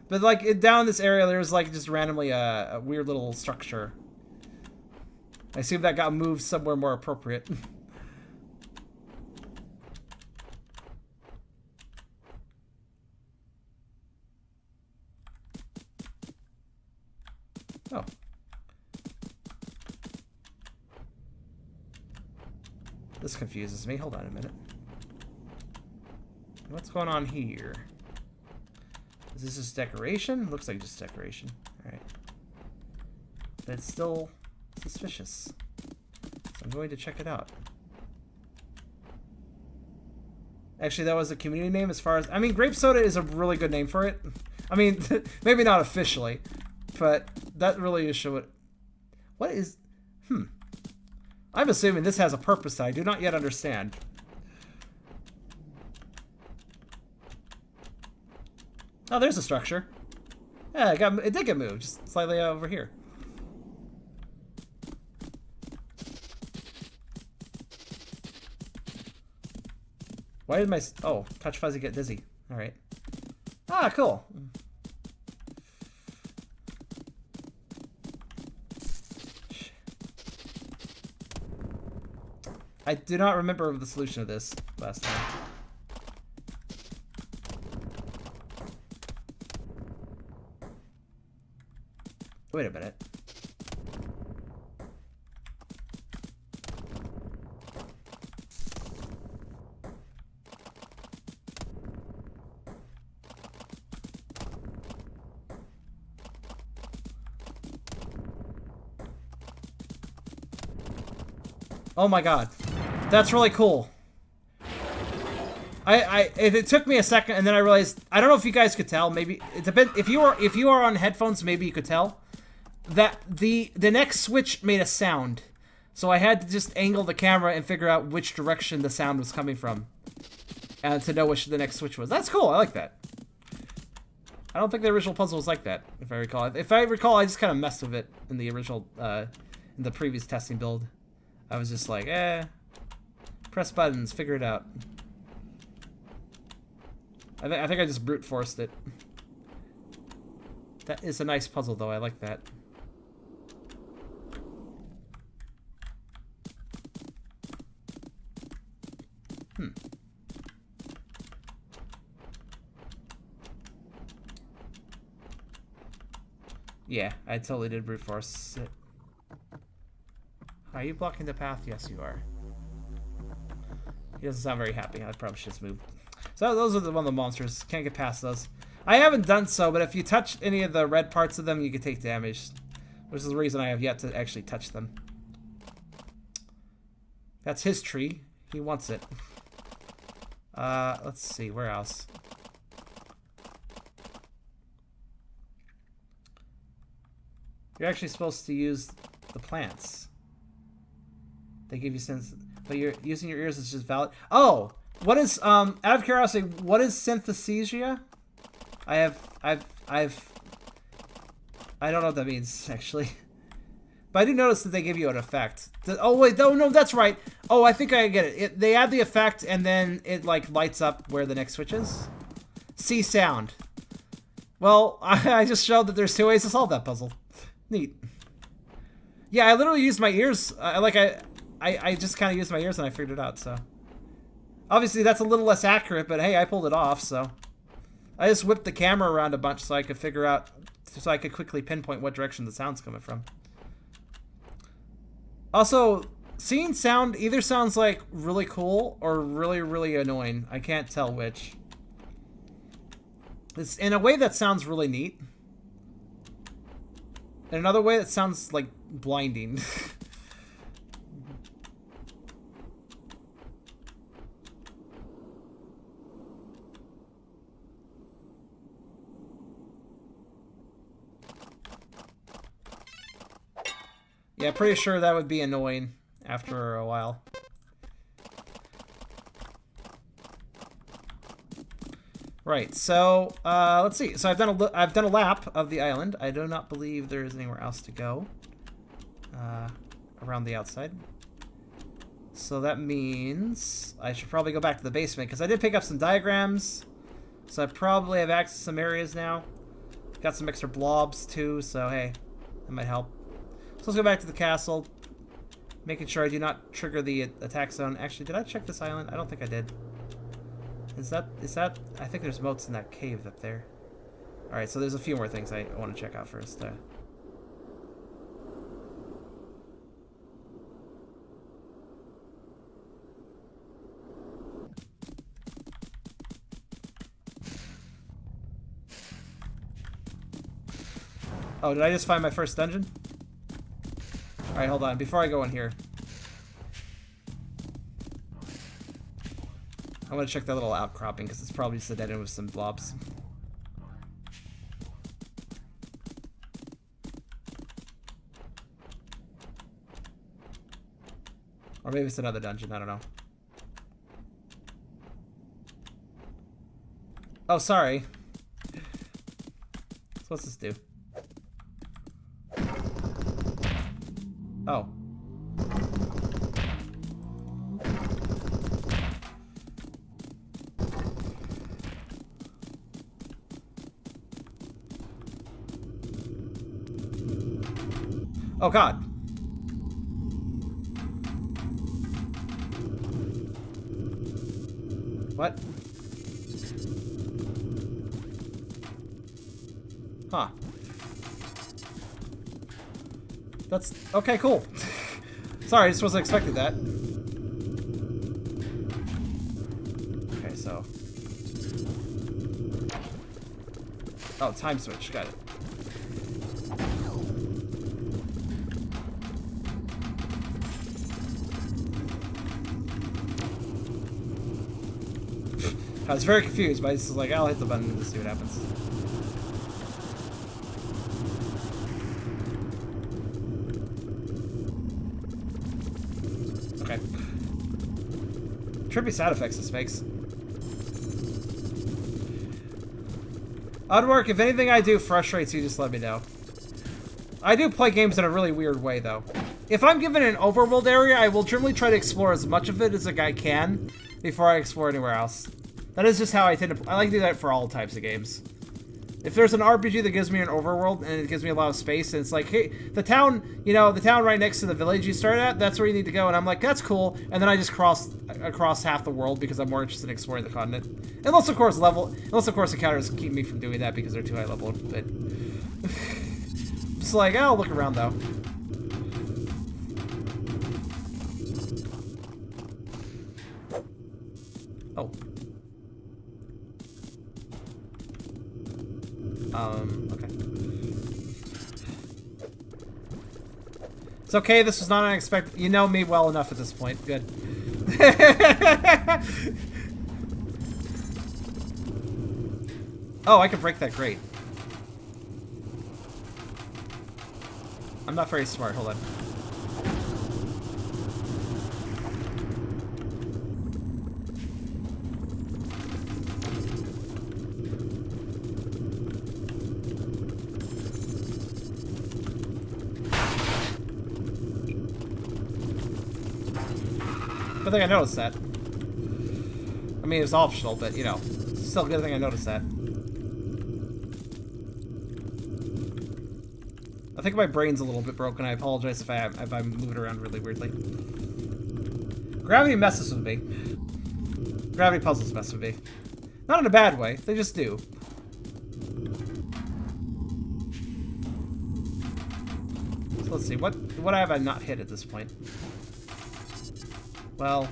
S1: But like down this area there's like just randomly a weird little structure. I assume that got moved somewhere more appropriate. Oh. This confuses me. Hold on a minute. What's going on here? Is this just decoration? Looks like just decoration. Alright. But it's still suspicious. So I'm going to check it out. Actually, that was a community name as far as... I mean, grape soda is a really good name for it. I mean, maybe not officially. But that really is show it. What is... I'm assuming this has a purpose that I do not yet understand. Oh, there's a structure. Yeah, it did get moved, just slightly over here. Why did my... Oh, touch fuzzy get dizzy. Alright. Ah, cool. I do not remember the solution of this last time. Wait a minute. Oh my god. That's really cool. It took me a second and then I realized, I don't know if you guys could tell, maybe it depends if you are on headphones, maybe you could tell that the next switch made a sound. So I had to just angle the camera and figure out which direction the sound was coming from. And to know which the next switch was. That's cool, I like that. I don't think the original puzzle was like that, if I recall. If I recall, I just kind of messed with it in the original, in the previous testing build. I was just like, press buttons, figure it out. I think I just brute forced it. That is a nice puzzle, though. I like that. Yeah, I totally did brute force it. Are you blocking the path? Yes, you are. He doesn't sound very happy. I probably should just move. So those are one of the monsters. Can't get past those. I haven't done so, but if you touch any of the red parts of them, you can take damage. Which is the reason I have yet to actually touch them. That's his tree. He wants it. Let's see. Where else? You're actually supposed to use the plants. They give you sense, but you're using your ears is just valid. Oh, what is out of curiosity, what is synesthesia? I don't know what that means actually, but I do notice that they give you an effect. Oh wait, no, that's right. Oh, I think I get it. They add the effect and then it like lights up where the next switch is. See sound. Well, I just showed that there's 2 ways to solve that puzzle. Neat. Yeah, I literally used my ears. I just kind of used my ears and I figured it out, so. Obviously, that's a little less accurate, but hey, I pulled it off, so. I just whipped the camera around a bunch so I could figure out, so I could quickly pinpoint what direction the sound's coming from. Also, seeing sound either sounds like really cool or really, really annoying. I can't tell which. It's in a way that sounds really neat. In another way that sounds like blinding. Yeah, pretty sure that would be annoying after a while. Right, so let's see. So I've done a lap of the island. I do not believe there is anywhere else to go around the outside. So that means I should probably go back to the basement because I did pick up some diagrams. So I probably have access to some areas now. Got some extra blobs too, so hey, that might help. So let's go back to the castle, making sure I do not trigger the attack zone. Actually, did I check this island? I don't think I did. Is that, I think there's moats in that cave up there. Alright, so there's a few more things I want to check out first. Oh, did I just find my first dungeon? Alright, hold on. Before I go in here, I want to check that little outcropping because it's probably just a dead end with some blobs. Or maybe it's another dungeon, I don't know. Oh, sorry. So what's this do? Oh. Oh god. What? Huh. That's okay, cool. Sorry, I just wasn't expecting that. Okay, so. Oh, time switch, got it. I was very confused, but I was like, I'll hit the button and just see what happens. Okay. Trippy side effects this makes. Oddwarg, if anything I do frustrates you, just let me know. I do play games in a really weird way, though. If I'm given an overworld area, I will generally try to explore as much of it as I can before I explore anywhere else. That is just how I tend to... I like to do that for all types of games. If there's an RPG that gives me an overworld and it gives me a lot of space, and it's like, hey, the town, you know, the town right next to the village you start at, that's where you need to go. And I'm like, that's cool. And then I just cross across half the world because I'm more interested in exploring the continent. Unless, of course, encounters keep me from doing that because they're too high level. But just like, I'll look around though. Oh. Okay. It's okay, this was not unexpected. You know me well enough at this point. Good. Oh, I can break that grate. I'm not very smart. Hold on. I think I noticed that. I mean, it's optional, but, you know, it's still a good thing I noticed that. I think my brain's a little bit broken. I apologize if I'm moving around really weirdly. Gravity messes with me. Gravity puzzles mess with me. Not in a bad way. They just do. So let's see. What have I not hit at this point? Well...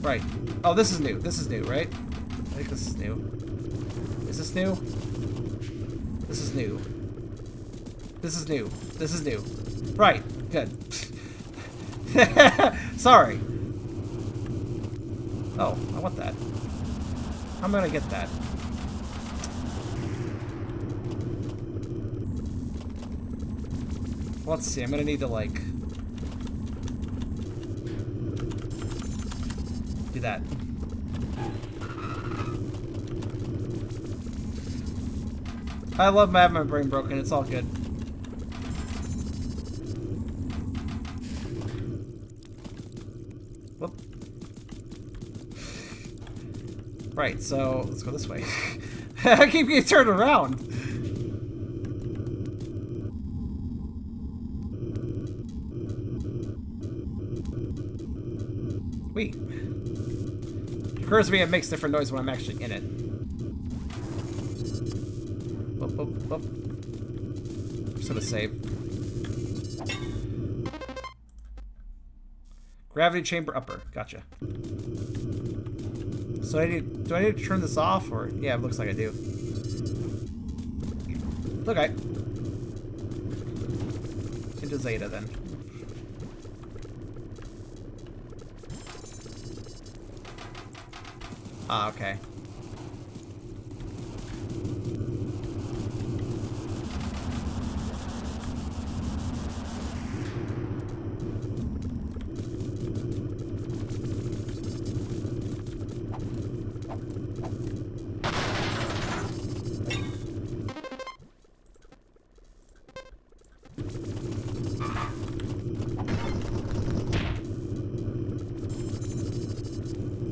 S1: Right. Oh, this is new. This is new, right? I think this is new. Is this new? This is new. This is new. This is new. Right. Good. Sorry. Oh, I want that. How am I gonna get that? Let's see. I'm gonna need to, like... do that. I love having my brain broken. It's all good. Whoop. Right, so let's go this way. I keep getting turned around. Wait. It occurs to me it makes different noise when I'm actually in it. Whoop, whoop, whoop. I'm just gonna save. Gravity chamber upper. Gotcha. So do I need to turn this off, or yeah, it looks like I do. Okay. Into Zeta then. Ah, okay.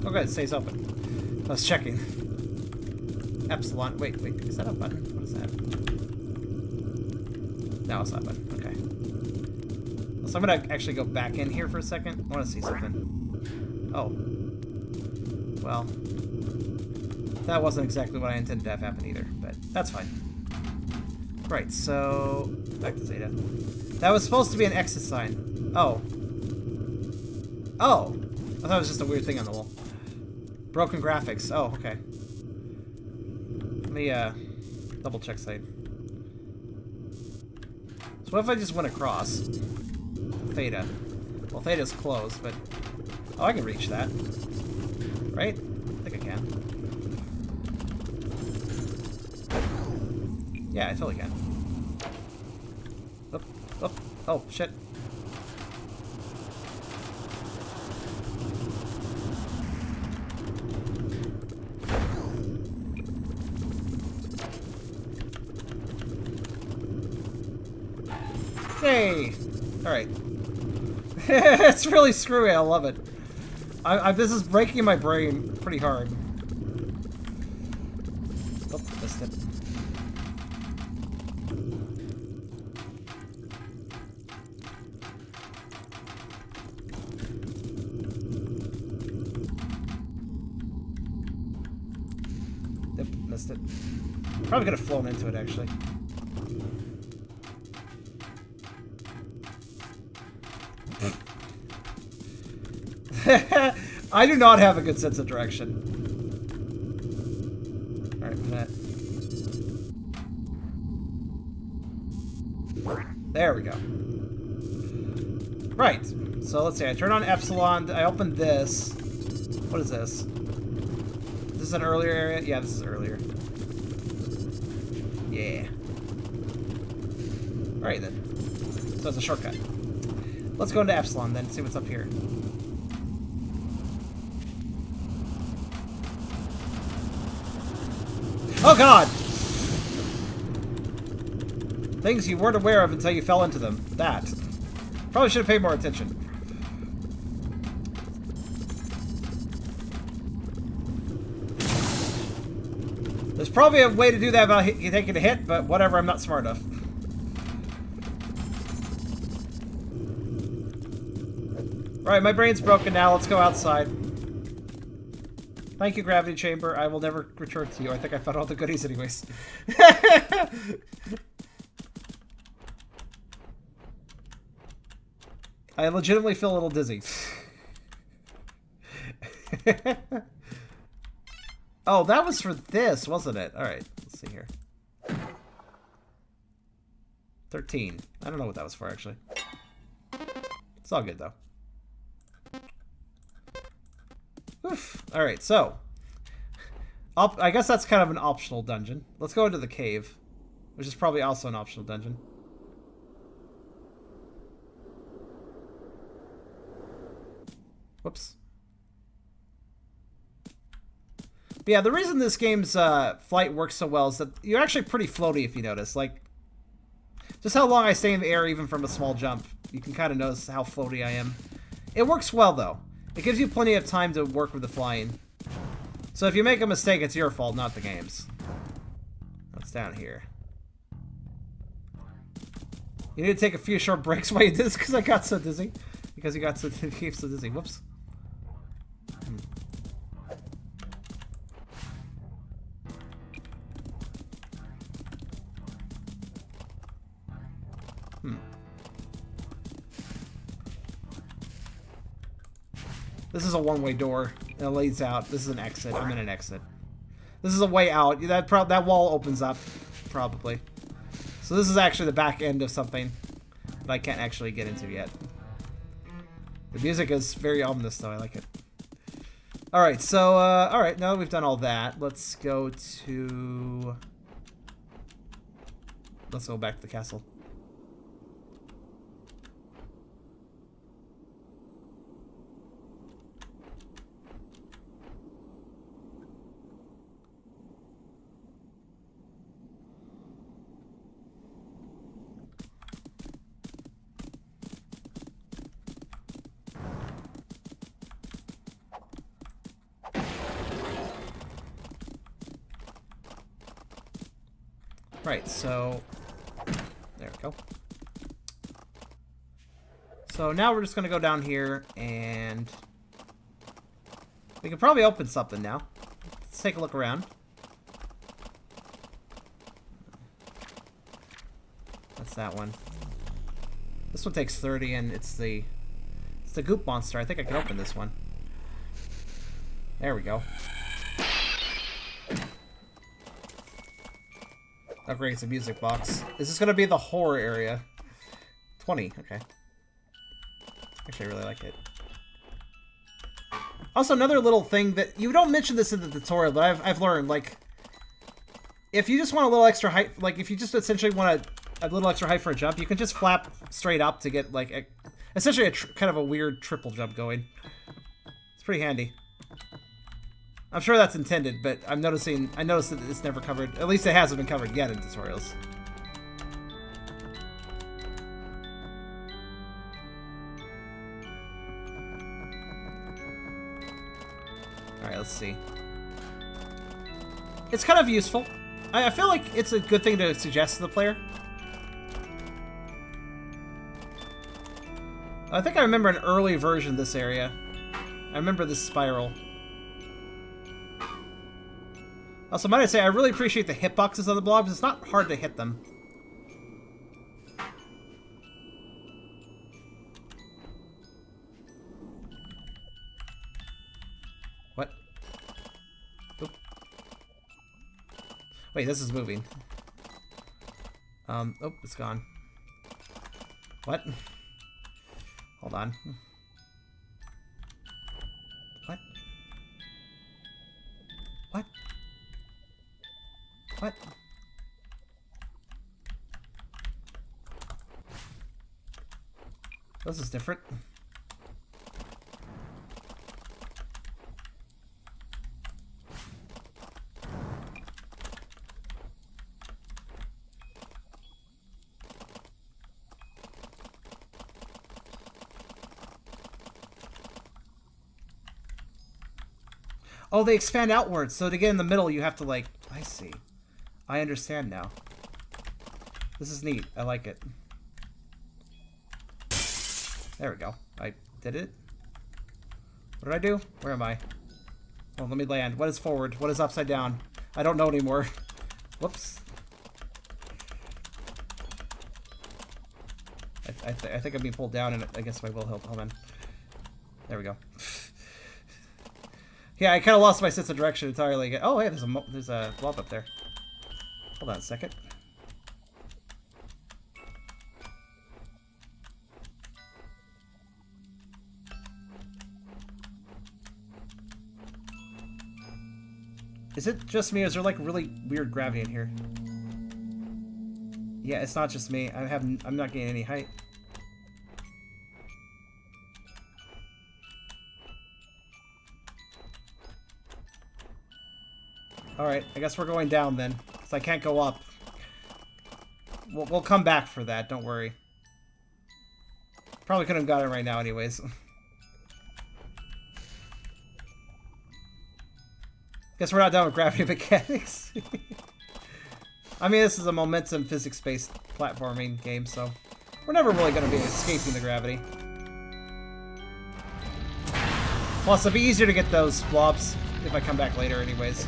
S1: Oh good, it stays open. I was checking. Epsilon. Wait, is that a button? What is that? No, it's not a button. Okay. So I'm gonna actually go back in here for a second. I want to see something. Oh. Well. That wasn't exactly what I intended to have happen either, but that's fine. Right, so... back to Zeta. That was supposed to be an exit sign. Oh. Oh! I thought it was just a weird thing on the wall. Broken graphics. Oh, okay. Let me, double check site. So what if I just went across? Theta. Well, Theta's closed, but... oh, I can reach that. Right? I think I can. Yeah, I totally can. Oop, oop. Oh, shit. Yay! Alright. It's really screwy, I love it. This is breaking my brain pretty hard. Oh, missed it. missed it. Probably could have flown into it, actually. I do not have a good sense of direction. Alright, there we go. Right. So let's see. I turn on Epsilon. I open this. What is this? This is an earlier area? Yeah, this is earlier. Yeah. Alright then. So it's a shortcut. Let's go into Epsilon then, see what's up here. Oh god! Things you weren't aware of until you fell into them. That. Probably should have paid more attention. There's probably a way to do that without you taking a hit, but whatever, I'm not smart enough. Alright, my brain's broken now. Let's go outside. Thank you, Gravity Chamber. I will never return to you. I think I found all the goodies anyways. I legitimately feel a little dizzy. Oh, that was for this, wasn't it? Alright, let's see here. 13. I don't know what that was for, actually. It's all good, though. Oof. Alright, so. I guess that's kind of an optional dungeon. Let's go into the cave, which is probably also an optional dungeon. Whoops. But yeah, the reason this game's flight works so well is that you're actually pretty floaty, if you notice. Like, just how long I stay in the air even from a small jump. You can kind of notice how floaty I am. It works well, though. It gives you plenty of time to work with the flying. So if you make a mistake, it's your fault, not the game's. What's down here? You need to take a few short breaks while you did this because I got so dizzy. Because you got so dizzy. Whoops. This is a one-way door, and it leads out. This is an exit. I'm in an exit. This is a way out. That wall opens up, probably. So this is actually the back end of something that I can't actually get into yet. The music is very ominous, though. I like it. Alright, so, alright, now that we've done all that, let's go to... Let's go back to the castle. Right, so there we go. So now we're just gonna go down here and we can probably open something now. Let's take a look around. That's that one. This one takes 30 and it's the goop monster. I think I can open this one. There we go. Oh great, it's a music box. Is this gonna be the horror area? 20, okay. Actually, I really like it. Also, another little thing that you don't mention this in the tutorial, but I've learned, like, if you just want a little extra height, like if you just essentially want a little extra height for a jump, you can just flap straight up to get like essentially kind of a weird triple jump going. It's pretty handy. I'm sure that's intended, but I noticed that it's never covered. At least it hasn't been covered yet in tutorials. Alright, let's see. It's kind of useful. I feel like it's a good thing to suggest to the player. I think I remember an early version of this area. I remember this spiral. Also, might I say, I really appreciate the hitboxes on the blobs. It's not hard to hit them. What? Oop. Wait, this is moving. Oh, it's gone. What? Hold on. What? What? What? This is different. Oh, they expand outwards, so to get in the middle you have to, like... I see. I understand now. This is neat. I like it. There we go. I did it. What did I do? Where am I? Oh, let me land. What is forward? What is upside down? I don't know anymore. Whoops. I think I'm being pulled down and against my will. Hold on. There we go. Yeah, I kind of lost my sense of direction entirely. Oh, hey, there's a blob up there. Hold on a second. Is it just me, or is there like really weird gravity in here? Yeah, it's not just me. I'm not getting any height. Alright, I guess we're going down then, because I can't go up. We'll come back for that, don't worry. Probably couldn't have got it right now anyways. Guess we're not done with gravity mechanics. I mean, this is a momentum physics-based platforming game, so we're never really going to be escaping the gravity. Plus, it'll be easier to get those blobs if I come back later anyways.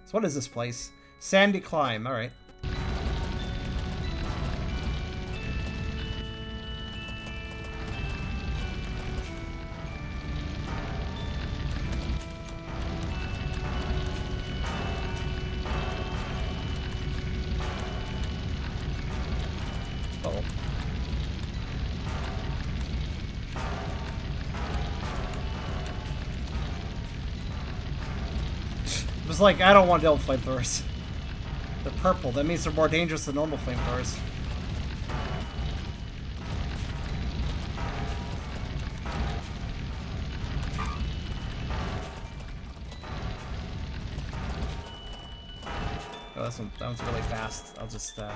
S1: So what is this place? Sandy Climb, alright. Uh-oh. It was like, I don't want to deal with flamethrowers. They're purple. That means they're more dangerous than normal flamethrowers. Oh, that one's really fast. I'll just, do that.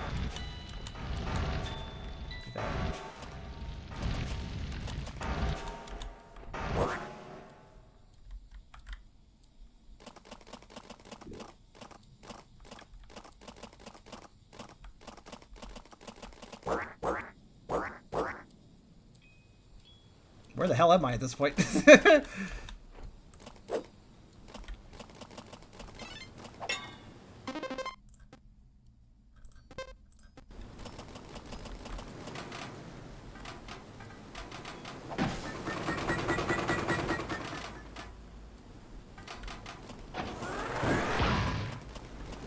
S1: Where the hell am I at this point?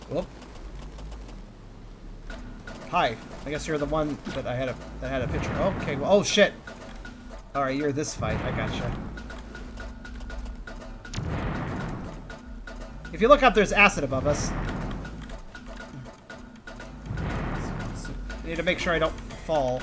S1: Whoop. Hi. I guess you're the one that I had a picture. Okay. Well, oh shit. Alright, you're this fight. I gotcha. If you look up, there's acid above us. So I need to make sure I don't fall.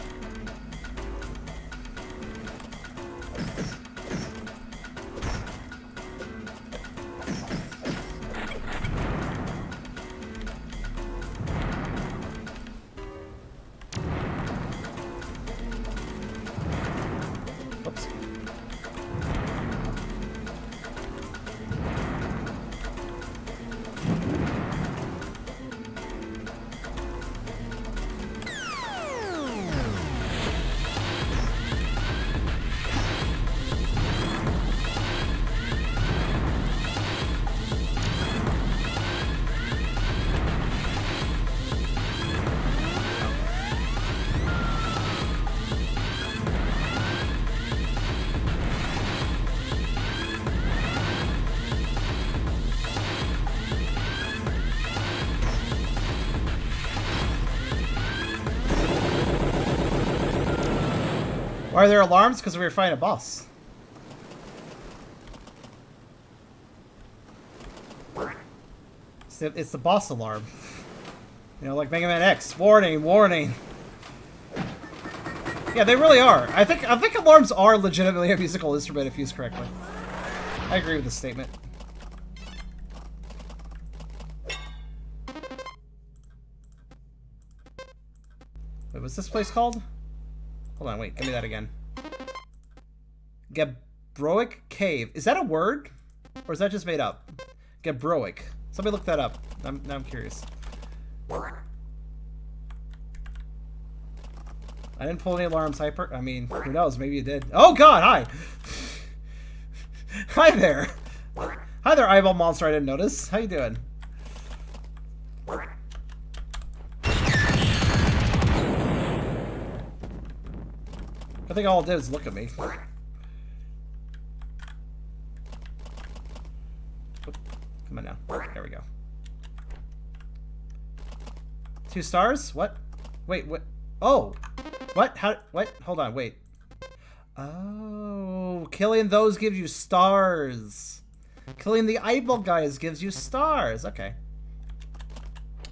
S1: Why are there alarms? Because we were fighting a boss. It's the boss alarm. You know, like Mega Man X. Warning, warning. Yeah, they really are. I think alarms are legitimately a musical instrument if used correctly. I agree with this statement. Wait, what's this place called? Hold on, wait, give me that again. Gebroic Cave. Is that a word? Or is that just made up? Gebroic. Somebody look that up. Now I'm curious. I didn't pull any alarms, Hyper. I mean, who knows? Maybe you did. Oh god, hi! Hi there! Hi there, eyeball monster I didn't notice. How you doing? I think all it did was look at me. Come on now. There we go. 2 stars? What? Wait, what? Oh! What? How? What? Hold on, wait. Oh, killing those gives you stars. Killing the eyeball guys gives you stars. Okay.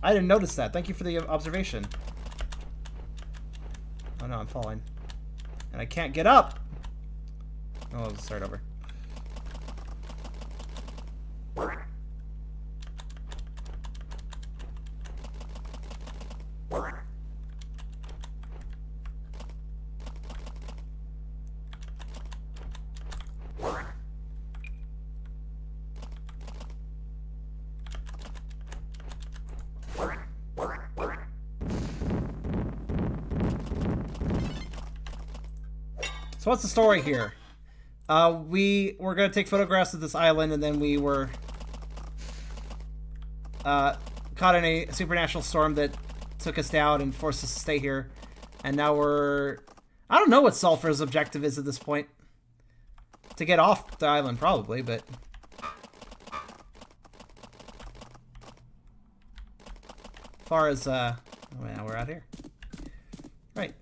S1: I didn't notice that. Thank you for the observation. Oh no, I'm falling. And I can't get up! Oh, let's start over. So what's the story here? We were going to take photographs of this island, and then we were caught in a supernatural storm that took us down and forced us to stay here. And now we're... I don't know what Sulphur's objective is at this point. To get off the island, probably, but... As far as, oh, now we're out here. Right.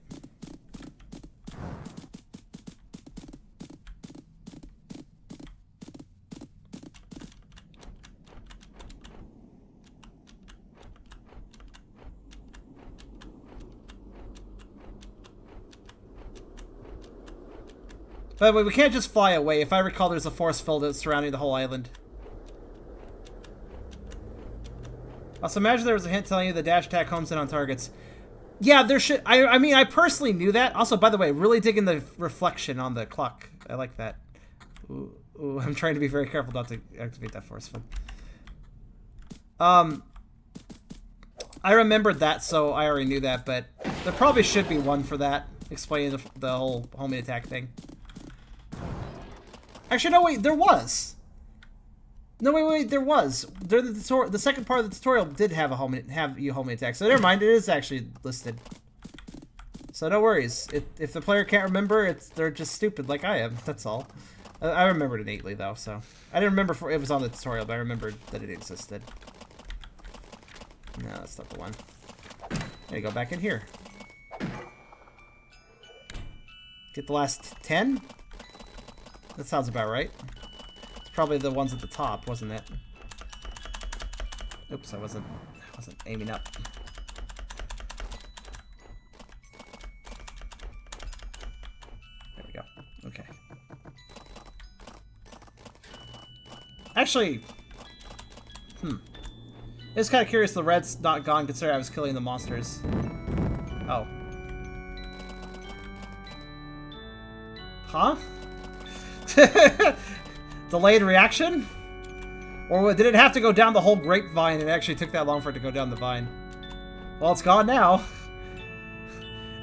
S1: By the way, we can't just fly away. If I recall, there's a force field that's surrounding the whole island. Also, imagine there was a hint telling you the dash attack homes in on targets. Yeah, there should... I mean, I personally knew that. Also, by the way, really digging the reflection on the clock. I like that. Ooh, I'm trying to be very careful not to activate that force field. I remembered that, so I already knew that, but there probably should be one for that, explaining the whole homing attack thing. Actually, no, wait, there was. No, wait, there was. The second part of the tutorial did have you homing attack, so never mind, it is actually listed. So no worries. If the player can't remember, they're just stupid like I am, that's all. I remembered innately, though, so... I didn't remember it was on the tutorial, but I remembered that it existed. No, that's not the one. There you go, back in here. Get the last 10? That sounds about right. It's probably the ones at the top, wasn't it? Oops, I wasn't aiming up. There we go. Okay. Actually, it's kind of curious the red's not gone considering I was killing the monsters. Oh. Huh? Delayed reaction? Or did it have to go down the whole grapevine and it actually took that long for it to go down the vine? Well, it's gone now.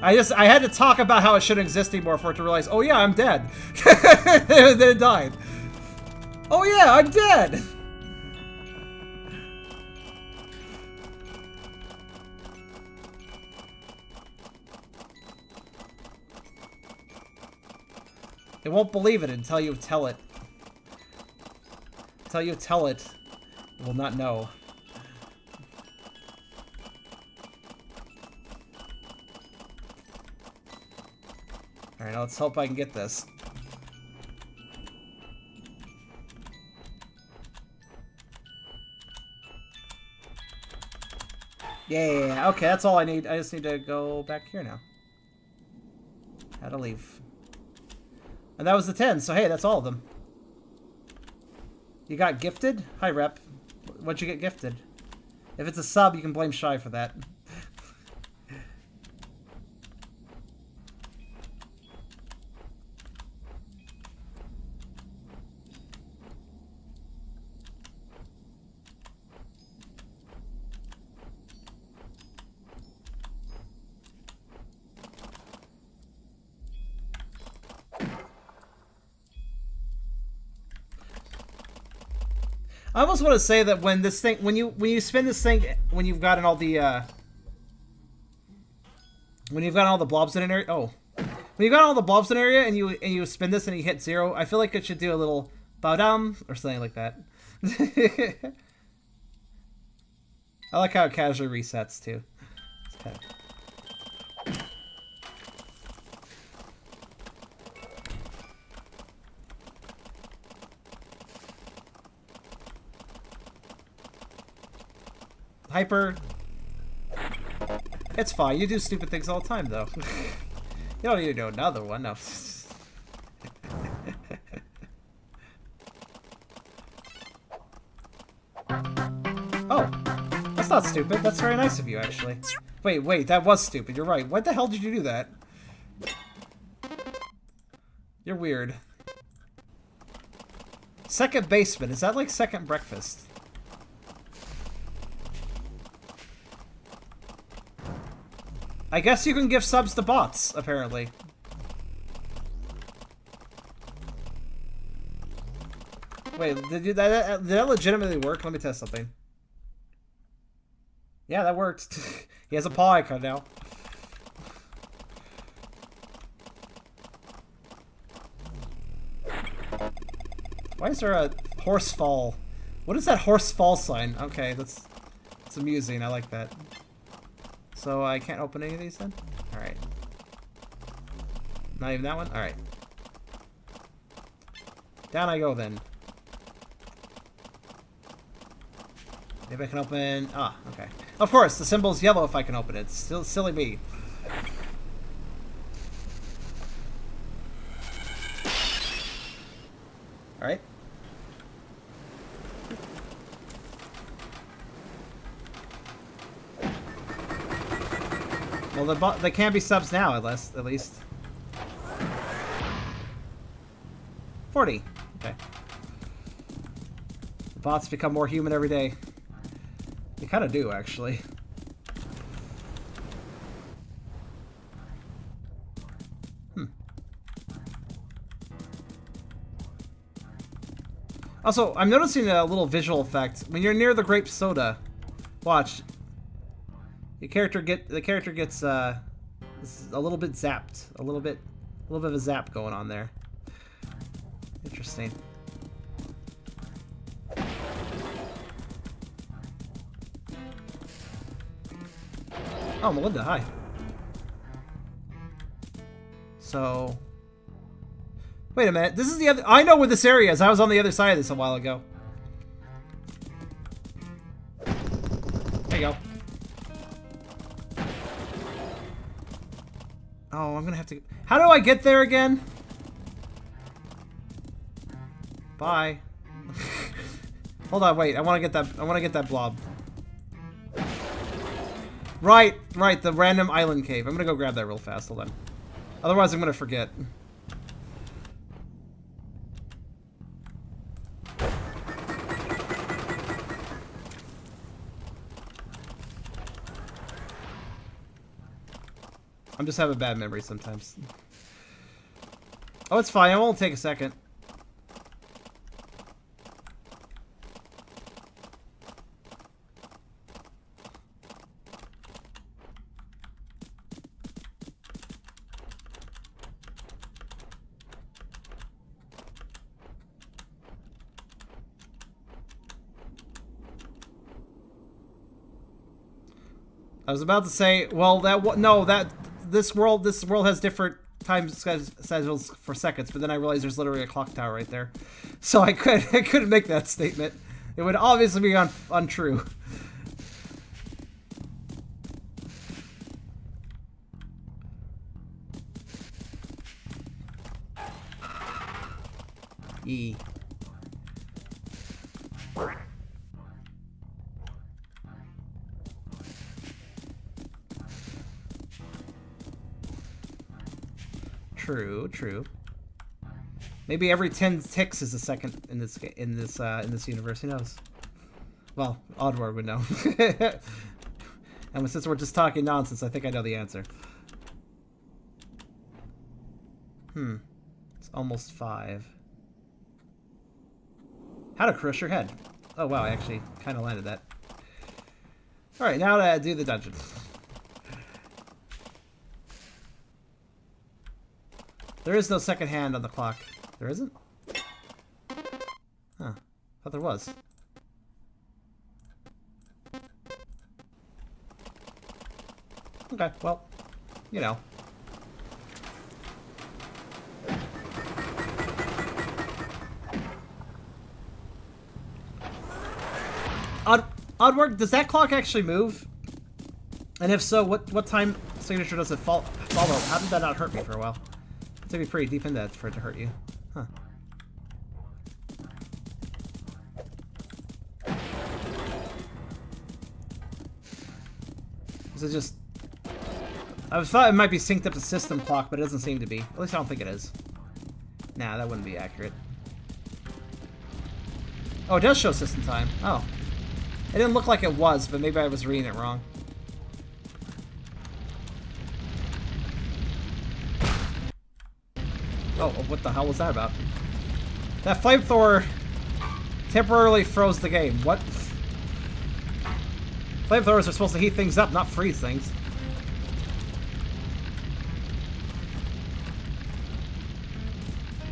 S1: I had to talk about how it shouldn't exist anymore for it to realize, oh yeah, I'm dead. Then it died. Oh yeah, I'm dead! It won't believe it until you tell it. Until you tell it, it will not know. Alright, now let's hope I can get this. Yeah, okay, that's all I need. I just need to go back here now. How to leave. And that was the 10, so hey, that's all of them. You got gifted? Hi, Rep. What'd you get gifted? If it's a sub, you can blame Shy for that. I almost want to say that when this thing, when you spin this thing, when you've gotten all the blobs in an area, when you've got all the blobs in an area and you spin this and you hit 0, I feel like it should do a little bow down or something like that. I like how it casually resets too. Okay. Hyper. It's fine. You do stupid things all the time, though. You don't need to do another one, no. Oh, that's not stupid. That's very nice of you, actually. Wait, that was stupid. You're right. Why the hell did you do that? You're weird. Second basement. Is that like second breakfast? I guess you can give subs to bots, apparently. Wait, did that legitimately work? Let me test something. Yeah, that worked. He has a paw icon now. Why is there a horse fall? What is that horse fall sign? Okay, that's amusing. I like that. So I can't open any of these then? Alright. Not even that one? Alright. Down I go then. Maybe I can open... Ah, okay. Of course, the symbol's yellow if I can open it. Still silly me. Alright. Well, they can be subs now, at least. 40. Okay. The bots become more human every day. They kind of do, actually. Also, I'm noticing a little visual effect. When you're near the grape soda, watch. The character gets a little bit zapped, a little bit of a zap going on there. Interesting. Oh, Melinda, hi. So, wait a minute. This is the other. I know where this area is. I was on the other side of this a while ago. There you go. Oh, I'm gonna have to... How do I get there again? Bye. Hold on, wait. I want to get that blob. Right, the random island cave. I'm gonna go grab that real fast. Hold on. Otherwise, I'm gonna forget. I'm just having bad memories sometimes. Oh, it's fine. It won't take a second. I was about to say, well, this world has different time schedules for seconds, but then I realized there's literally a clock tower right there. So I couldn't make that statement. It would obviously be untrue. E. True. Maybe every 10 ticks is a second in this universe. Who knows? Well, Oddwarg would know. And since we're just talking nonsense, I think I know the answer. It's almost 5. How to crush your head. Oh wow, I actually kind of landed that. All right, now to do the dungeon. There is no second hand on the clock. There isn't? Huh. Thought there was. Okay, well, you know. Oddwarg, does that clock actually move? And if so, what time signature does it follow? How did that not hurt me for a while? It's gonna be pretty deep in that for it to hurt you. Huh. Is it just... I thought it might be synced up to system clock, but it doesn't seem to be. At least I don't think it is. Nah, that wouldn't be accurate. Oh, it does show system time. Oh. It didn't look like it was, but maybe I was reading it wrong. Oh, what the hell was that about? That flamethrower temporarily froze the game. What? Flamethrowers are supposed to heat things up, not freeze things.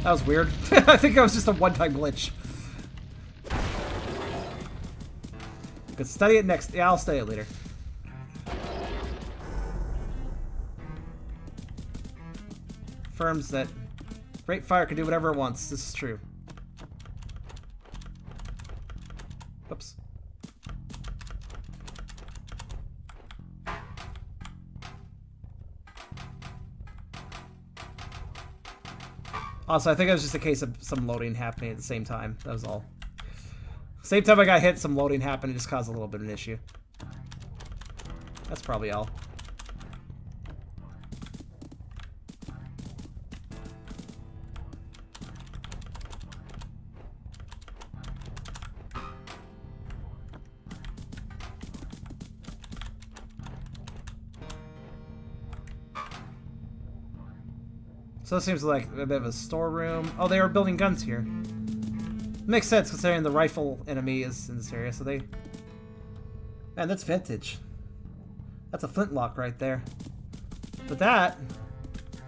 S1: That was weird. I think that was just a one-time glitch. Could study it next. Yeah, I'll study it later. Confirms that Great Fire can do whatever it wants. This is true. Whoops. Also, I think it was just a case of some loading happening at the same time. That was all. Same time I got hit, some loading happened. It just caused a little bit of an issue. That's probably all. So it seems like a bit of a storeroom. Oh, they are building guns here. Makes sense considering the rifle enemy is in this area, so they... Man, that's vintage. That's a flintlock right there. But that...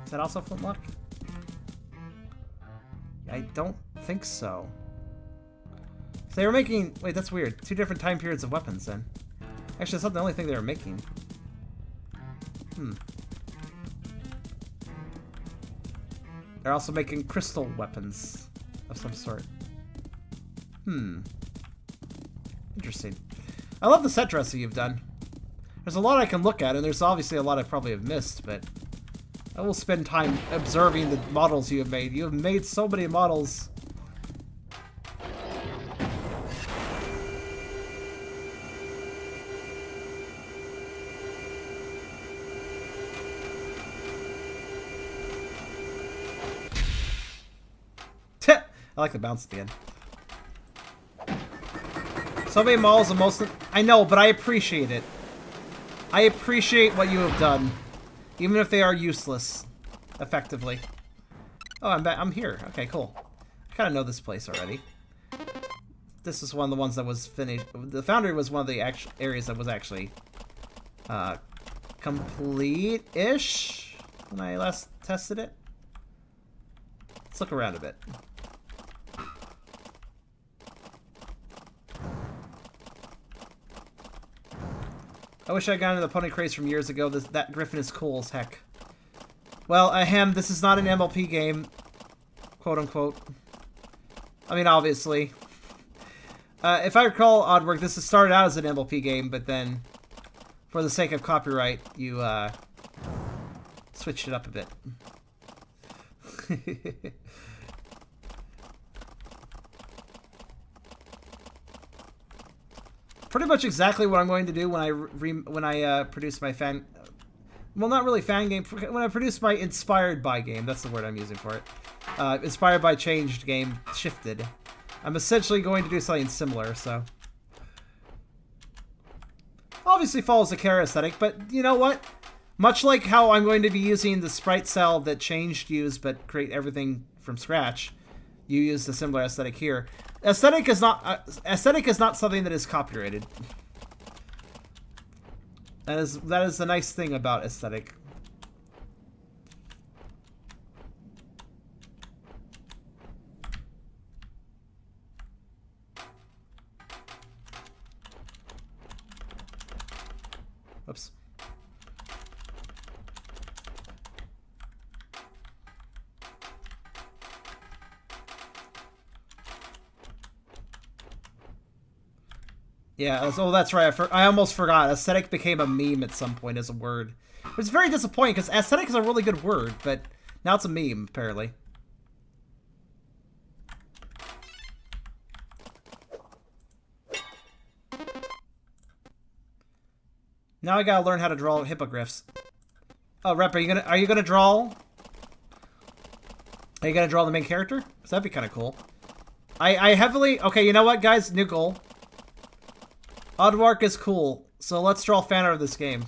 S1: Is that also a flintlock? I don't think so. So they were making... Wait, that's weird. 2 different time periods of weapons then. Actually, that's not the only thing they were making. They're also making crystal weapons of some sort. Interesting. I love the set dressing you've done. There's a lot I can look at, and there's obviously a lot I probably have missed, but I will spend time observing the models you have made. You have made so many models. I like the bounce at the end. So many models of most of... I know, but I appreciate it. I appreciate what you have done. Even if they are useless. Effectively. Oh, I'm back. I'm here. Okay, cool. I kind of know this place already. This is one of the ones that was finished. The Foundry was one of the areas that was actually... complete-ish when I last tested it. Let's look around a bit. I wish I got into the pony craze from years ago. That Griffin is cool as heck. Well, this is not an MLP game, quote unquote. I mean, obviously. If I recall, Oddwarg, this has started out as an MLP game, but then, for the sake of copyright, you switched it up a bit. Pretty much exactly what I'm going to do when I produce my fan. Well, not really fan game. When I produce my inspired by game, that's the word I'm using for it. Inspired by changed game, shifted. I'm essentially going to do something similar, so. Obviously follows the Kara aesthetic, but you know what? Much like how I'm going to be using the sprite cell that changed used but create everything from scratch, you use the similar aesthetic here. Aesthetic is not something that is copyrighted. That is the nice thing about aesthetic. Oops. Yeah, oh, that's right. I almost forgot. Aesthetic became a meme at some point as a word. It's very disappointing because aesthetic is a really good word, but now it's a meme, apparently. Now I gotta learn how to draw hippogriffs. Oh, Rep, are you gonna draw? Are you gonna draw the main character? Cause that'd be kind of cool. I heavily okay. You know what, guys? New goal. Oddwarg is cool, so let's draw fan art of this game.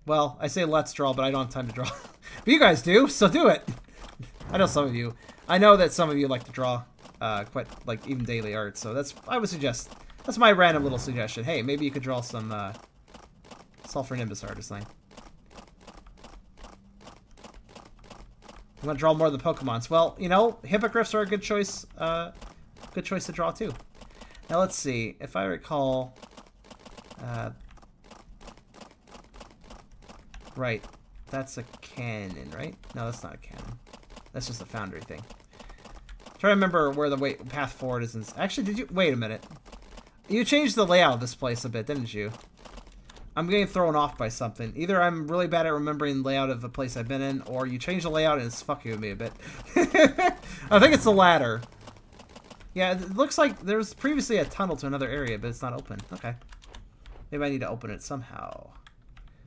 S1: Well, I say let's draw, but I don't have time to draw. But you guys do, so do it. I know some of you. I know that some of you like to draw, quite like even daily art. So I would suggest. That's my random little suggestion. Hey, maybe you could draw some Sulphur Nimbus art or something. I'm gonna draw more of the Pokemons. Well, you know, hippogriffs are a good choice. Good choice to draw too. Now let's see, if I recall, right, that's a cannon, right? No, that's not a cannon. That's just a foundry thing. Try to remember where the path forward is. Actually, did you, wait a minute. You changed the layout of this place a bit, didn't you? I'm getting thrown off by something. Either I'm really bad at remembering the layout of the place I've been in, or you changed the layout and it's fucking with me a bit. I think it's the latter. Yeah, it looks like there was previously a tunnel to another area, but it's not open. Okay. Maybe I need to open it somehow.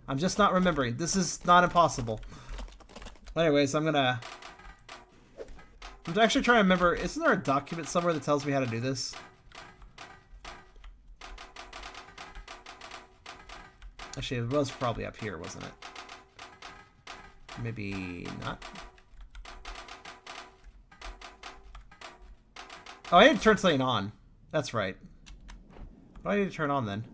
S1: I'm just not remembering. This is not impossible. Anyways, I'm actually trying to remember. Isn't there a document somewhere that tells me how to do this? Actually, it was probably up here, wasn't it? Maybe not. Oh, I need to turn something on. That's right. What do I need to turn on then?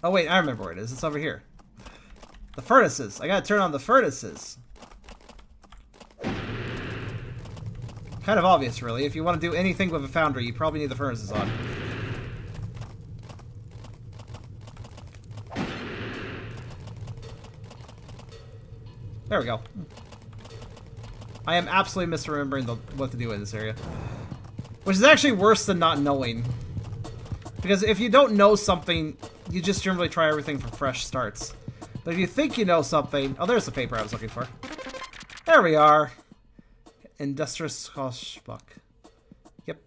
S1: Oh wait, I remember where it is. It's over here. The furnaces. I gotta turn on the furnaces. Kind of obvious, really. If you want to do anything with a foundry, you probably need the furnaces on. There we go. I am absolutely misremembering what to do in this area. Which is actually worse than not knowing. Because if you don't know something, you just generally try everything from fresh starts. But if you think you know something... Oh, there's the paper I was looking for. There we are. Industrious Buck. Yep.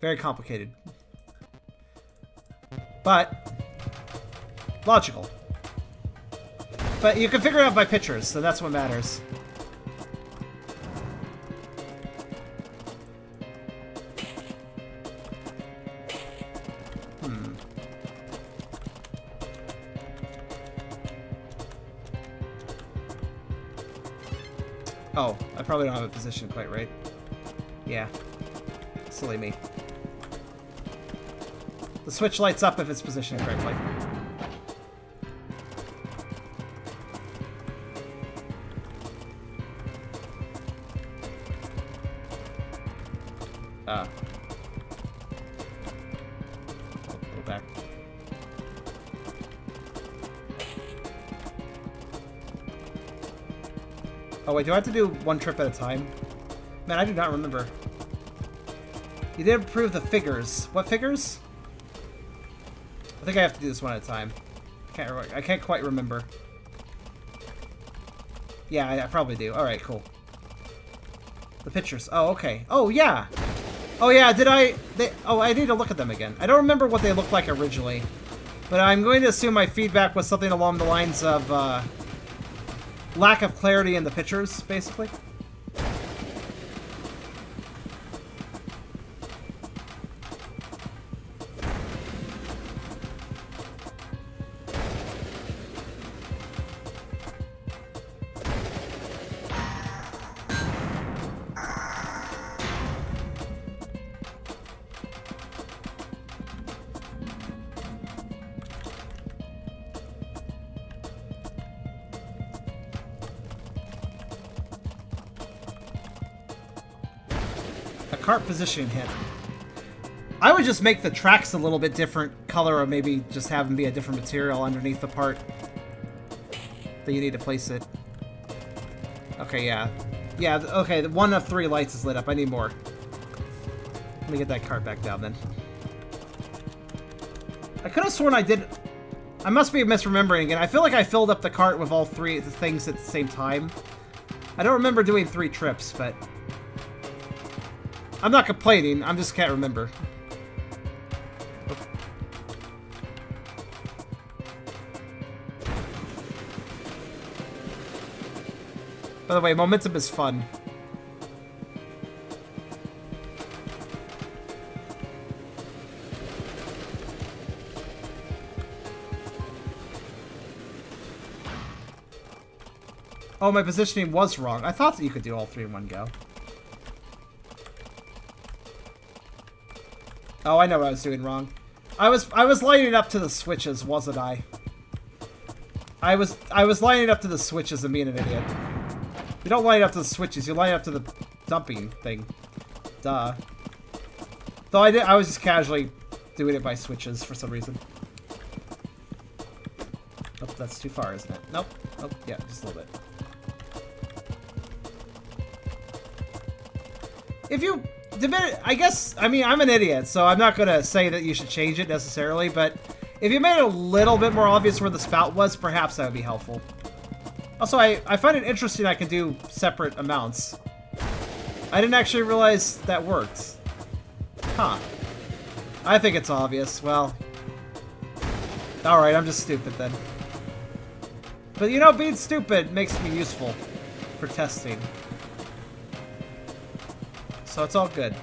S1: Very complicated. But logical. But you can figure it out by pictures, so that's what matters. Oh, I probably don't have a position quite right. Yeah. Silly me. The switch lights up if it's positioned correctly. Go back. Oh wait, do I have to do one trip at a time? Man, I do not remember. You did improve the figures. What figures? I think I have to do this one at a time. I can't quite remember. Yeah, I probably do. Alright, cool. The pictures. Oh, okay. Oh, yeah! Oh, yeah, I need to look at them again. I don't remember what they looked like originally. But I'm going to assume my feedback was something along the lines of, lack of clarity in the pictures, basically. Cart positioning hint. I would just make the tracks a little bit different color, or maybe just have them be a different material underneath the part that you need to place it. Okay, yeah. Yeah, okay, one of 3 lights is lit up. I need more. Let me get that cart back down then. I could have sworn I did... I must be misremembering again. I feel like I filled up the cart with all 3 of the things at the same time. I don't remember doing 3 trips, but... I'm not complaining, I just can't remember. By the way, momentum is fun. Oh, my positioning was wrong. I thought that you could do all 3 in one go. Oh, I know what I was doing wrong. I was lining up to the switches, wasn't I? I was lining up to the switches and being an idiot. You don't line up to the switches, you line up to the dumping thing. Duh. Though I was just casually doing it by switches for some reason. Oh, that's too far, isn't it? Nope. Oh, yeah, just a little bit. If you... I guess, I mean, I'm an idiot, so I'm not going to say that you should change it necessarily, but if you made it a little bit more obvious where the spout was, perhaps that would be helpful. Also, I find it interesting I can do separate amounts. I didn't actually realize that worked. Huh. I think it's obvious. Well, alright, I'm just stupid then. But you know, being stupid makes me useful for testing. So it's all good.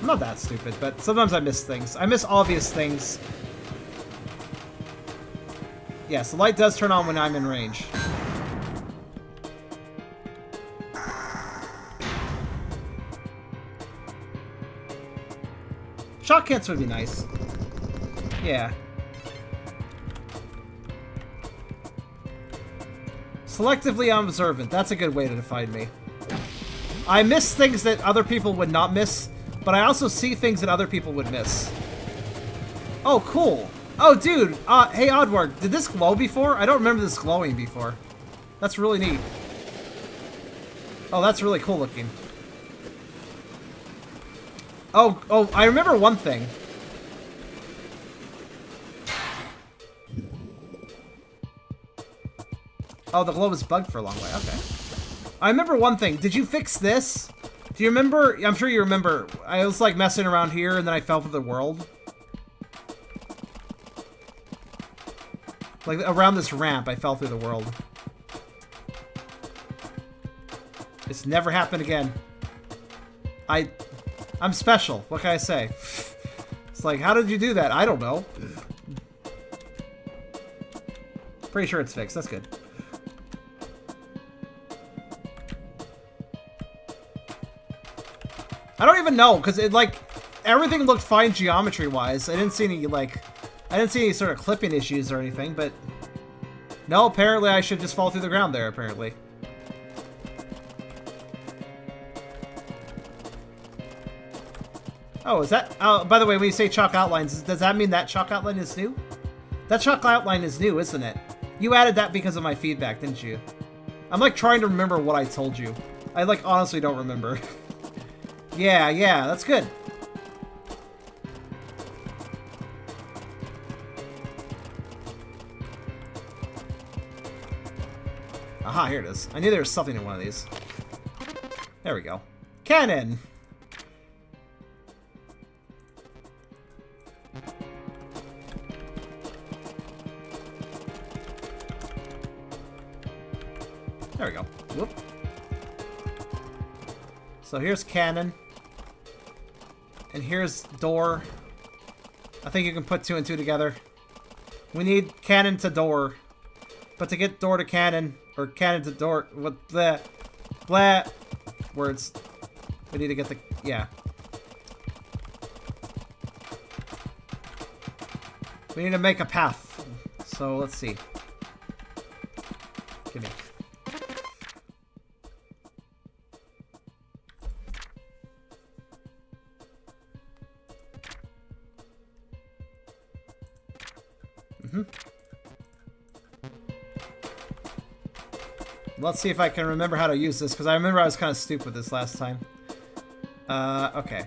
S1: I'm not that stupid, but sometimes I miss things. I miss obvious things. Yes, the light does turn on when I'm in range. Shock hits would be nice. Yeah. Selectively observant. That's a good way to define me. I miss things that other people would not miss, but I also see things that other people would miss. Oh, cool. Oh, dude. Hey, Oddwarg, did this glow before? I don't remember this glowing before. That's really neat. Oh, that's really cool looking. Oh, I remember one thing. Oh, the glow was bugged for a long way. Okay. I remember one thing. Did you fix this? Do you remember? I'm sure you remember. I was like messing around here and then I fell through the world. Like around this ramp, I fell through the world. It's never happened again. I'm special. What can I say? It's like, how did you do that? I don't know. Pretty sure it's fixed. That's good. I don't even know, because it, like, everything looked fine geometry-wise. I didn't see any, like, I didn't see any sort of clipping issues or anything, but... No, apparently I should just fall through the ground there, apparently. Oh, is that... Oh, by the way, when you say chalk outlines, does that mean that chalk outline is new? That chalk outline is new, isn't it? You added that because of my feedback, didn't you? I'm, like, trying to remember what I told you. I, like, honestly don't remember. Yeah, that's good. Aha, here it is. I knew there was something in one of these. There we go. Cannon! There we go. Whoop. So here's cannon. And here's door. I think you can put 2 and 2 together. We need cannon to door. But to get door to cannon, or cannon to door, what the... Blah. Words. We need to get the... Yeah. We need to make a path. So, let's see. Give me. Let's see if I can remember how to use this, because I remember I was kind of stupid with this last time. Okay.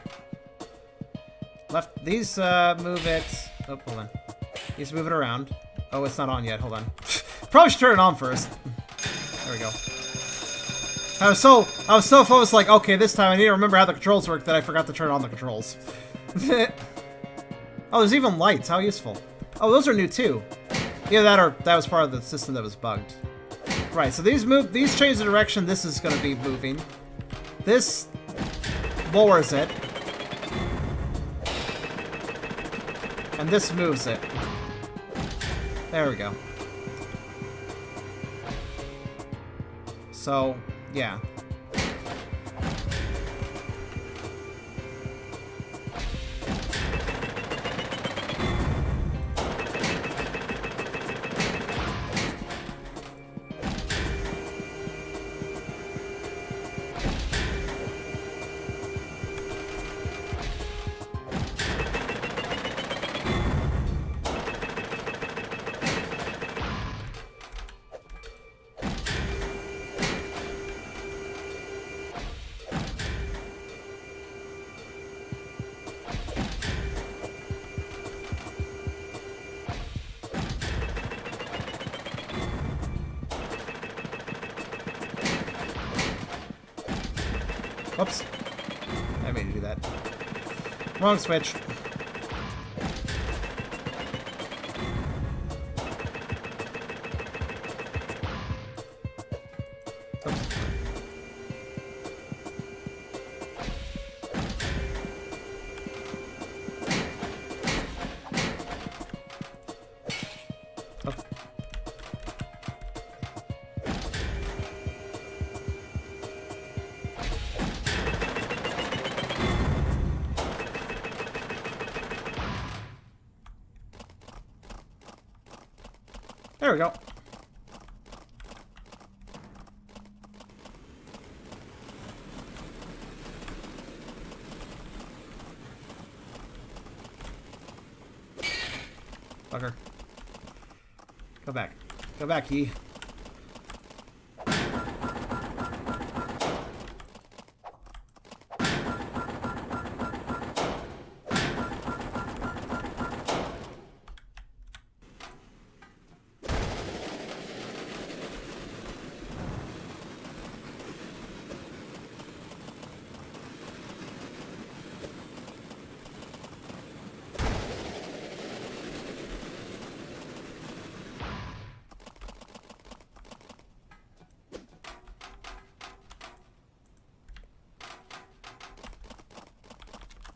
S1: Left, these, move it... Oh, hold on. These move it around. Oh, it's not on yet, hold on. Probably should turn it on first. There we go. I was so focused, like, okay, this time I need to remember how the controls work that I forgot to turn on the controls. Oh, there's even lights, how useful. Oh, those are new too. Yeah, that was part of the system that was bugged. Right, so these change the direction this is going to be moving. This lowers it. And this moves it. There we go. So, yeah. Oops. I made you do that. Wrong switch. Oops. Oh. There we go. Fucker. Go back. Go back, ye.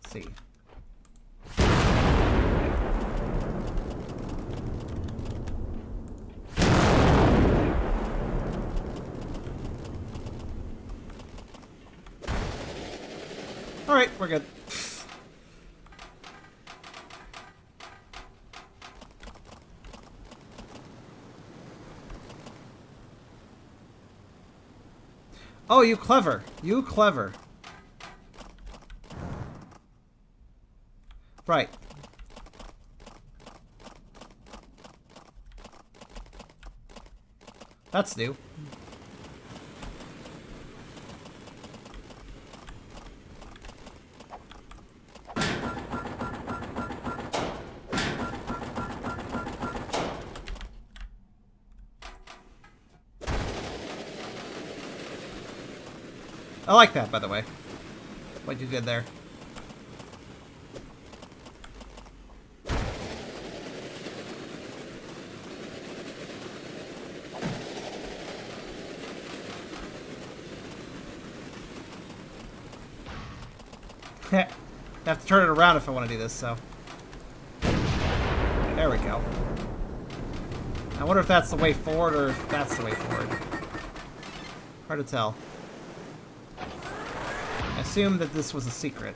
S1: See. Alright, we're good. Oh, you clever. You clever. Right. That's new. I like that, by the way. What you did there. I have to turn it around if I want to do this, so. There we go. I wonder if that's the way forward or if that's the way forward. Hard to tell. I assume that this was a secret.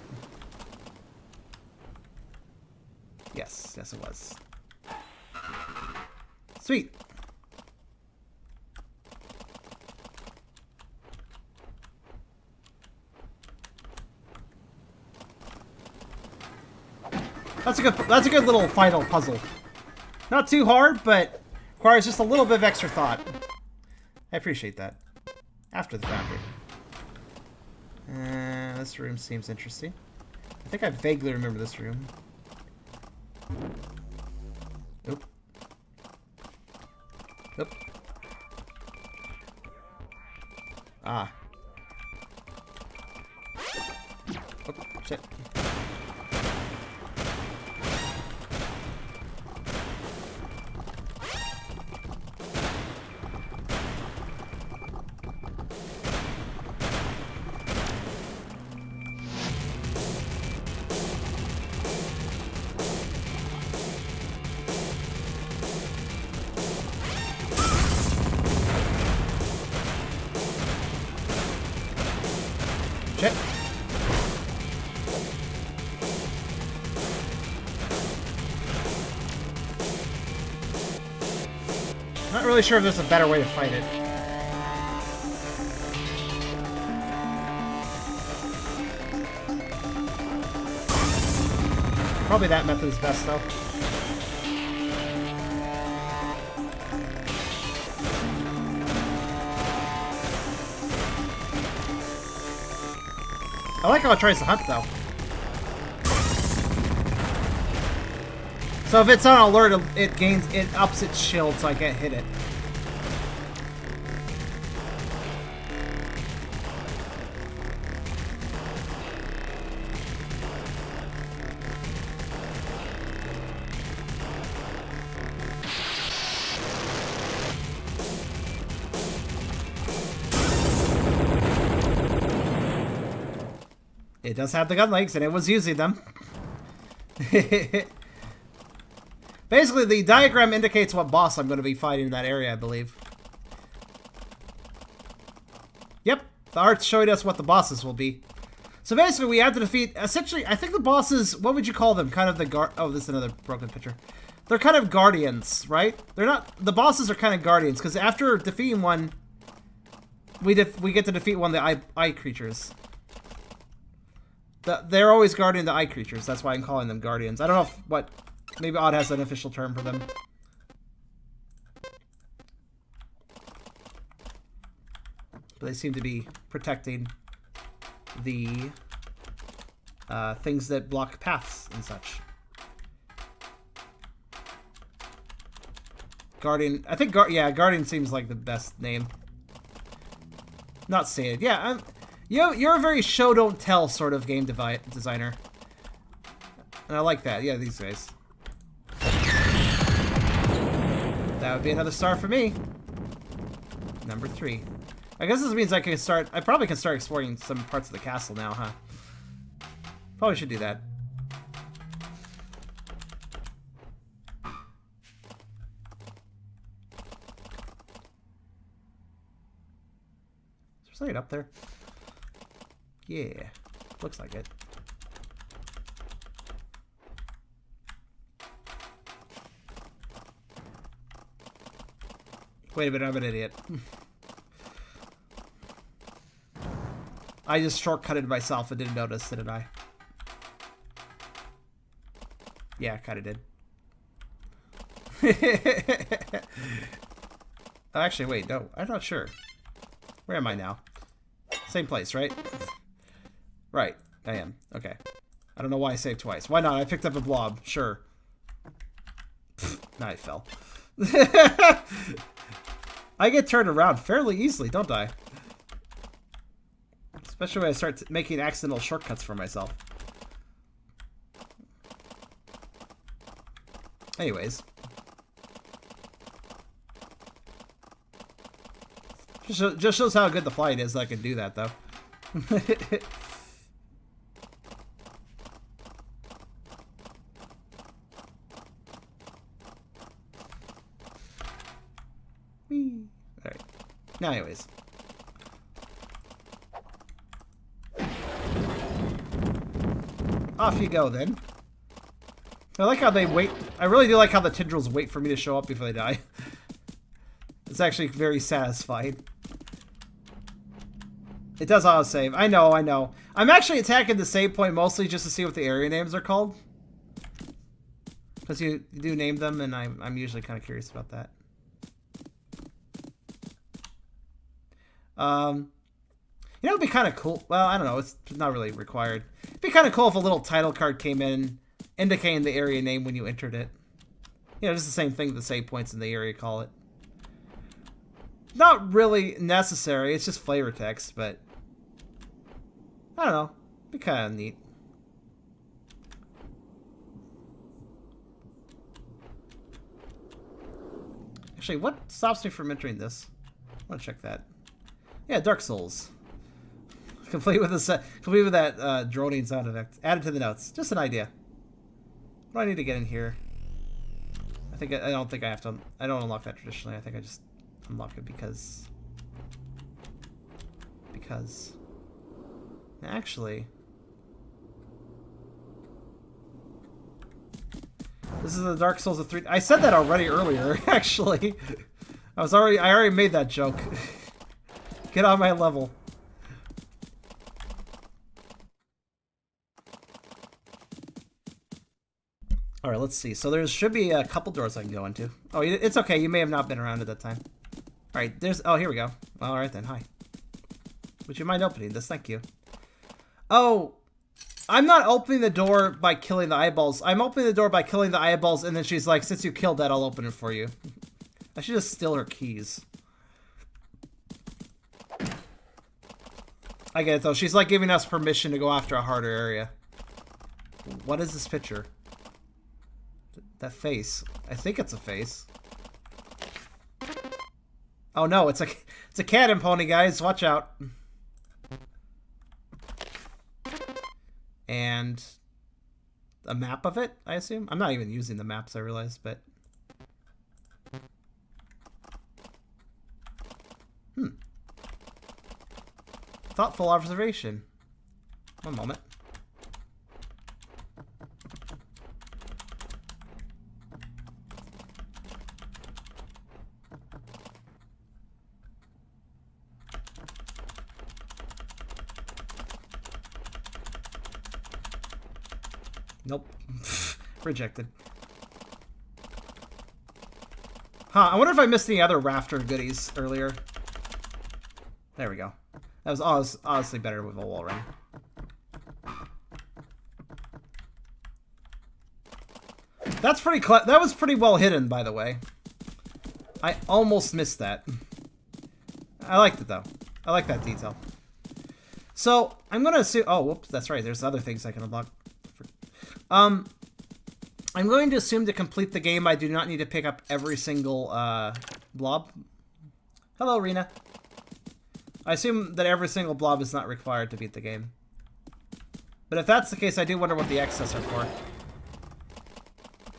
S1: Yes, yes it was. Sweet. That's a good little final puzzle. Not too hard, but requires just a little bit of extra thought. I appreciate that. After the foundry. This room seems interesting. I think I vaguely remember this room. Oop. Oop. Ah. Oop, shit. Shit. Not really sure if there's a better way to fight it. Probably that method is best, though. I like how it tries to hunt, though. So if it's on alert, it ups its shield so I can't hit it. It does have the gun legs, and it was using them. Basically, the diagram indicates what boss I'm going to be fighting in that area, I believe. Yep, the art's showing us what the bosses will be. So basically, we have to defeat, essentially, I think the bosses, what would you call them? Kind of the oh, this is another broken picture. They're kind of guardians, right? They're not, the bosses are kind of guardians, because after defeating one, we get to defeat one of the eye creatures. They're always guarding the eye creatures. That's why I'm calling them guardians. I don't know if maybe Odd has an official term for them. But they seem to be protecting the things that block paths and such. Guardian. I think Guardian seems like the best name. Not stated. Yeah, you're a very show don't tell sort of game designer. And I like that. Yeah, these guys. That would be another star for me. Number 3. I guess this means I probably can start exploring some parts of the castle now, huh? Probably should do that. Is there something up there? Yeah, looks like it. Wait a minute, I'm an idiot. I just shortcutted myself and didn't notice, didn't I? Yeah, kind of did. Actually, wait, no, I'm not sure. Where am I now? Same place, right? Right, I am. Okay. I don't know why I saved twice. Why not? I picked up a blob. Sure. Now I fell. I get turned around fairly easily, don't I? Especially when I start making accidental shortcuts for myself. Anyways. Just shows how good the flying is that I can do that, though. Alright. Now, anyways. Off you go, then. I like how they wait. I really do like how the tendrils wait for me to show up before they die. It's actually very satisfying. It does auto-save. I know, I know. I'm actually attacking the save point mostly just to see what the area names are called. Because you do name them, and I'm usually kind of curious about that. You know, it'd be kind of cool. Well, I don't know. It's not really required. It'd be kind of cool if a little title card came in indicating the area name when you entered it. You know, just the same thing the save points in the area call it. Not really necessary. It's just flavor text, but I don't know. It'd be kind of neat. Actually, what stops me from entering this? I want to check that. Yeah, Dark Souls. Complete with that droning sound effect. Added to the notes. Just an idea. What do I need to get in here? I don't think I have to. I don't unlock that traditionally. I think I just unlock it because. Actually. This is the Dark Souls of 3. I said that already earlier. Actually, I already made that joke. Get on my level. Alright, let's see. So there should be a couple doors I can go into. Oh, it's okay. You may have not been around at that time. Alright, oh, here we go. Alright then, hi. Would you mind opening this? Thank you. Oh, I'm not opening the door by killing the eyeballs. I'm opening the door by killing the eyeballs, and then she's like, since you killed that, I'll open it for you. I should just steal her keys. I get it, though. She's like giving us permission to go after a harder area. What is this picture? That face. I think it's a face. Oh no, it's a cat and pony, guys. Watch out. And a map of it, I assume. I'm not even using the maps, I realize, but thoughtful observation. One moment. Nope. Rejected. Huh, I wonder if I missed any other rafter goodies earlier. There we go. That was honestly better with a wall ring. That's pretty that was pretty well hidden, by the way. I almost missed that. I liked it, though. I like that detail. So, I'm gonna assume... Oh, whoops, that's right. There's other things I can unlock. I'm going to assume to complete the game, I do not need to pick up every single blob. Hello, Rena. I assume that every single blob is not required to beat the game. But if that's the case, I do wonder what the X's are for. What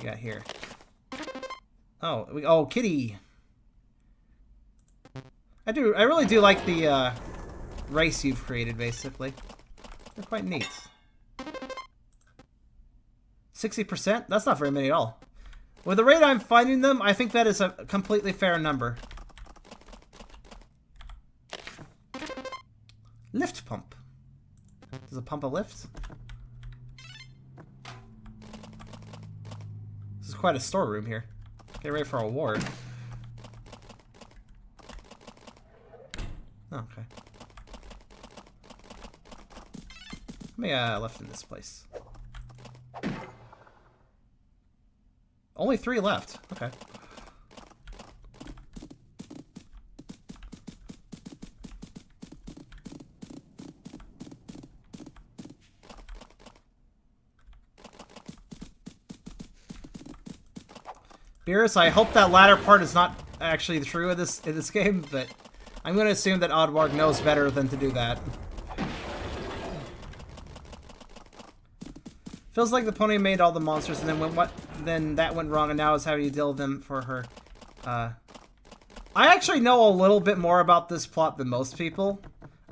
S1: we got here? Oh, kitty. I really do like the race you've created, basically. They're quite neat. 60%? That's not very many at all. With the rate I'm finding them, I think that is a completely fair number. Lift pump. Does a pump a lift? This is quite a storeroom here. Get ready for a ward. Oh, okay. Let me left in this place. Only 3 left. Okay. Beerus, I hope that latter part is not actually true in this game, but I'm going to assume that Oddwarg knows better than to do that. Feels like the pony made all the monsters, and then that went wrong, and now is having to deal with them for her. I actually know a little bit more about this plot than most people.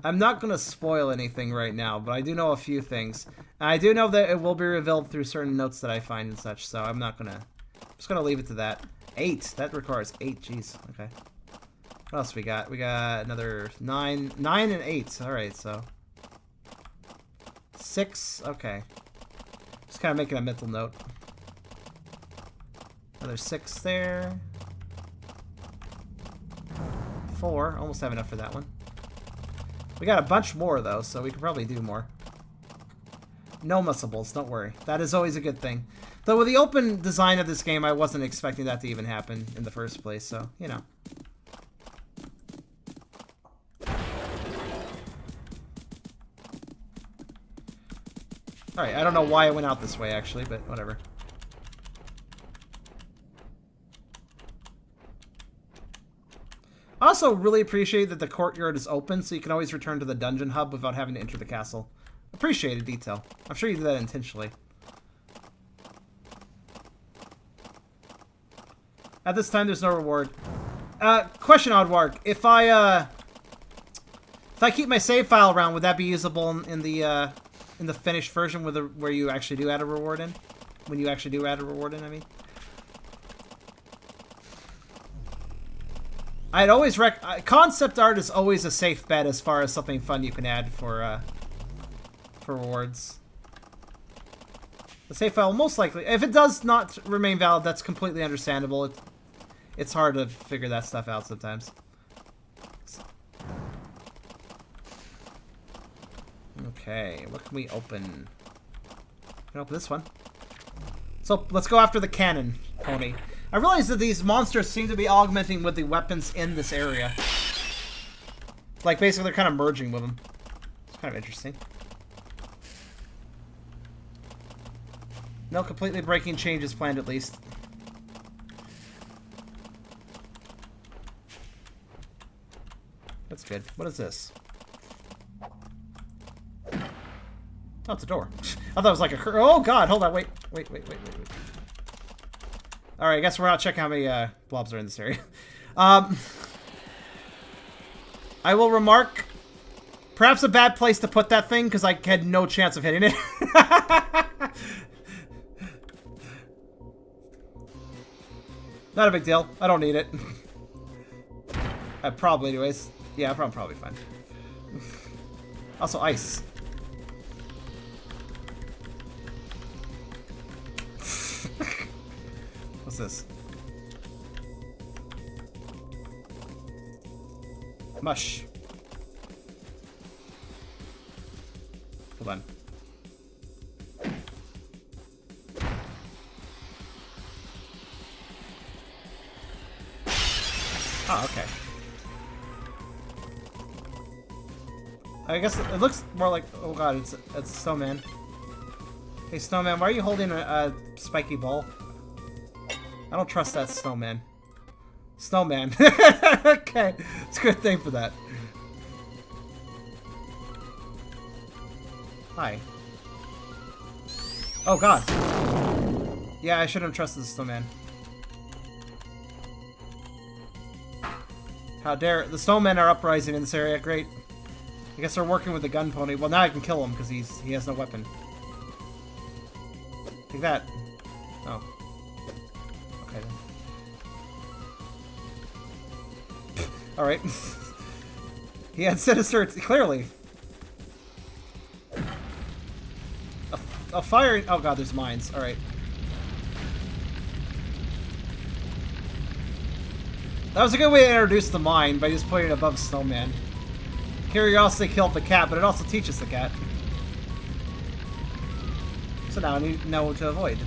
S1: I'm not going to spoil anything right now, but I do know a few things. And I do know that it will be revealed through certain notes that I find and such, so I'm not going to... I'm just going to leave it to that. 8. That requires 8. Jeez. Okay. What else we got? We got another 9. 9 and 8. Alright, so... 6. Okay. Just kind of making a mental note. Another 6 there. 4. Almost have enough for that one. We got a bunch more, though, so we could probably do more. No muscles, don't worry. That is always a good thing. Though with the open design of this game, I wasn't expecting that to even happen in the first place, so, you know. Alright, I don't know why I went out this way, actually, but whatever. I also really appreciate that the courtyard is open, so you can always return to the dungeon hub without having to enter the castle. Appreciated detail. I'm sure you did that intentionally. At this time, there's no reward. Question, Oddwarg. If I keep my save file around, would that be usable in the finished version where you actually do add a reward in? When you actually do add a reward in, I mean. I'd always concept art is always a safe bet as far as something fun you can add for rewards. The save file most likely, if it does not remain valid, that's completely understandable. It's hard to figure that stuff out sometimes. Okay, what can we open? We can open this one. So let's go after the cannon pony. I realize that these monsters seem to be augmenting with the weapons in this area. Like basically they're kind of merging with them. It's kind of interesting. No completely breaking changes planned, at least. That's good. What is this? Oh, it's a door. I thought it was like a... Oh, God! Hold on, wait. Wait. Alright, I guess we're out checking how many blobs are in this area. I will remark... Perhaps a bad place to put that thing, because I had no chance of hitting it. Not a big deal. I don't need it. Probably, anyways. Yeah, I'm probably fine. Also, ice. What's this? Mush. Hold on. Oh, okay. I guess it looks more like... Oh god, it's a snowman. Hey, snowman, why are you holding a spiky ball? I don't trust that snowman. Snowman. Okay, it's a good thing for that. Hi. Oh god. Yeah, I shouldn't have trusted the snowman. How dare... The snowmen are uprising in this area. Great. I guess they're working with the gun pony. Well, now I can kill him because he has no weapon. Take that. Oh. Okay then. Alright. He had sinister... Clearly. a fire. Oh god, there's mines. All right. That was a good way to introduce the mine by just putting it above Snowman. Curiosity killed the cat, but it also teaches the cat. So now I need to know what to avoid.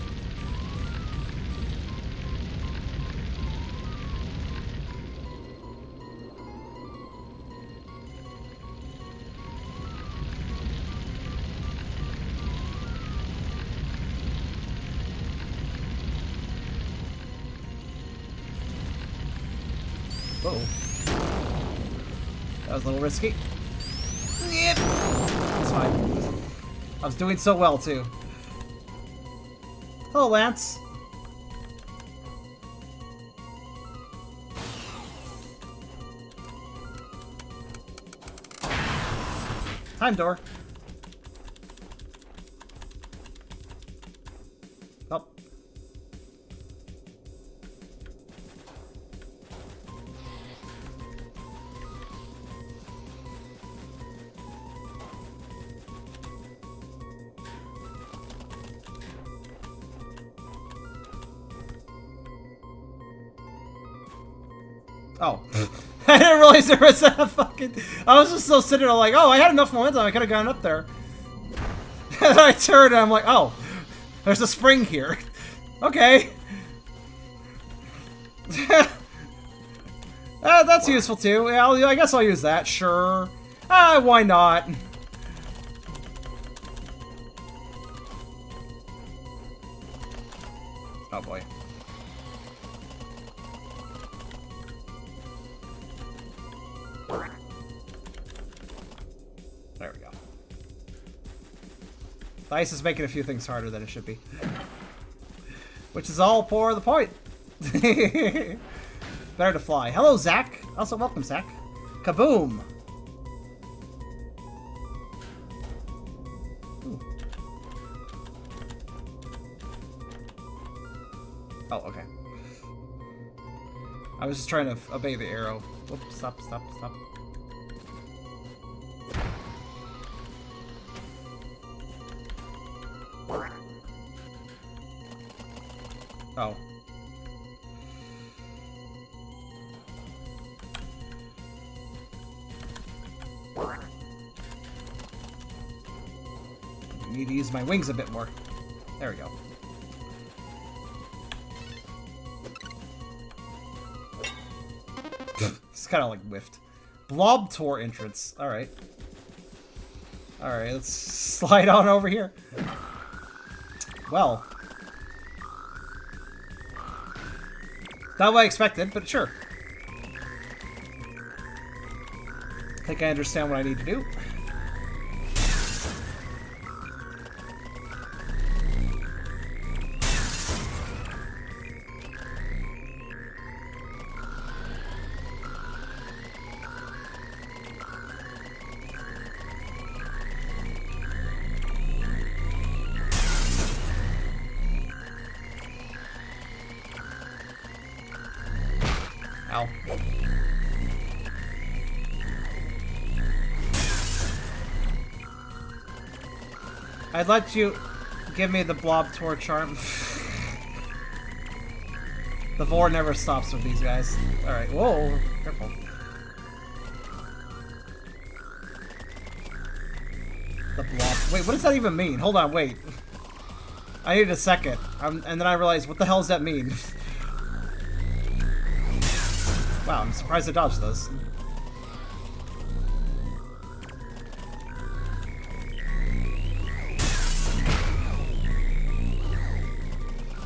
S1: Whoa. That was a little risky. Yep. It's fine. I was doing so well, too. Hello, Lance. Time door. Oh. Oh. I didn't realize there was a fucking... I was just so sitting there like, oh, I had enough momentum, I could have gone up there. And I turned and I'm like, oh, there's a spring here. Okay. That's useful too. Yeah, I guess I'll use that, sure. Why not? Oh boy. There we go. The ice is making a few things harder than it should be. Which is all for the point. Better to fly. Hello, Zach. Also, welcome, Zach. Kaboom. Ooh. Oh, okay. I was just trying to obey the arrow. Whoops, stop, stop, stop. Oh. I need to use my wings a bit more. There we go. It's kind of like whiffed. Blob tour entrance. Alright. Alright, let's slide on over here. Well. Not what I expected, but sure. I think I understand what I need to do. Ow. I'd let you give me the blob tour charm. The vor never stops with these guys. Alright, whoa, careful. The blob. Wait, what does that even mean? Hold on, wait. I need a second. And then I realized, what the hell does that mean? Wow, I'm surprised I dodged those.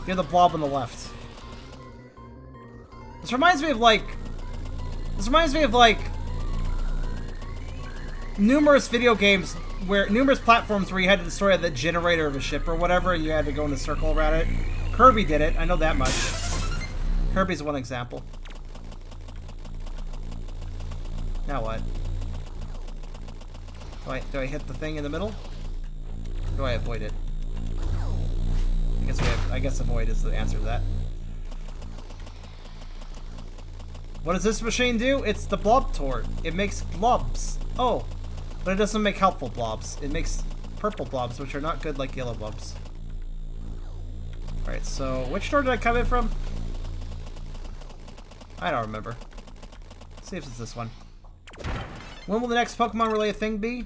S1: You're the blob on the left. This reminds me of like... numerous video games where... numerous platforms where you had to destroy the generator of a ship or whatever and you had to go in a circle around it. Kirby did it, I know that much. Kirby's one example. Now what? Do I hit the thing in the middle? Or do I avoid it? I guess avoid is the answer to that. What does this machine do? It's the blob tort. It makes blobs. Oh, but it doesn't make helpful blobs. It makes purple blobs, which are not good like yellow blobs. Alright, so which door did I come in from? I don't remember. Let's see if it's this one. When will the next Pokemon related thing be?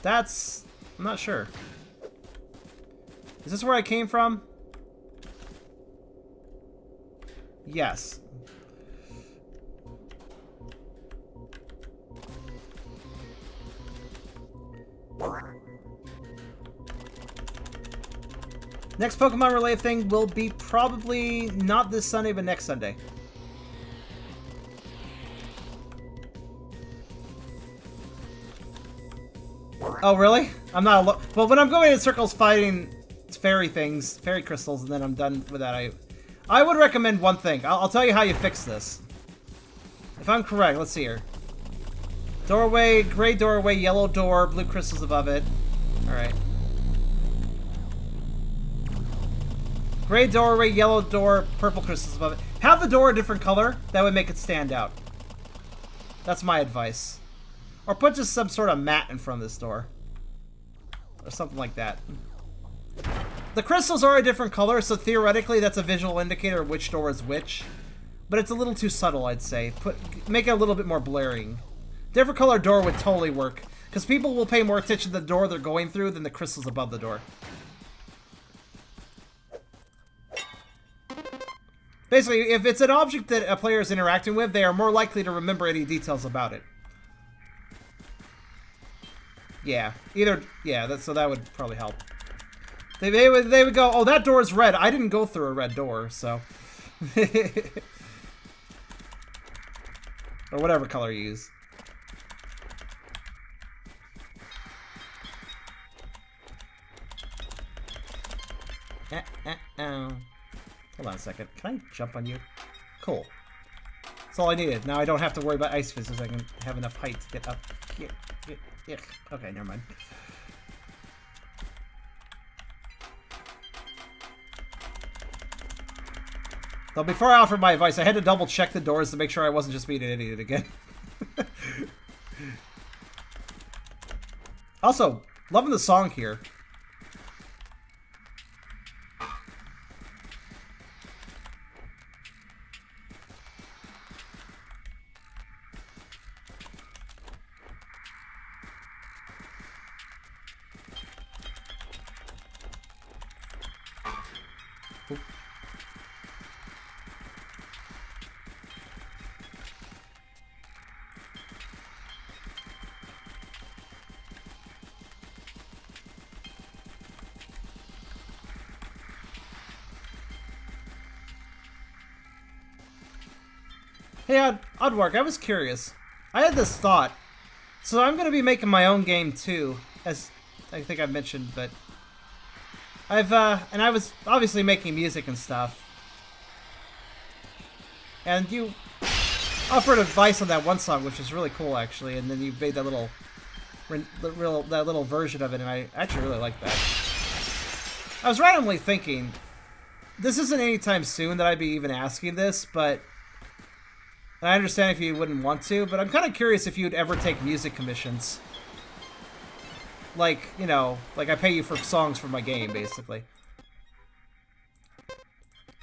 S1: That's... I'm not sure. Is this where I came from? Yes. Next Pokemon related thing will be probably not this Sunday, but next Sunday. Oh, really? I'm not alone. Well, when I'm going in circles fighting fairy things, fairy crystals, and then I'm done with that, I would recommend one thing. I'll tell you how you fix this. If I'm correct, let's see here. Doorway, gray doorway, yellow door, blue crystals above it. Alright. Gray doorway, yellow door, purple crystals above it. Have the door a different color. That would make it stand out. That's my advice. Or put just some sort of mat in front of this door. Or something like that. The crystals are a different color, so theoretically that's a visual indicator of which door is which. But it's a little too subtle, I'd say. Make it a little bit more blaring. Different color door would totally work. Because people will pay more attention to the door they're going through than the crystals above the door. Basically, if it's an object that a player is interacting with, they are more likely to remember any details about it. Yeah, so that would probably help. They would go, oh, that door is red. I didn't go through a red door, so. Or whatever color you use. Hold on a second. Can I jump on you? Cool. That's all I needed. Now I don't have to worry about ice fizzes. I can have enough height to get up here. Okay, never mind. Though before I offered my advice, I had to double check the doors to make sure I wasn't just being an idiot again. Also, loving the song here. Hey, Oddwarg, I was curious. I had this thought. So I'm going to be making my own game too, as I think I've mentioned, but and I was obviously making music and stuff. And you offered advice on that one song, which was really cool, actually, and then you made that little version of it, and I actually really like that. I was randomly thinking, this isn't anytime soon that I'd be even asking this, but and I understand if you wouldn't want to, but I'm kind of curious if you'd ever take music commissions. Like, you know, like I pay you for songs for my game, basically.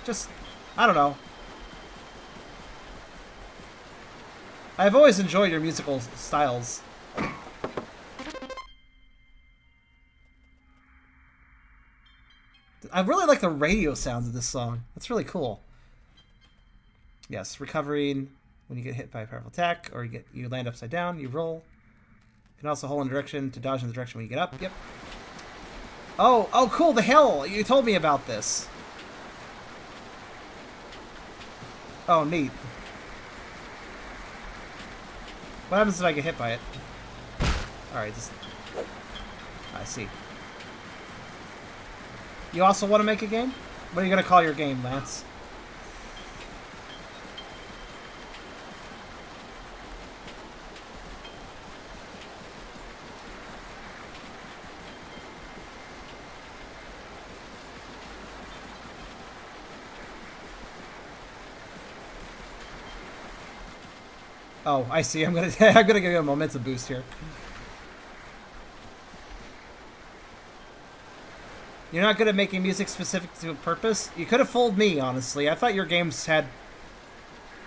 S1: Just, I don't know. I've always enjoyed your musical styles. I really like the radio sounds of this song. That's really cool. Yes, recovering when you get hit by a powerful attack, or you land upside down, you roll. You can also hold in direction to dodge in the direction when you get up. Yep. Oh, cool, the hell! You told me about this. Oh, neat. What happens if I get hit by it? Alright, just... I see. You also want to make a game? What are you going to call your game, Lance? Oh, I see. I'm gonna give you a momentum boost here. You're not good at making music specific to a purpose? You could have fooled me, honestly. I thought your games had...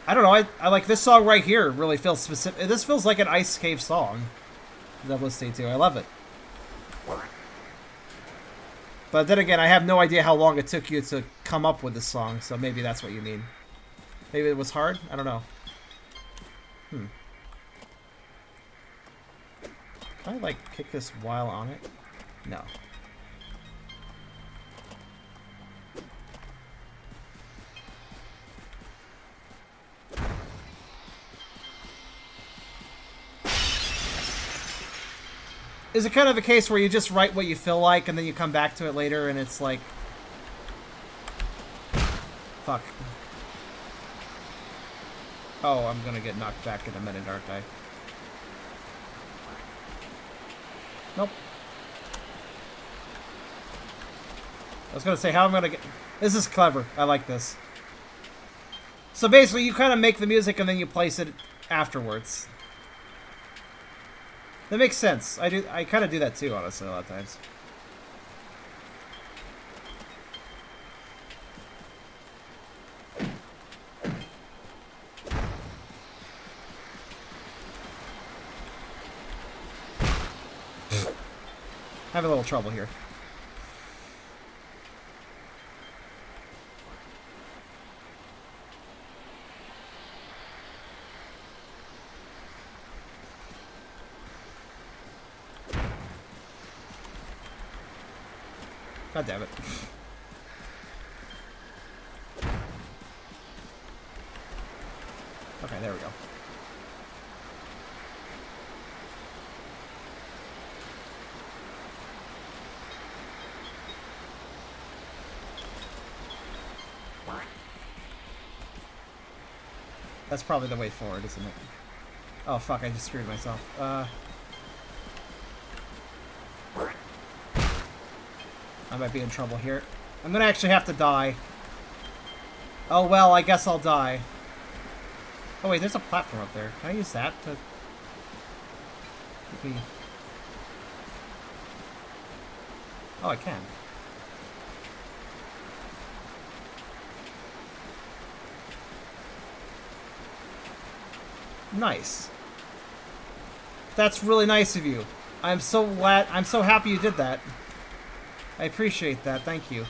S1: I don't know, I like this song right here really feels specific. This feels like an Ice Cave song that I'm listening to. I love it. But then again, I have no idea how long it took you to come up with this song, so maybe that's what you mean. Maybe it was hard? I don't know. Can I, like, kick this while on it? No. Is it kind of a case where you just write what you feel like and then you come back to it later and it's like... Fuck. Oh, I'm gonna get knocked back in a minute, aren't I? Nope. I was gonna say how I'm gonna get... This is clever. I like this. So basically you kind of make the music and then you place it afterwards. That makes sense. I kind of do that too, honestly, a lot of times. I have a little trouble here. God damn it. Okay, there we go. That's probably the way forward, isn't it? Oh fuck, I just screwed myself. I might be in trouble here. I'm gonna actually have to die. Oh well, I guess I'll die. Oh wait, there's a platform up there. Can I use that to... keep me... Oh, I can. Nice. That's really nice of you. I'm so glad. I'm so happy you did that. I appreciate that. Thank you.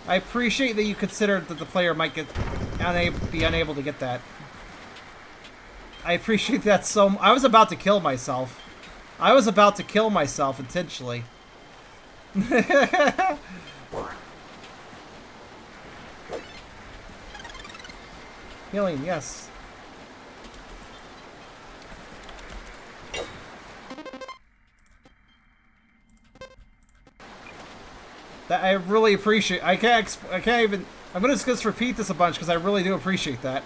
S1: I appreciate that you considered that the player might be unable to get that. I appreciate that so much. I was about to kill myself. I was about to kill myself intentionally. Healing, yes. That I really appreciate. I can't even. I'm gonna just repeat this a bunch because I really do appreciate that.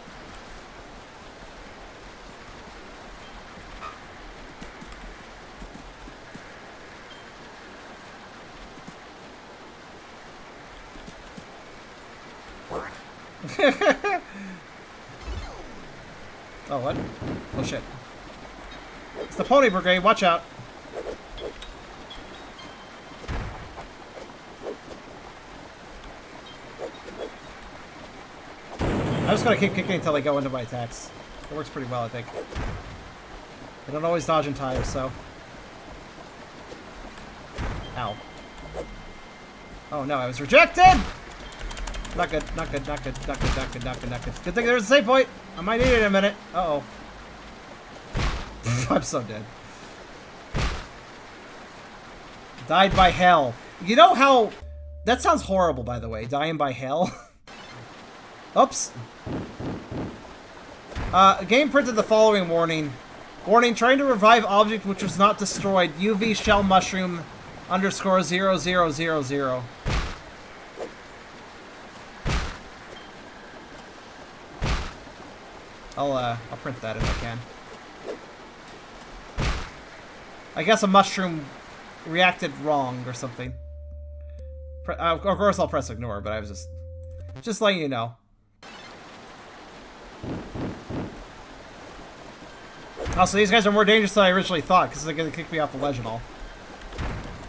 S1: Oh, what? Oh shit! It's the Pony Brigade. Watch out! I'm just gonna keep kicking until they go into my attacks. It works pretty well, I think. I don't always dodge in time, so... Ow. Oh no, I was rejected! Not good, not good, not good, not good, not good, not good, not good. Good thing there's a save point! I might need it in a minute. Uh-oh. I'm so dead. Died by hell. You know how... That sounds horrible, by the way. Dying by hell. Oops. Game printed the following warning. Warning, trying to revive object which was not destroyed. UV shell mushroom _ 0000. I'll print that if I can. I guess a mushroom reacted wrong or something. Of course I'll press ignore, but I was just letting you know. Also, these guys are more dangerous than I originally thought, because they're going to kick me off the ledge and all.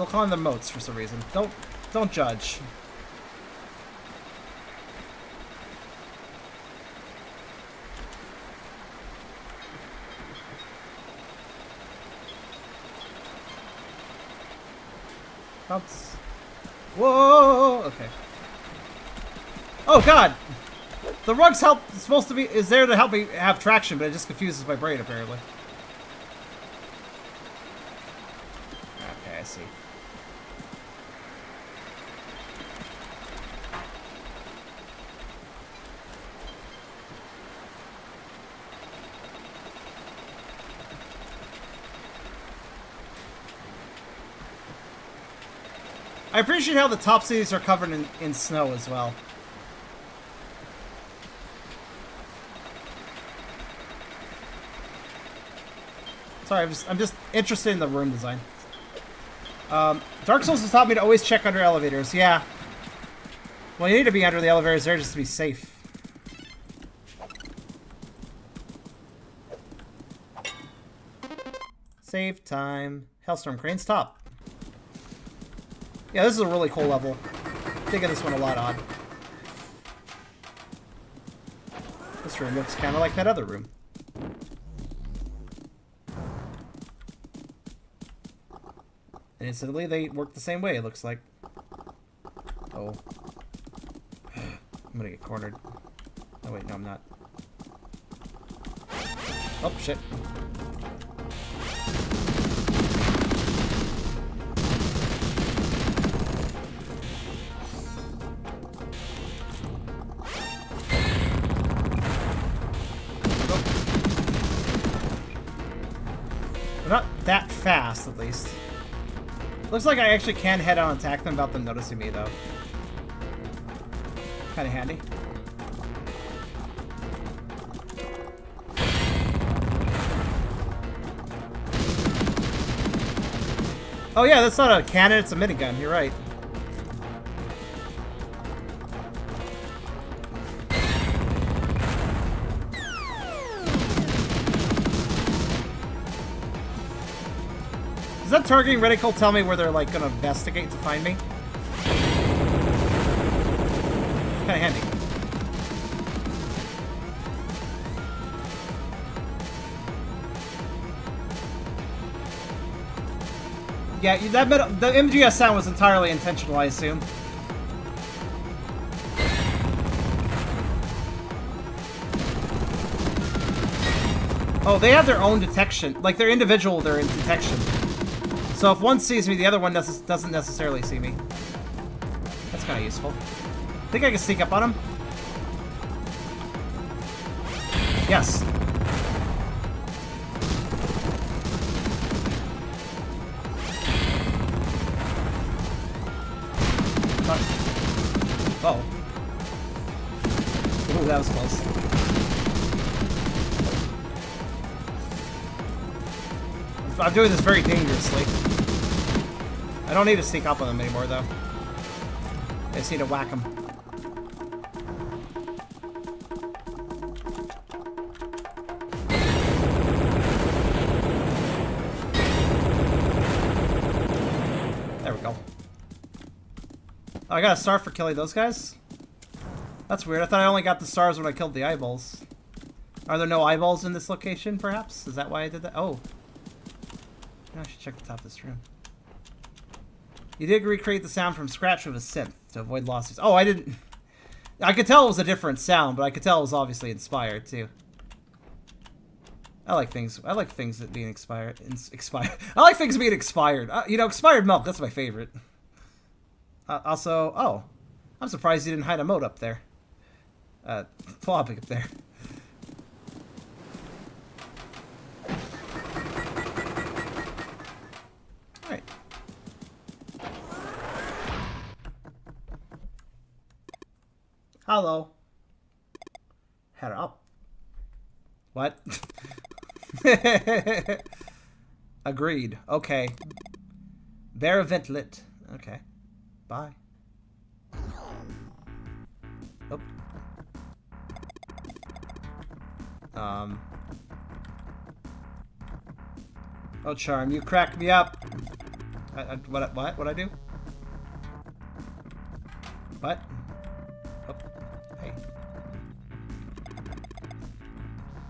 S1: Still calling them moats for some reason. Don't judge. Bounce. Whoa! Okay. Oh God! The rug's is there to help me have traction, but it just confuses my brain apparently. Okay, I see. I appreciate how the top cities are covered in snow as well. Sorry, I'm just interested in the room design. Dark Souls has taught me to always check under elevators. Yeah. Well, you need to be under the elevators there just to be safe. Save time. Hellstorm Crane's top. Yeah, this is a really cool level. I'm digging this one a lot, Odd. This room looks kind of like that other room. And incidentally, they work the same way, it looks like. Oh. I'm gonna get cornered. Oh wait, no I'm not. Oh, shit. Not that fast, at least. Looks like I actually can head-on attack them without them noticing me, though. Kind of handy. Oh yeah, that's not a cannon, it's a minigun. You're right. Does that targeting reticle tell me where they're like gonna investigate to find me? Kinda handy. Yeah, the MGS sound was entirely intentional, I assume. Oh, they have their own detection. Like, they're individual, they're in detection. So if one sees me, the other one doesn't necessarily see me. That's kind of useful. Think I can sneak up on him? Yes. Uh-oh. Ooh, that was close. I'm doing this very dangerously. I don't need to sneak up on them anymore, though. I just need to whack them. There we go. Oh, I got a star for killing those guys? That's weird. I thought I only got the stars when I killed the eyeballs. Are there no eyeballs in this location, perhaps? Is that why I did that? Oh. I should check the top of this room. You did recreate the sound from scratch with a synth to avoid losses. Oh, I didn't... I could tell it was a different sound, but I could tell it was obviously inspired, too. I like things that being expired. I like things being expired. You know, expired milk, that's my favorite. Also, oh. I'm surprised you didn't hide a moat up there. Flopping up there. Alright. Hello. Head up. What? Agreed. Okay. Bear event lit. Okay. Bye. Oh. Oh, Charm, you cracked me up. What I do? What? Oh, hey.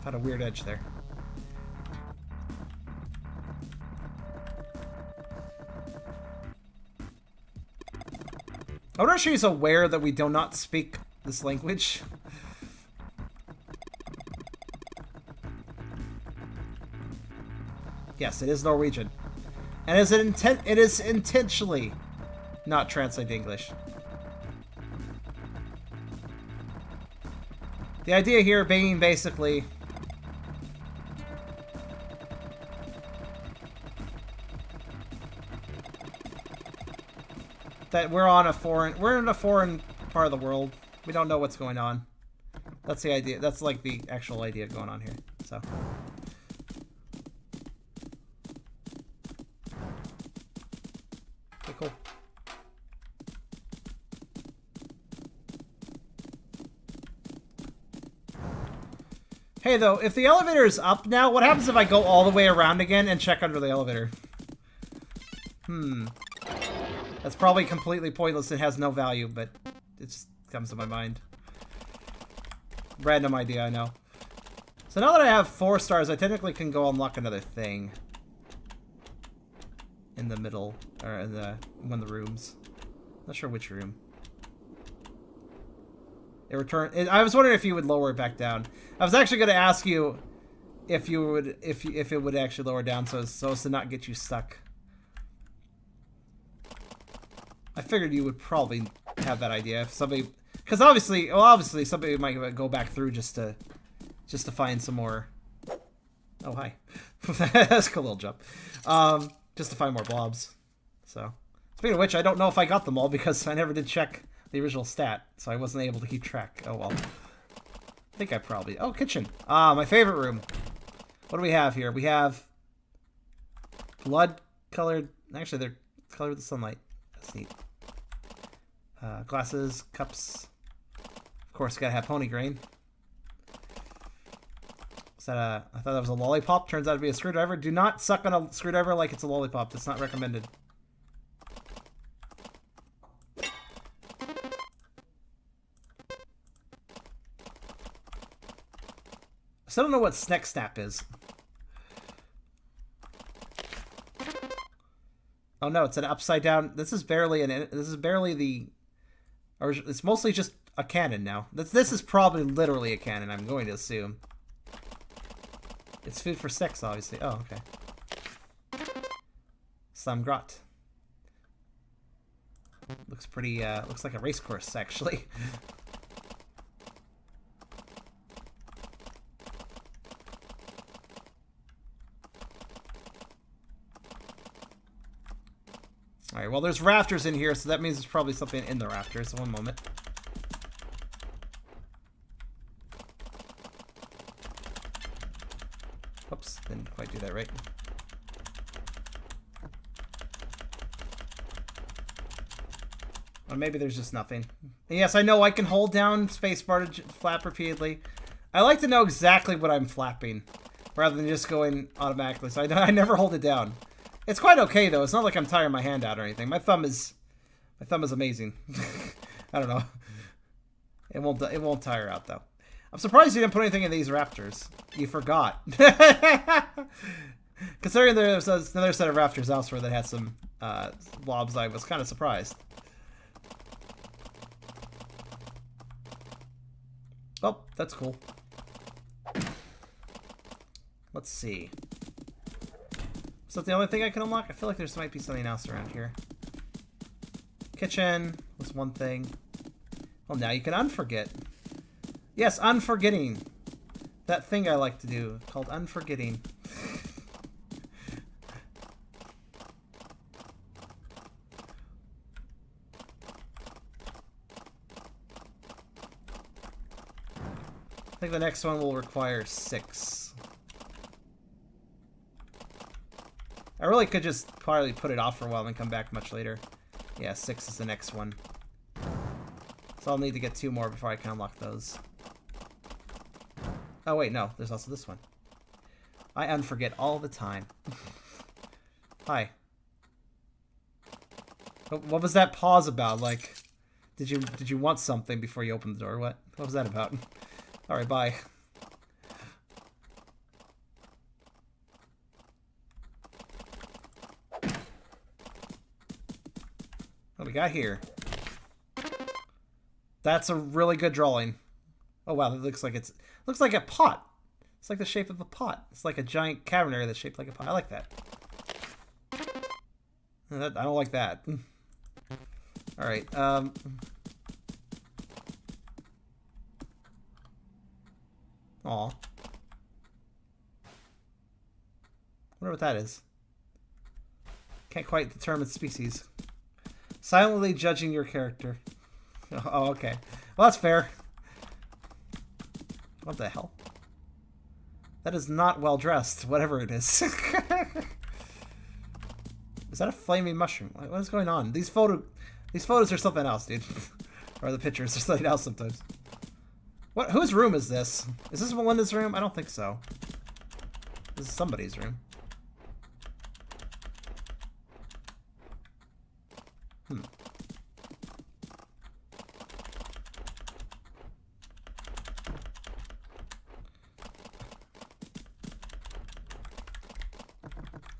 S1: Found a weird edge there. I wonder if she's aware that we do not speak this language. Yes, it is Norwegian. And it is intentionally not translated to English. The idea here being basically that we're in a foreign part of the world. We don't know what's going on. That's the idea. That's like the actual idea going on here. So. Okay, cool. Hey, though, if the elevator is up now, what happens if I go all the way around again and check under the elevator? That's probably completely pointless. It has no value, but it just comes to my mind. Random idea, I know. So now that I have 4 stars, I technically can go unlock another thing. In the middle, or in one of the rooms. Not sure which room. I was wondering if you would lower it back down. I was actually going to ask you if you would, if it would actually lower down so as to not get you stuck. I figured you would probably have that idea if somebody, because obviously somebody might go back through just to find some more. Oh, hi. That's a cool little jump. Just to find more blobs. So, speaking of which, I don't know if I got them all because I never did check the original stat, so I wasn't able to keep track. Oh well. I think I probably... Oh, kitchen. My favorite room. What do we have here? We have blood-colored... Actually, they're colored with the sunlight. That's neat. Glasses, cups. Of course, gotta have pony grain. Is that I thought that was a lollipop. Turns out to be a screwdriver. Do not suck on a screwdriver like it's a lollipop. That's not recommended. I still don't know what Sneck Snap is. Oh no, it's an upside down. This is barely the, or it's mostly just a cannon now. This is probably literally a cannon, I'm going to assume. It's food for sex, obviously. Oh, okay. Samgrot. Looks pretty, looks like a race course, actually. Alright, well, there's rafters in here, so that means there's probably something in the rafters. One moment. Oops, didn't quite do that right. Or maybe there's just nothing. And yes, I know I can hold down spacebar to flap repeatedly. I like to know exactly what I'm flapping, rather than just going automatically, so I never hold it down. It's quite okay though. It's not like I'm tiring my hand out or anything. My thumb is amazing. I don't know. It won't tire out though. I'm surprised you didn't put anything in these rafters. You forgot. Considering there's another set of rafters elsewhere that had some blobs, I was kind of surprised. Oh, that's cool. Let's see. Is that the only thing I can unlock? I feel like there might be something else around here. Kitchen was one thing. Well, now you can unforget. Yes, unforgetting. That thing I like to do called unforgetting. I think the next one will require 6. I really could just probably put it off for a while and come back much later. Yeah, 6 is the next one. So I'll need to get 2 more before I can unlock those. Oh wait, no, there's also this one. I unforget all the time. Hi. What was that pause about? Like, did you want something before you opened the door? What was that about? All right, bye. What we got here? That's a really good drawing. Oh wow, that looks like looks like a pot. It's like the shape of a pot. It's like a giant cavern area that's shaped like a pot. I like that. I don't like that. All right. Aw. Wonder what that is. Can't quite determine species. Silently judging your character. Oh, okay. Well, that's fair. What the hell? That is not well dressed, whatever it is. Is that a flaming mushroom? What is going on? These photos are something else, dude. Or the pictures are something else sometimes. What? Whose room is this? Is this Melinda's room? I don't think so. This is somebody's room.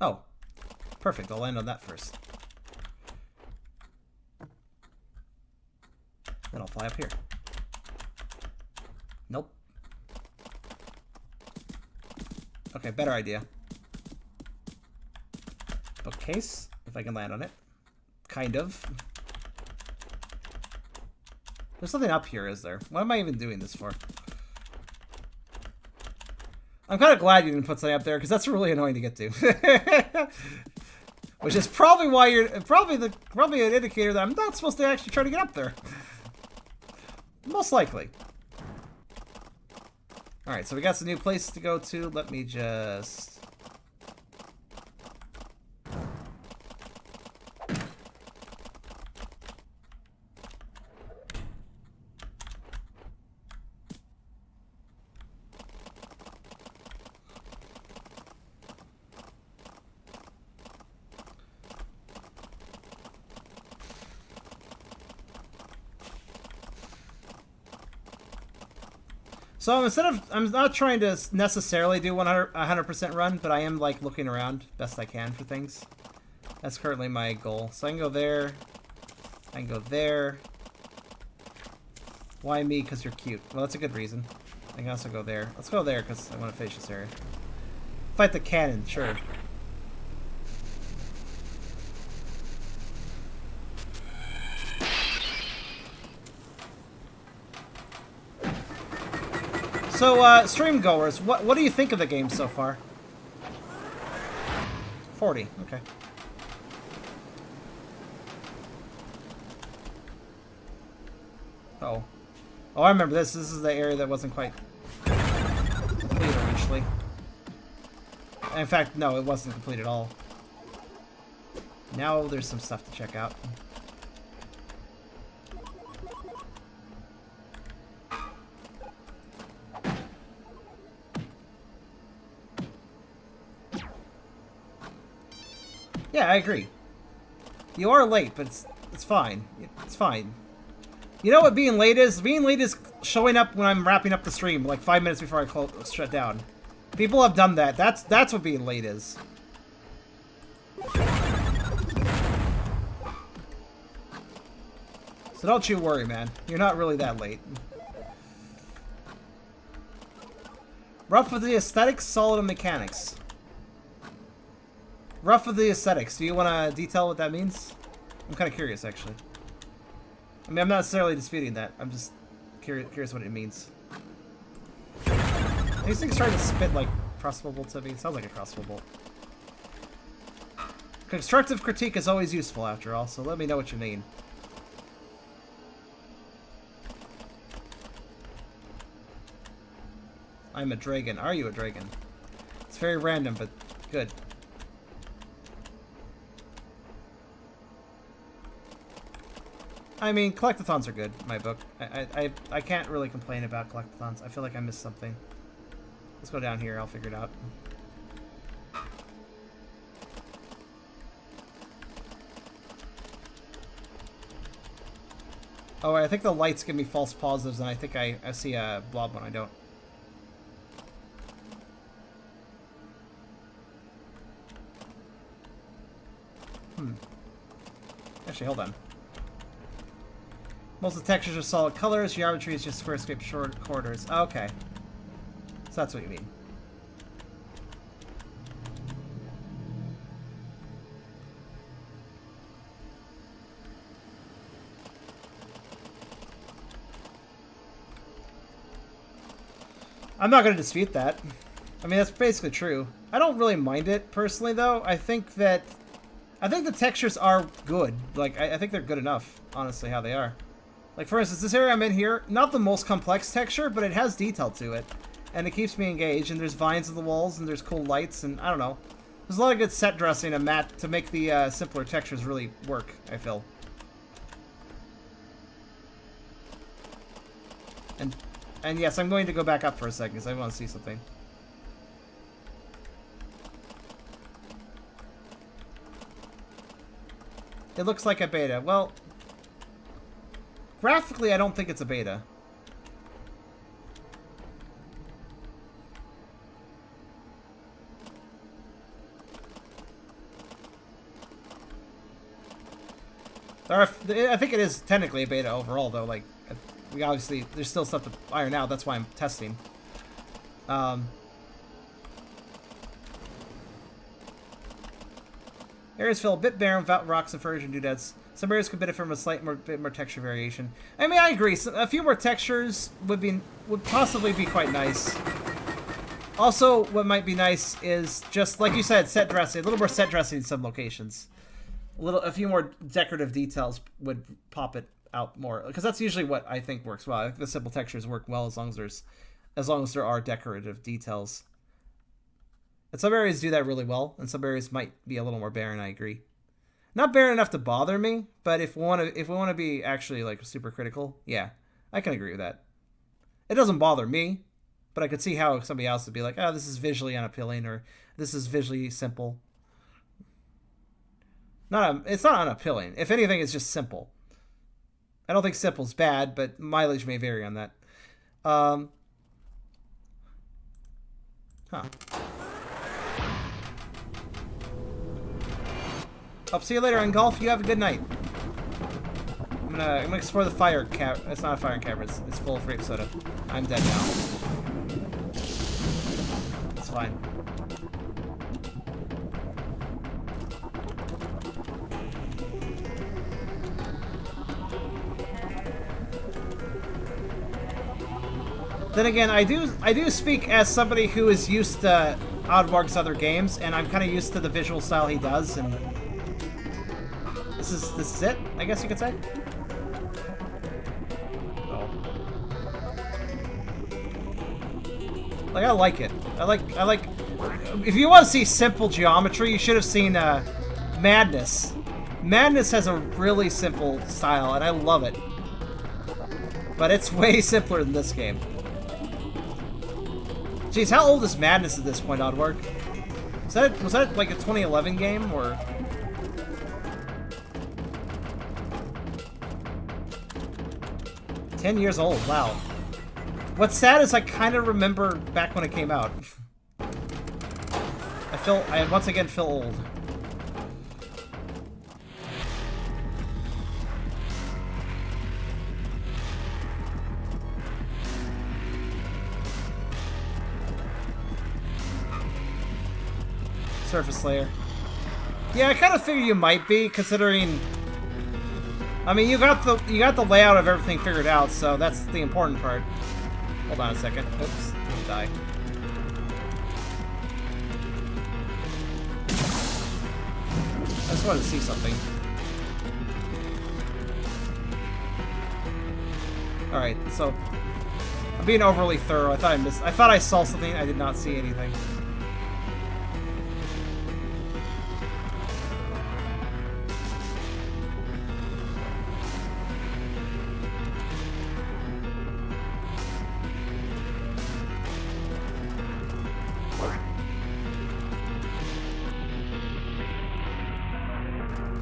S1: Oh, perfect. I'll land on that first. Then I'll fly up here. Nope. Okay, better idea. Bookcase, if I can land on it. Kind of. There's something up here, is there? What am I even doing this for? I'm kind of glad you didn't put something up there, because that's really annoying to get to. Which is probably why you're probably an indicator that I'm not supposed to actually try to get up there. Most likely. Alright, so we got some new places to go to. Let me just... So I'm not trying to necessarily do 100% run, but I am like looking around best I can for things. That's currently my goal. So I can go there. I can go there. Why me? Because you're cute. Well, that's a good reason. I can also go there. Let's go there because I want to finish this area. Fight the cannon, sure. So, stream goers, what do you think of the game so far? 40, okay. Oh. Oh, I remember this. This is the area that wasn't quite complete initially. In fact, no, it wasn't complete at all. Now there's some stuff to check out. Yeah, I agree. You are late, but it's fine. It's fine. You know what being late is? Being late is showing up when I'm wrapping up the stream, like 5 minutes before I shut down. People have done that. That's what being late is. So don't you worry, man. You're not really that late. Rough with the aesthetics, solid in mechanics. Rough with the aesthetics. Do you want to detail what that means? I'm kind of curious, actually. I mean, I'm not necessarily disputing that. I'm just curious what it means. These things trying to spit like crossbow bolts at me. It sounds like a crossbow bolt. Constructive critique is always useful, after all, so let me know what you mean. I'm a dragon. Are you a dragon? It's very random, but good. I mean, collectathons are good, in my book. I can't really complain about collectathons. I feel like I missed something. Let's go down here. I'll figure it out. Oh, I think the lights give me false positives, and I think I see a blob when I don't. Actually, hold on. Most of the textures are solid colors. Geometry is just square-shaped short corridors. Okay. So that's what you mean. I'm not going to dispute that. I mean, that's basically true. I don't really mind it, personally, though. I think the textures are good. Like, I think they're good enough, honestly, how they are. Like, for instance, this area I'm in here, not the most complex texture, but it has detail to it. And it keeps me engaged, and there's vines on the walls, and there's cool lights, and I don't know. There's a lot of good set dressing and matte to make the simpler textures really work, I feel. And yes, I'm going to go back up for a second, because I want to see something. It looks like a beta. Well, graphically, I don't think it's a beta. I think it is technically a beta overall, though. Like, we obviously, there's still stuff to iron out. That's why I'm testing. Areas feel a bit barren without rocks and furniture and doodads. Some areas could benefit from a bit more texture variation. I mean, I agree. A few more textures would possibly be quite nice. Also, what might be nice is just, like you said, set dressing. A little more set dressing in some locations. A few more decorative details would pop it out more, because that's usually what I think works well. I think the simple textures work well as long as there are decorative details. And some areas do that really well, and some areas might be a little more barren. I agree. Not barren enough to bother me, but if we want to be actually like super critical, yeah, I can agree with that. It doesn't bother me, but I could see how somebody else would be like, "Oh, this is visually unappealing," or "This is visually simple." It's not unappealing. If anything, it's just simple. I don't think simple's bad, but mileage may vary on that. Huh. I'll see you later on golf. You have a good night. I'm gonna explore the fire cavern. It's not a fire cavern. It's full of grape soda. I'm dead now. It's fine. Then again, I do speak as somebody who is used to Oddwarg's other games, and I'm kind of used to the visual style he does, and this is it, I guess you could say. Oh. Like, I like it. I like. If you want to see simple geometry, you should have seen Madness. Madness has a really simple style, and I love it. But it's way simpler than this game. Jeez, how old is Madness at this point, Oddwarg? Was that like a 2011 game, or? "10 years old, wow. What's sad is I kind of remember back when it came out. I once again feel old. Surface layer. Yeah, I kind of figured you might be, considering. I mean, you got the layout of everything figured out, so that's the important part. Hold on a second. Oops, didn't die. I just wanted to see something. All right, so I'm being overly thorough. I thought I saw something. I did not see anything.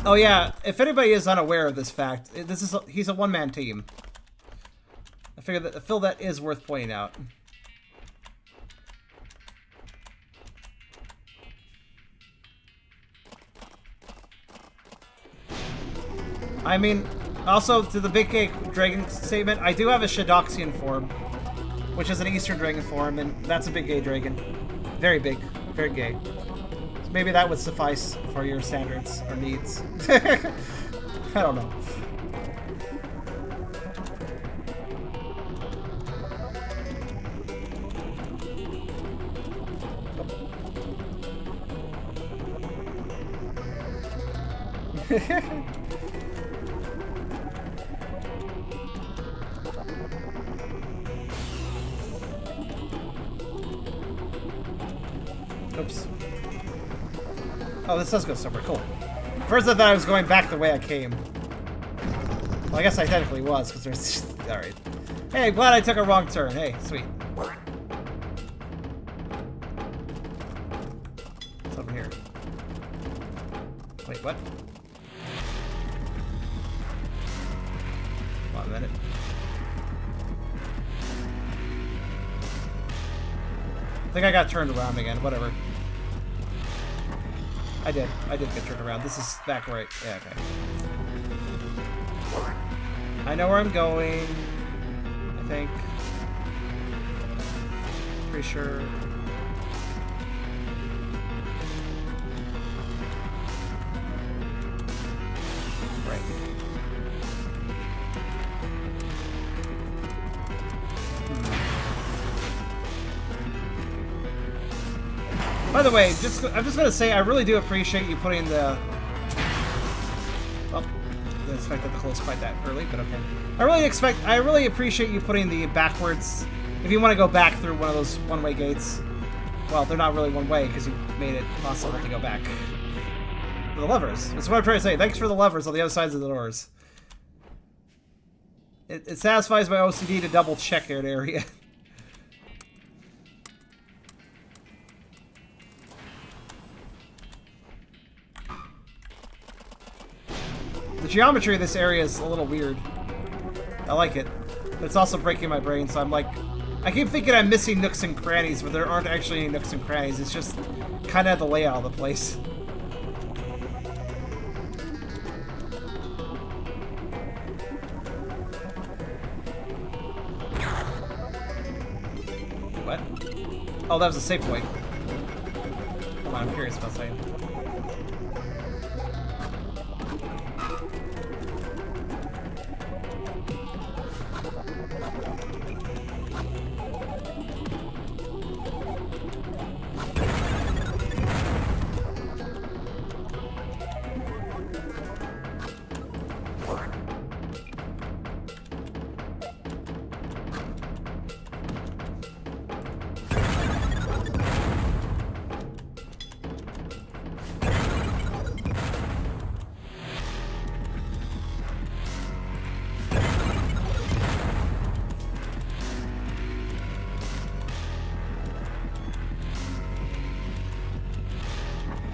S1: Oh yeah, if anybody is unaware of this fact, he's a one-man team. I feel that is worth pointing out. I mean, also to the Big Gay Dragon statement, I do have a Shadoxian form, which is an Eastern Dragon form, and that's a Big Gay Dragon. Very big, very gay. So maybe that would suffice for your standards or needs. I don't know. Oops. Oh, this does go somewhere. Cool. First I thought I was going back the way I came. Well, I guess I technically was, because there's... Alright. Hey, glad I took a wrong turn. Hey, sweet. What's over here? Wait, what? Hold on a minute. I think I got turned around again. Whatever. I did get turned around. This is back right. Yeah, okay. I know where I'm going. I think. Pretty sure. Right. By the way, I'm just gonna say I really do appreciate you putting the. Well, didn't expect that to close quite that early, but okay. I really appreciate you putting the backwards. If you want to go back through one of those one-way gates, well, they're not really one-way because you made it possible to go back. The levers. That's what I'm trying to say. Thanks for the levers on the other sides of the doors. It satisfies my OCD to double check an area. The geometry of this area is a little weird. I like it. But it's also breaking my brain, so I'm like... I keep thinking I'm missing nooks and crannies, but there aren't actually any nooks and crannies. It's just kind of the layout of the place. What? Oh, that was a save point. Hold on, I'm curious about saying.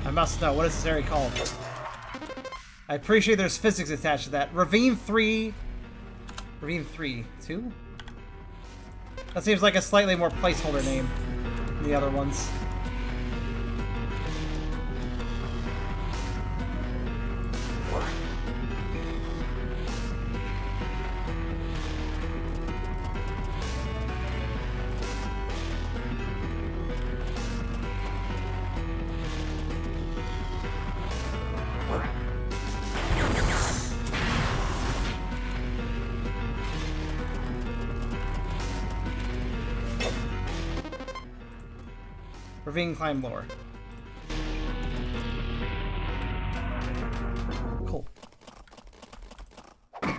S1: I must know. What is this area called? I appreciate there's physics attached to that. Ravine 3... Ravine 3. 2? That seems like a slightly more placeholder name than the other ones. Ravine climb lower. Cool. You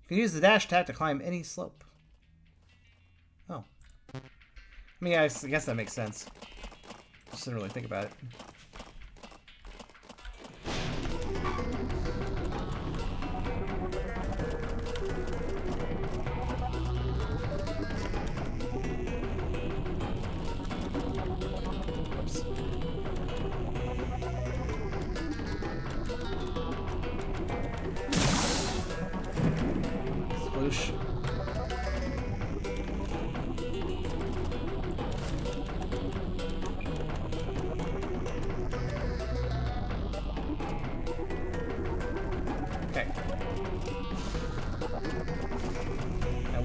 S1: can use the dash attack to climb any slope. Oh. I mean, I guess that makes sense. Just didn't really think about it.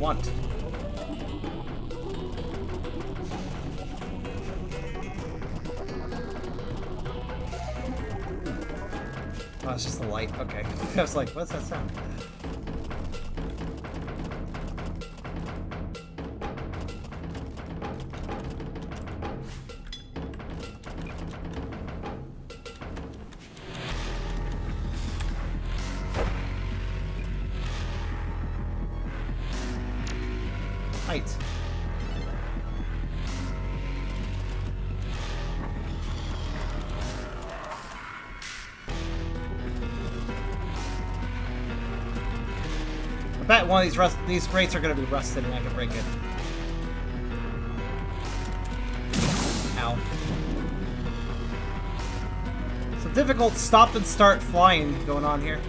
S1: want. Oh, it's just the light. Okay. I was like, what's that sound? Height. I bet one of these grates are going to be rusted and I can break it. Ow. It's a difficult stop and start flying going on here.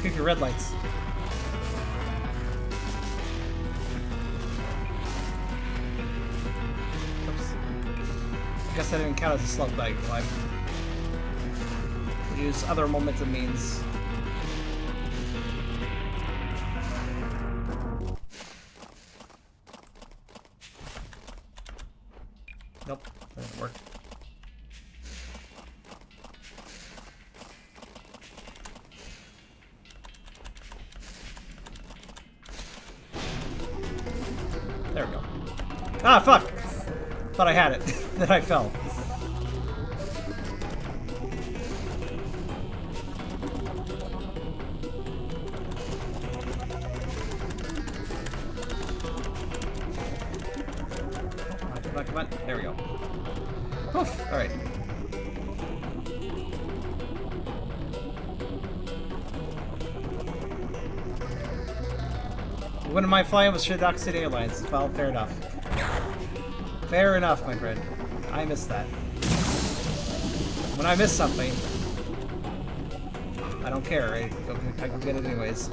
S1: Keep your red lights. I guess that didn't count as a slug that I can climb. We'll use other momentum means. Nope, that didn't work. There we go. Ah, fuck! Thought I had it. Then I fell. Come on, come on. There we go. Oof. Alright. You wouldn't mind flying with Shidok City Airlines. Well, fair enough. Fair enough, my friend. I missed that. When I miss something, I don't care. I go get it anyways.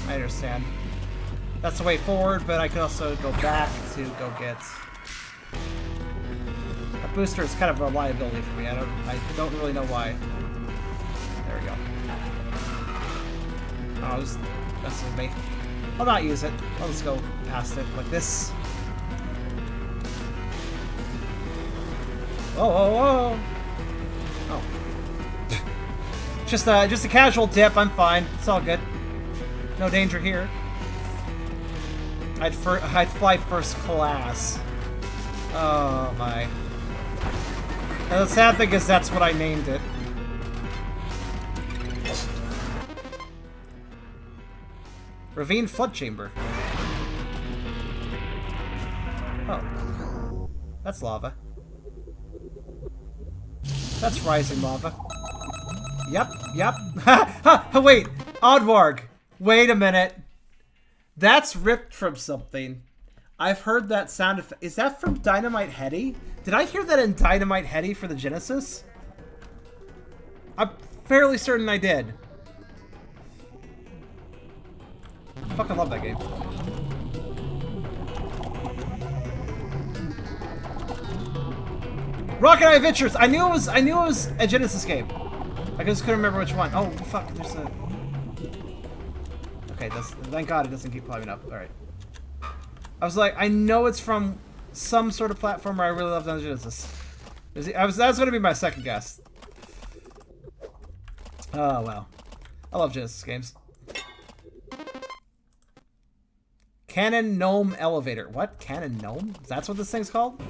S1: I understand. That's the way forward, but I could also go back to go get... A booster is kind of a liability for me. I don't really know why. There we go. Oh, I was messing with me. I'll not use it. I'll just go past it like this. Whoa, whoa, whoa! Oh. Just a casual dip. I'm fine. It's all good. No danger here. I'd fly first class. Oh my. And the sad thing is that's what I named it. Ravine flood chamber. Oh. That's lava. That's rising lava. Yep, yep. Ha! Ha! Wait! Oddwarg! Wait a minute. That's ripped from something. I've heard that sound effect. Is that from Dynamite Heady? Did I hear that in Dynamite Heady for the Genesis? I'm fairly certain I did. I fucking love that game. Rocket Eye Adventures! I knew it was a Genesis game. I just couldn't remember which one. Oh fuck, there's a... Okay, thank God it doesn't keep climbing up. Alright. I was like, I know it's from some sort of platformer I really loved on Genesis. That was going to be my second guess. Oh, well. I love Genesis games. Cannon Gnome Elevator. What? Cannon Gnome? That's what this thing's called?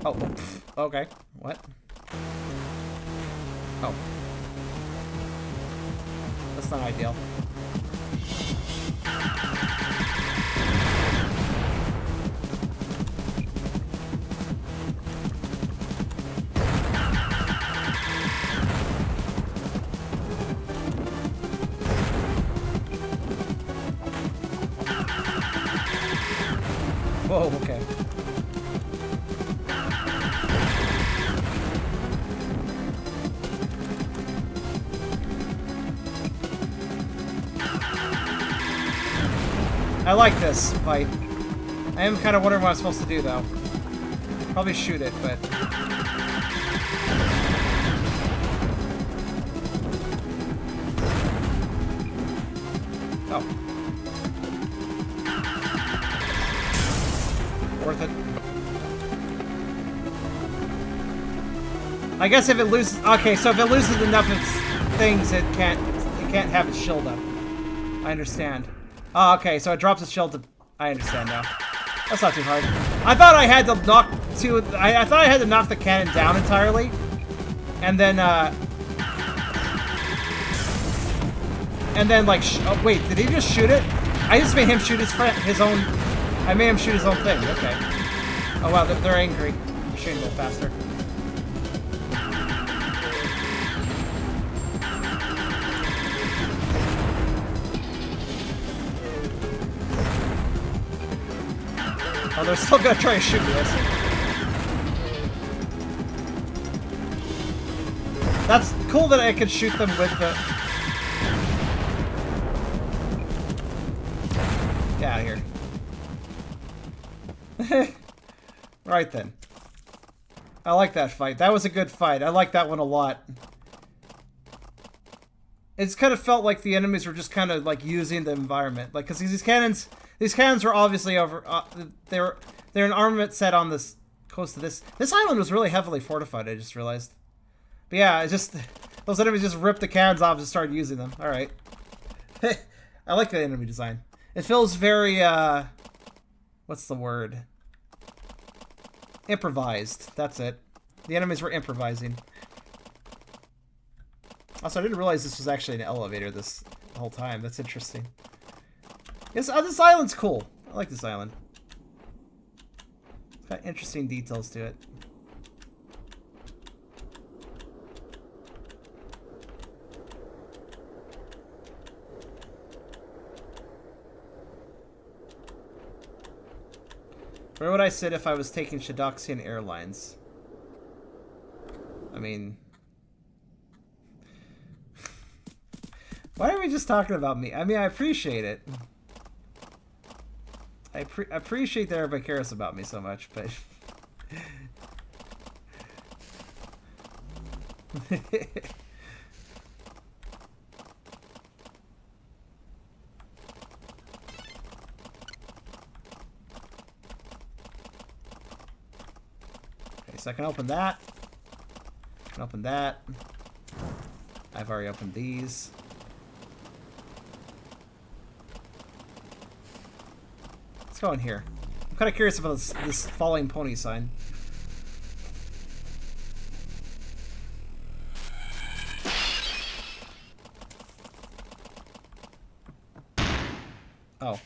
S1: Oh, okay. What? Oh. That's not ideal. I like this fight. I am kind of wondering what I'm supposed to do, though. Probably shoot it, but... Oh. Worth it. I guess if it loses... Okay, so if it loses enough of its things, it can't have its shield up. I understand. Oh, okay, so it drops its shield to... I understand now. That's not too hard. I thought I had to knock I thought I had to knock the cannon down entirely, and then like, oh wait, did he just shoot it? I just made him shoot his own. I made him shoot his own thing. Okay. Oh wow, they're angry. I'm shooting a little faster. Oh, they're still gonna try to shoot me. That's cool that I can shoot them with the... Get out of here. Right then. I like that fight. That was a good fight. I like that one a lot. It's kind of felt like the enemies were just kind of like using the environment. Like, because these cannons were obviously over... they're an armament set on this coast of this... This island was really heavily fortified, I just realized. But yeah, it's just... Those enemies just ripped the cannons off and started using them. Alright. I like the enemy design. It feels very, what's the word? Improvised. That's it. The enemies were improvising. Also, I didn't realize this was actually an elevator the whole time. That's interesting. Yes, this island's cool. I like this island. It's got interesting details to it. Where would I sit if I was taking Shadoxian Airlines? I mean... Why are we just talking about me? I mean, I appreciate it. I appreciate that everybody cares about me so much, but... So I can open that. I can open that. I've already opened these. Let's go in here. I'm kind of curious about this falling pony sign. Oh.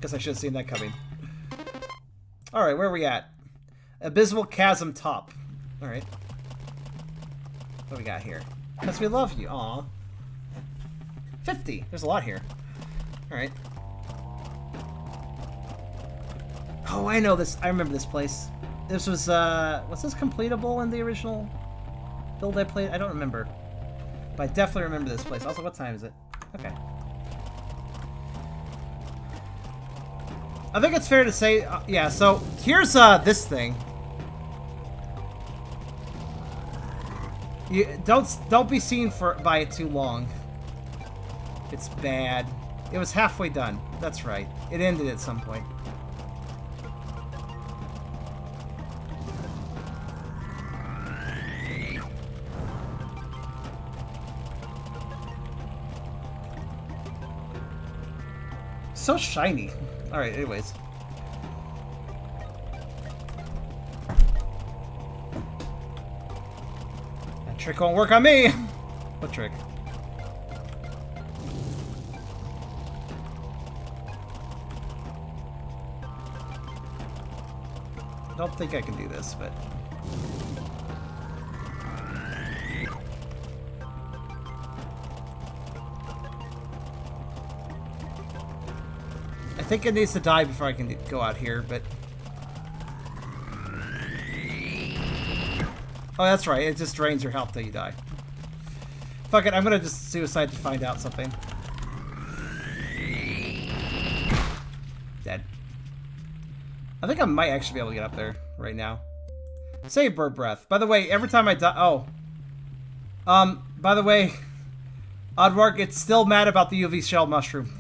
S1: Guess I should have seen that coming. Alright, where are we at? Abysmal Chasm Top. Alright. What do we got here? Because we love you. Aw. 50. There's a lot here. Alright. Oh, I know this. I remember this place. This was, was this completable in the original build I played? I don't remember. But I definitely remember this place. Also, what time is it? Okay. I think it's fair to say, yeah, so here's this thing. You don't be seen by it too long. It's bad. It was halfway done. That's right. It ended at some point. So shiny. Alright, anyways. That trick won't work on me! What trick? I don't think I can do this, but... I think it needs to die before I can go out here, but... Oh, that's right. It just drains your health till you die. Fuck it, I'm gonna just suicide to find out something. I think I might actually be able to get up there right now. Save bird breath. By the way, every time I die... Oh. By the way, Oddwarg, it's still mad about the UV shell mushroom.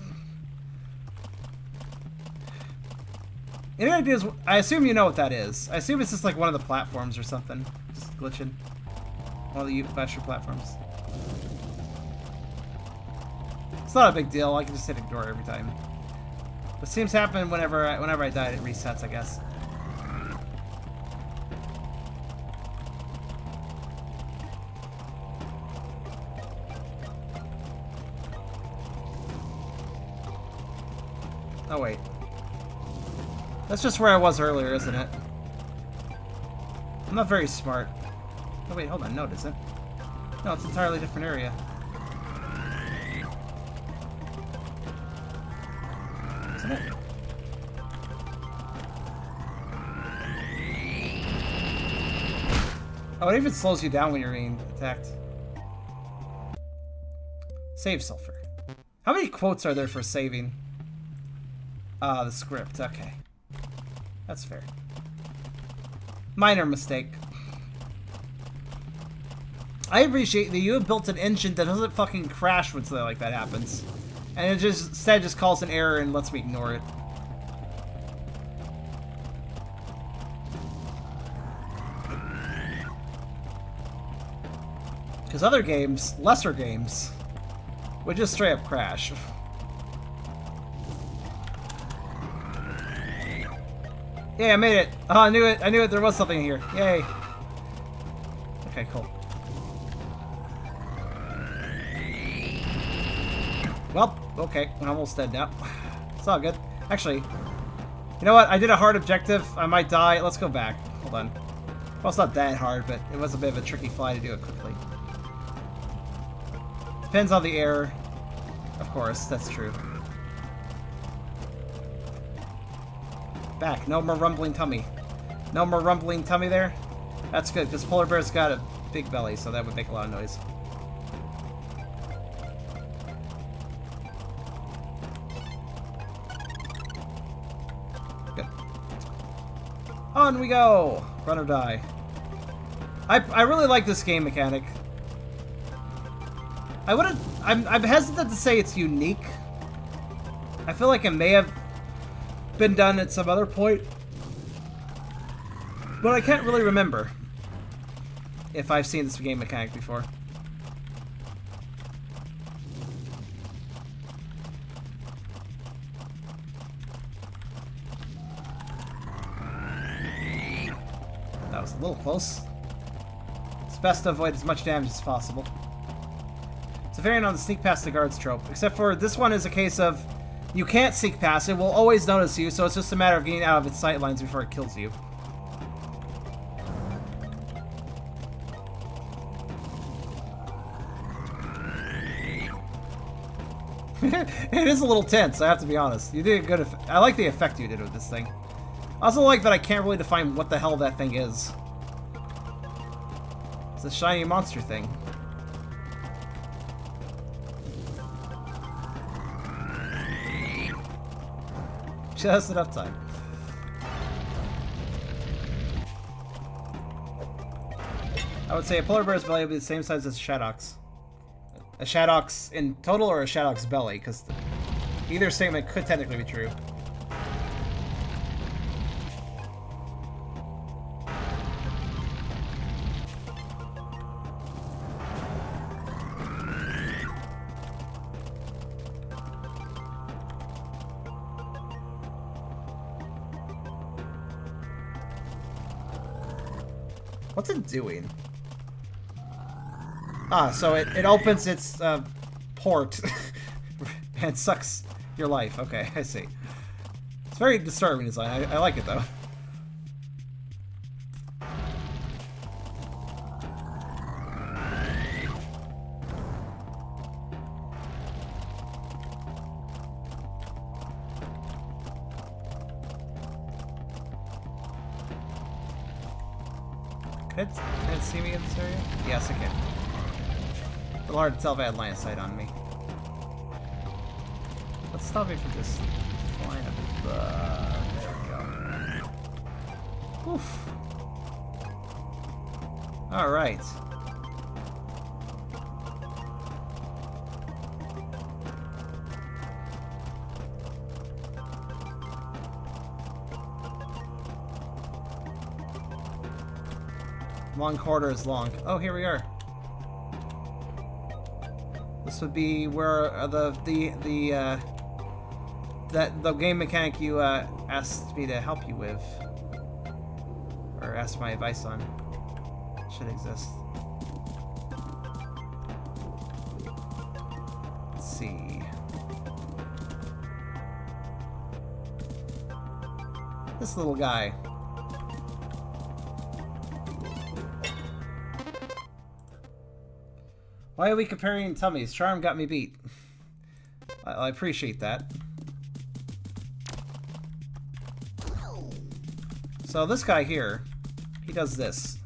S1: Any ideas? I assume you know what that is. I assume it's just like one of the platforms or something. Just glitching. One of the mushroom platforms. It's not a big deal. I can just hit ignore every time. But it seems to happen whenever I die, it resets, I guess. Oh, wait. That's just where I was earlier, isn't it? I'm not very smart. Oh, wait, hold on. No, it isn't. No, it's an entirely different area. Isn't it? Oh, it even slows you down when you're being attacked. Save Sulphur. How many quotes are there for saving? The script. Okay. That's fair. Minor mistake. I appreciate that you have built an engine that doesn't fucking crash when something like that happens. And it just instead just calls an error and lets me ignore it. Because other games, lesser games, would just straight up crash. Yeah, I made it. Oh, I knew it. I knew it. There was something here. Yay. Okay, cool. Well, okay. I'm almost dead now. It's all good. Actually, you know what? I did a hard objective. I might die. Let's go back. Hold on. Well, it's not that hard, but it was a bit of a tricky fly to do it quickly. Depends on the error. Of course, that's true. Back. No more rumbling tummy. No more rumbling tummy there. That's good, because polar bear's got a big belly, so that would make a lot of noise. Good. On we go! Run or die. I really like this game mechanic. I'm hesitant to say it's unique. I feel like it may have been done at some other point, but I can't really remember if I've seen this game mechanic before. That was a little close. It's best to avoid as much damage as possible. It's a variant on the sneak past the guards trope, except for this one is a case of you can't sneak past it, will always notice you, so it's just a matter of getting out of its sight lines before it kills you. It is a little tense, I have to be honest. You did a good I like the effect you did with this thing. I also like that I can't really define what the hell that thing is. It's a shiny monster thing. Just enough time. I would say a polar bear's belly would be the same size as a Shadow's. A Shadow's in total or a Shadow's belly, because either statement could technically be true. What's it doing? Ah, so it opens its port and sucks your life. Okay, I see. It's very disturbing design. I like it though. Can it see me in this area? Yes, I can. A little hard to tell if I had line of sight on me. Let's stop me from just flying above. There we go. Oof. Alright. Long corridor is long. Oh, here we are. This would be where the game mechanic you asked me to help you with, or asked my advice on, should exist. Let's see. This little guy. Why are we comparing tummies? Charm got me beat. I appreciate that. So this guy here, he does this.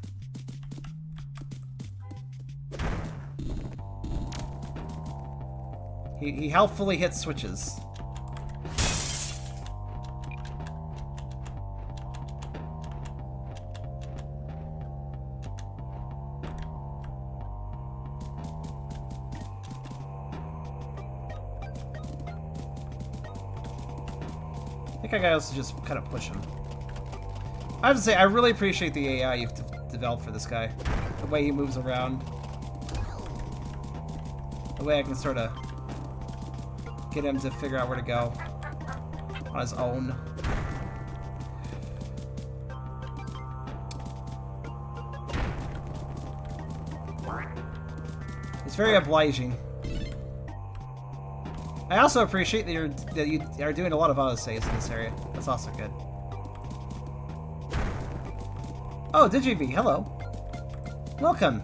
S1: He helpfully hits switches. I think I gotta also just kind of push him. I have to say, I really appreciate the AI you've developed for this guy. The way he moves around. The way I can sort of get him to figure out where to go on his own. It's very obliging. I also appreciate that you are doing a lot of autosaves in this area. That's also good. Oh, DigiV, hello. Welcome.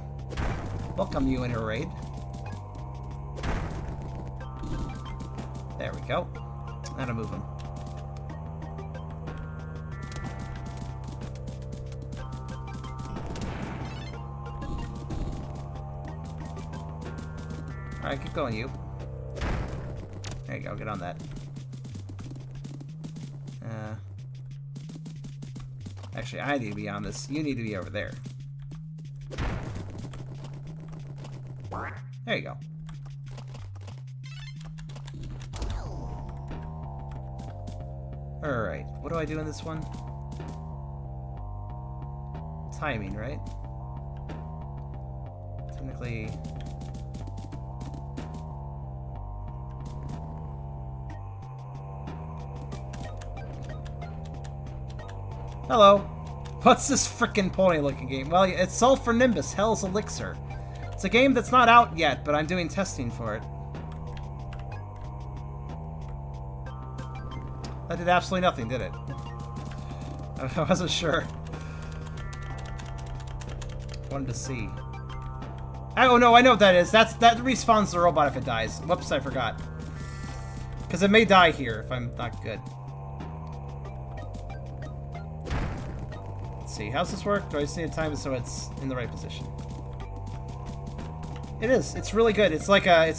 S1: Welcome you in your raid. There we go. Now to move him. Alright, keep going, you. There you go, get on that. Actually, I need to be on this. You need to be over there. There you go. Alright, what do I do in this one? Timing, right? Technically... Hello. What's this frickin' pony-looking game? Well, it's Sulphur Nimbus, Hell's Elixir. It's a game that's not out yet, but I'm doing testing for it. That did absolutely nothing, did it? I wasn't sure. Wanted to see. Oh no, I know what that is. That respawns the robot if it dies. Whoops, I forgot. Because it may die here if I'm not good. See, how's this work? Do I just need to time it so it's in the right position? It is. It's really good. It's a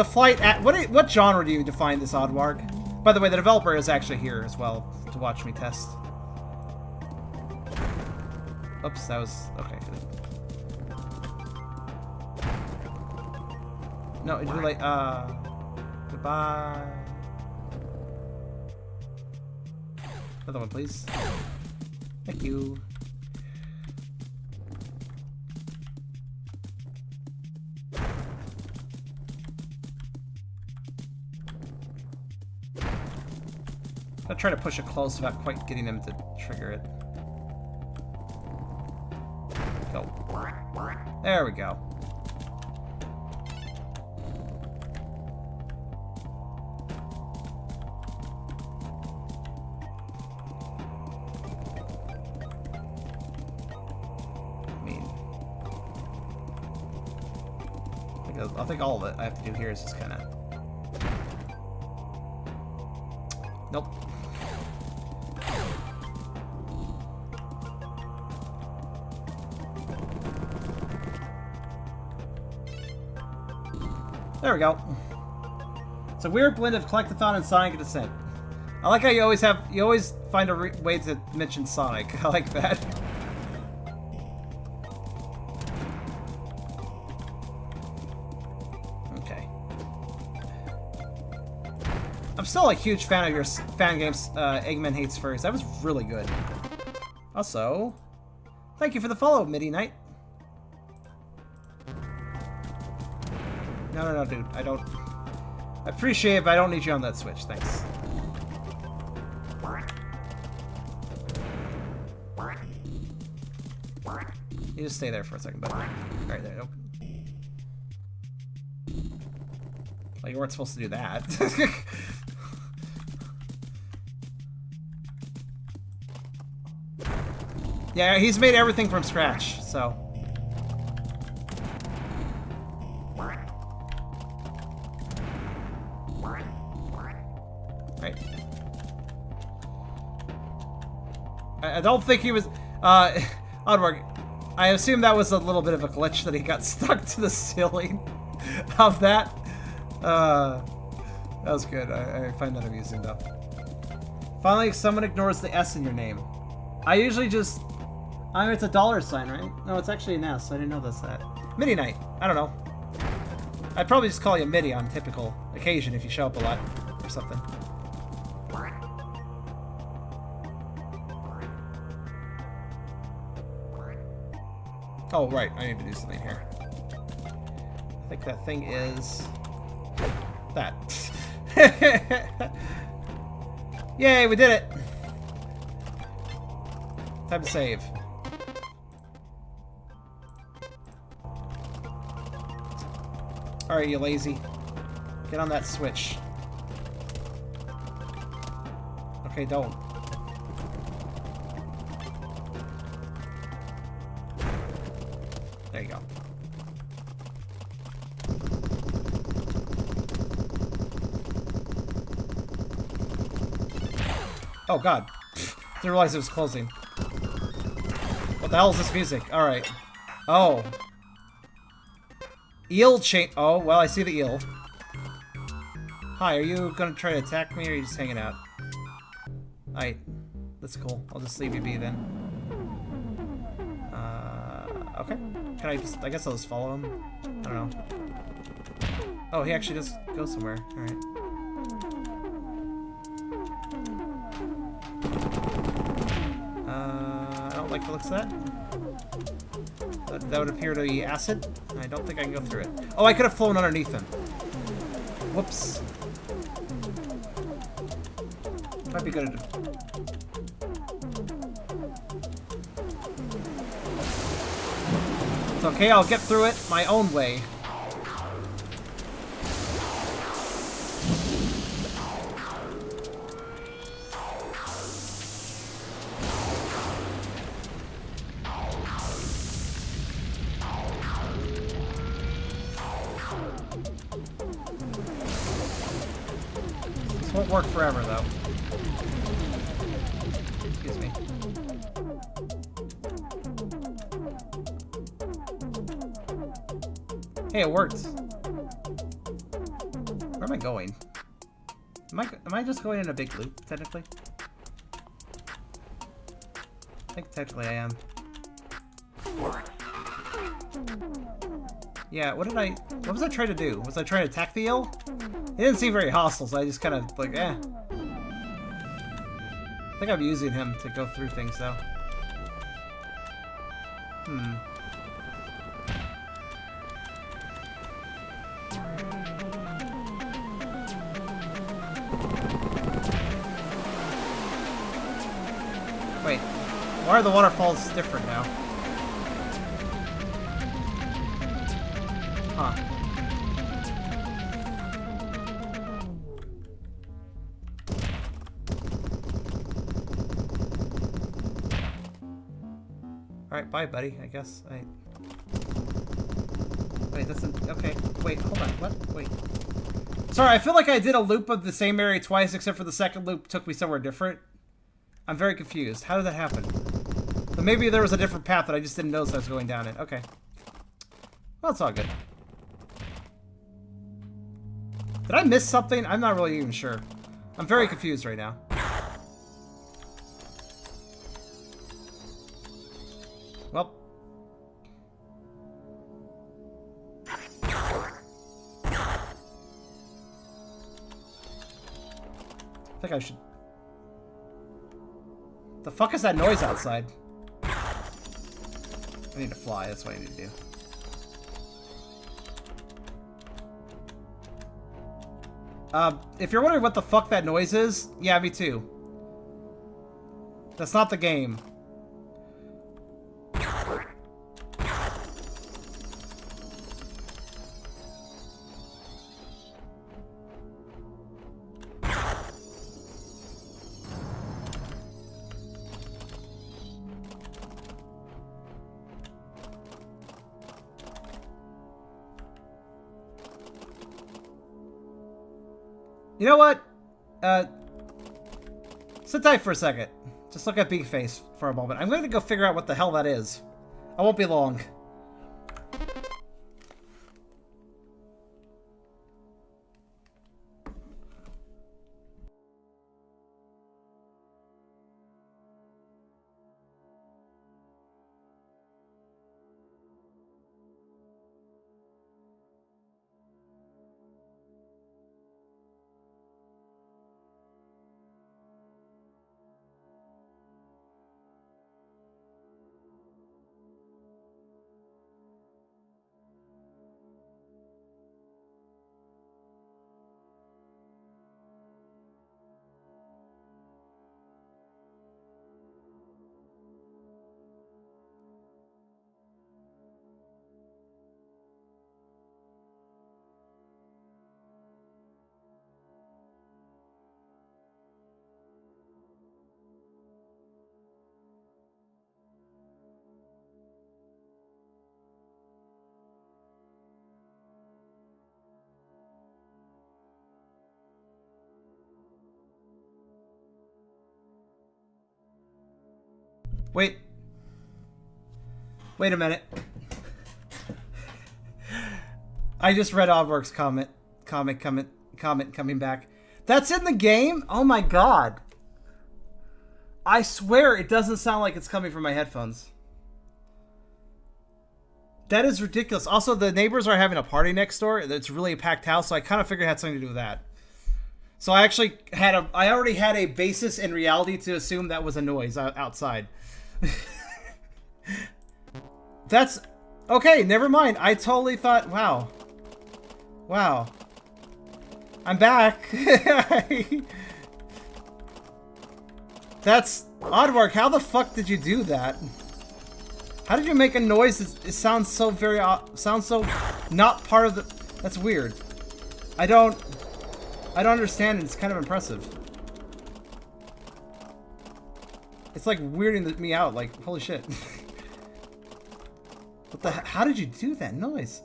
S1: flight at what genre do you define this, Oddwarg? By the way, the developer is actually here as well to watch me test. Oops, that was okay. Good. No, do like goodbye. Another one, please. Thank you. I'll try to push it close without quite getting him to trigger it. Go. There we go. I think all of it I have to do here is just kind of... Nope. There we go. It's a weird blend of Collectathon and Sonic Descent. I like how you always find a way to mention Sonic. I like that. Okay. I'm still a huge fan of your fan games, Eggman Hates Furries. That was really good. Also, thank you for the follow, Midi Knight. No, dude. I don't... I appreciate it, but I don't need you on that Switch. Thanks. You just stay there for a second, buddy. Alright, there. Nope. Well, you weren't supposed to do that. Yeah, he's made everything from scratch, so... Right. I don't think he was... Oddwarg, I assume that was a little bit of a glitch that he got stuck to the ceiling of that. That was good. I find that amusing, though. Finally, someone ignores the S in your name. I usually just... I mean, it's a $sign, right? No, it's actually an S. I didn't know that's that. Midi Knight. I don't know. I'd probably just call you Midi on typical occasion if you show up a lot or something. Oh, right. I need to do something here. I think that thing is... that. Yay, we did it! Time to save. Alright, you lazy. Get on that switch. Okay, don't. There you go. Oh god. Didn't realize it was closing. What the hell is this music? Alright. Oh. Eel chain. Oh, well, I see the eel. Hi, are you gonna try to attack me or are you just hanging out? Alright. That's cool. I'll just leave you be then. Okay. Can I just... I guess I'll just follow him. I don't know. Oh, he actually does go somewhere. Alright. I don't like the looks of that. That would appear to be acid. I don't think I can go through it. Oh, I could have flown underneath him. Whoops. Might be good at... It's okay, I'll get through it my own way. This won't work forever, though. Excuse me. Hey, it worked. Where am I going? Am I just going in a big loop, technically? I think technically I am. Yeah, what was I trying to do? Was I trying to attack the eel? It didn't seem very hostile, so I just kind of, like, eh. I think I'm using him to go through things, though. Wait, why are the waterfalls different now? Huh. Alright, bye, buddy, I guess. Wait, that's okay, wait, hold on, what? Wait. Sorry, I feel like I did a loop of the same area twice, except for the second loop took me somewhere different. I'm very confused. How did that happen? But maybe there was a different path that I just didn't notice I was going down it. Okay. Well, it's all good. Did I miss something? I'm not really even sure. I'm very confused right now. Well. I think I should... The fuck is that noise outside? I need to fly, that's what I need to do. If you're wondering what the fuck that noise is, yeah, me too. That's not the game. You know what? Sit tight for a second. Just look at Big Face for a moment. I'm going to go figure out what the hell that is. I won't be long. Wait. Wait a minute. I just read Oddwarg's comment coming back. That's in the game? Oh my god. I swear it doesn't sound like it's coming from my headphones. That is ridiculous. Also, the neighbors are having a party next door. It's really a packed house, so I kind of figured it had something to do with that. So I actually had I already had a basis in reality to assume that was a noise outside. That's okay, never mind. I totally thought, wow. Wow. I'm back. That's Oddwarg, how the fuck did you do that? How did you make a noise that it sounds so very sounds so not part of the... That's weird. I don't understand it. It's kind of impressive. It's like weirding me out, like, holy shit. What the how did you do that noise?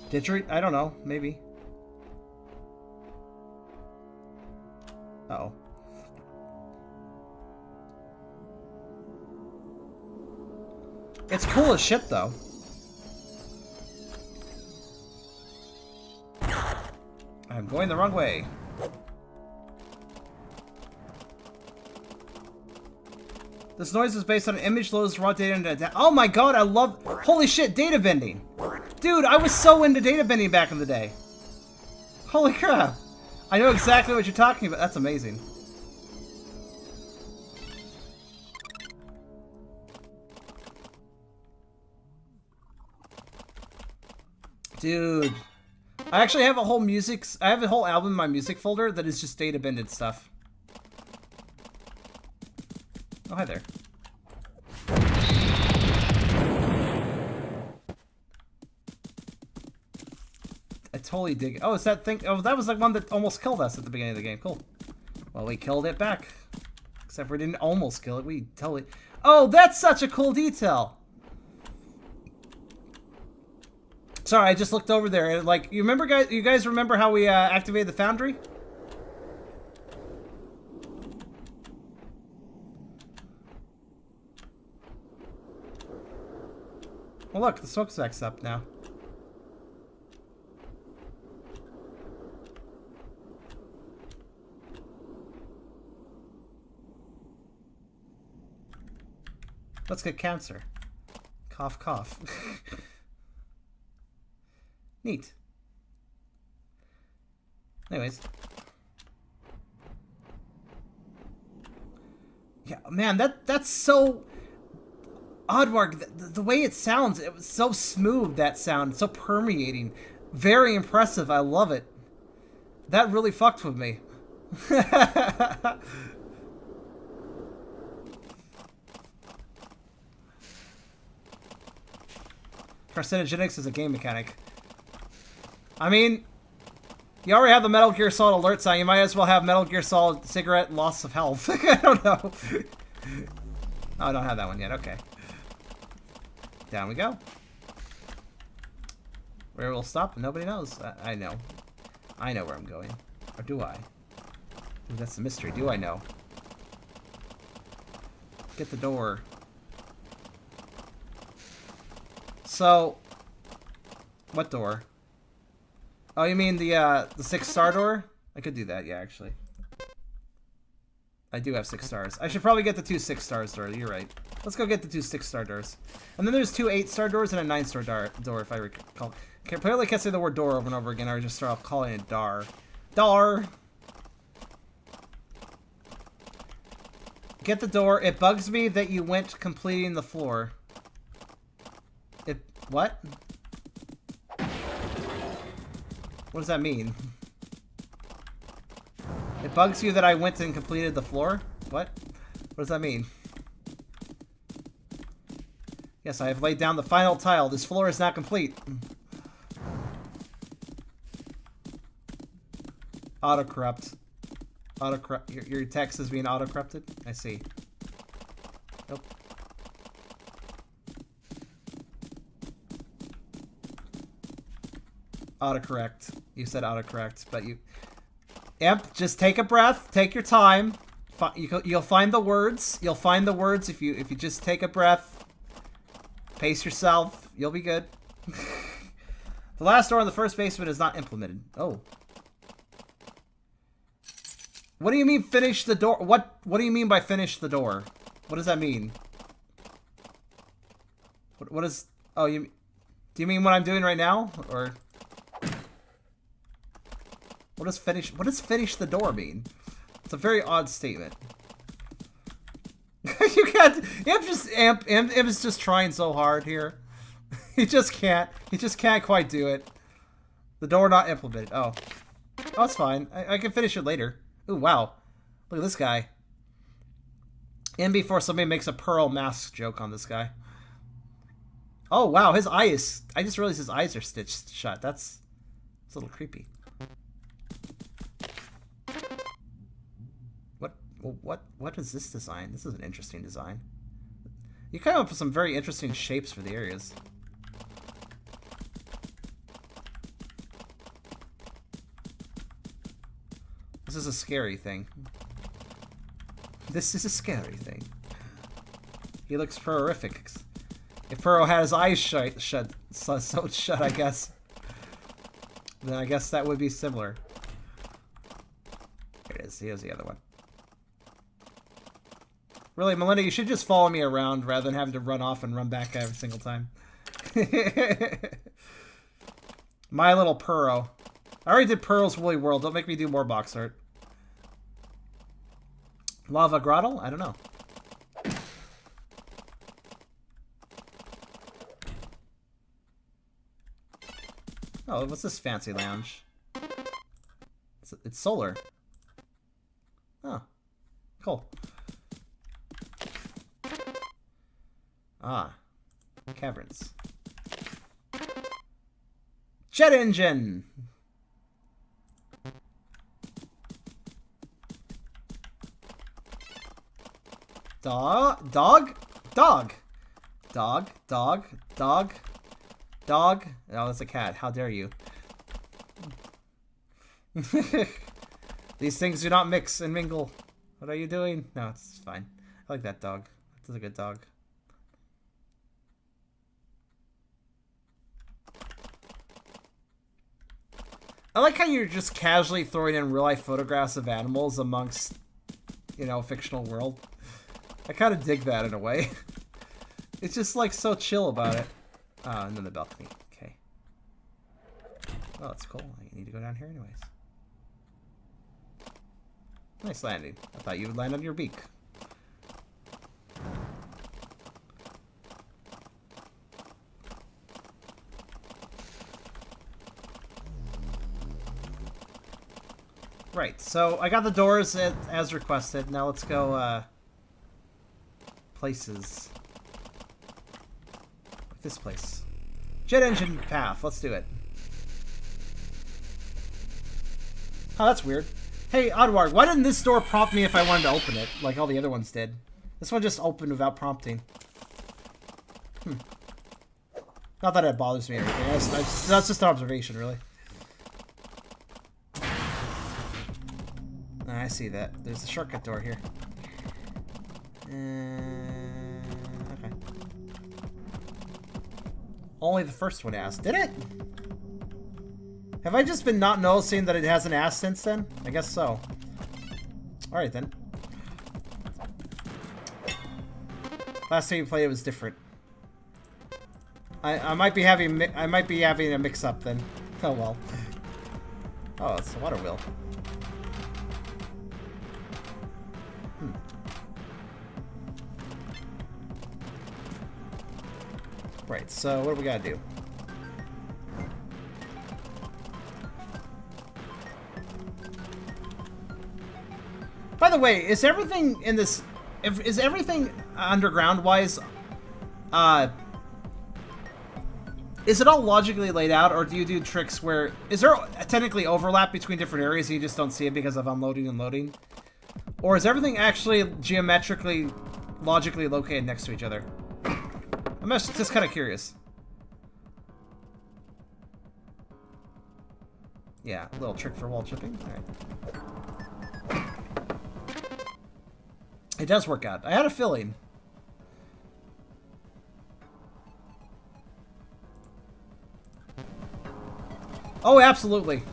S1: Didgeridoo? I don't know, maybe. Uh-oh. It's cool as shit, though. I'm going the wrong way. This noise is based on an image loads raw data into... Oh my god, I love... Holy shit, data bending! Dude, I was so into data bending back in the day. Holy crap. I know exactly what you're talking about. That's amazing. Dude. I actually have a whole I have a whole album in my music folder that is just data bended stuff. Oh, hi there. I totally dig it. Oh, it's that thing. Oh, that was the one that almost killed us at the beginning of the game. Cool. Well, we killed it back. Except we didn't almost kill it. We totally... Oh, that's such a cool detail. Sorry, I just looked over there. Like, you guys remember how we activated the foundry? Well, look, the smokestack's up now. Let's get cancer. Cough, cough. Neat. Anyways. Yeah, man, that's so... Oddwarg, the way it sounds, it was so smooth, that sound. So permeating. Very impressive. I love it. That really fucked with me. Carcinogenics is a game mechanic. I mean, you already have the Metal Gear Solid alert sign. You might as well have Metal Gear Solid cigarette loss of health. I don't know. Oh, I don't have that one yet. Okay. Down we go. Where we'll stop, nobody knows. I know. I know where I'm going. Or do I? Ooh, that's the mystery. Do I know? Get the door. So, what door? Oh, you mean the 6-star door? I could do that, yeah, actually. I do have 6 stars. I should probably get the 2 6-stars doors. You're right. Let's go get the 2 6-star doors. And then there's 2 8-star doors and a 9-star door, if I recall. Apparently I can't say the word door over and over again, or I just start off calling it dar. Dar! Get the door. It bugs me that you went completing the floor. What? What does that mean? It bugs you that I went and completed the floor? What? What does that mean? Yes, I have laid down the final tile. This floor is not complete. Autocorrupt. Autocorrupt. Your text is being autocorrupted? I see. Nope. Autocorrect. You said autocorrect, but you... Imp, just take a breath. Take your time. You'll find the words. You'll find the words if you just take a breath. Pace yourself. You'll be good. The last door in the first basement is not implemented. Oh. What do you mean finish the door? What do you mean by finish the door? What does that mean? What is... Oh, do you mean what I'm doing right now? Or... What does finish the door mean? It's a very odd statement. You can't... Imp is just trying so hard here. He just can't quite do it. The door not implemented. Oh. Oh, it's fine. I can finish it later. Ooh, wow. Look at this guy. In before somebody makes a pearl mask joke on this guy. Oh, wow. His eyes... I just realized his eyes are stitched shut. That's a little creepy. What is this design? This is an interesting design. You come up with some very interesting shapes for the areas. This is a scary thing. This is a scary thing. He looks horrific. If Puro had his eyes shut, I guess. Then I guess that would be similar. Here it is. Here's the other one. Really, Melinda, you should just follow me around rather than having to run off and run back every single time. My little Puro. I already did Pearl's Woolly World. Don't make me do more box art. Lava Grotto? I don't know. Oh, what's this fancy lounge? It's solar. Oh, cool. Ah, caverns. Jet engine! Dog? Dog? Dog! Dog? Dog? Dog? Dog? Oh, that's a cat. How dare you. These things do not mix and mingle. What are you doing? No, it's fine. I like that dog. That's a good dog. I like how you're just casually throwing in real-life photographs of animals amongst, you know, fictional world. I kind of dig that in a way. It's just like so chill about it. And then the balcony. Okay. Oh, that's cool. I need to go down here anyways. Nice landing. I thought you would land on your beak. Right, so I got the doors as requested. Now let's go, places. Like this place. Jet engine path. Let's do it. Oh, that's weird. Hey, Oddwarg, why didn't this door prompt me if I wanted to open it, like all the other ones did? This one just opened without prompting. Not that it bothers me or anything. That's just an observation, really. I see that. There's a shortcut door here. Okay. Only the first one asked. Did it? Have I just been not noticing that it hasn't asked since then? I guess so. Alright then. Last time you played it was different. I might be having a mix-up then. Oh well. Oh, it's a water wheel. Right, so what do we gotta do? By the way, is everything in this... Is everything underground-wise... is it all logically laid out, or do you do tricks where... Is there technically overlap between different areas and you just don't see it because of unloading and loading? Or is everything actually geometrically, logically located next to each other? I'm just kind of curious. Yeah, a little trick for wall chipping. Alright. It does work out. I had a feeling. Oh, absolutely.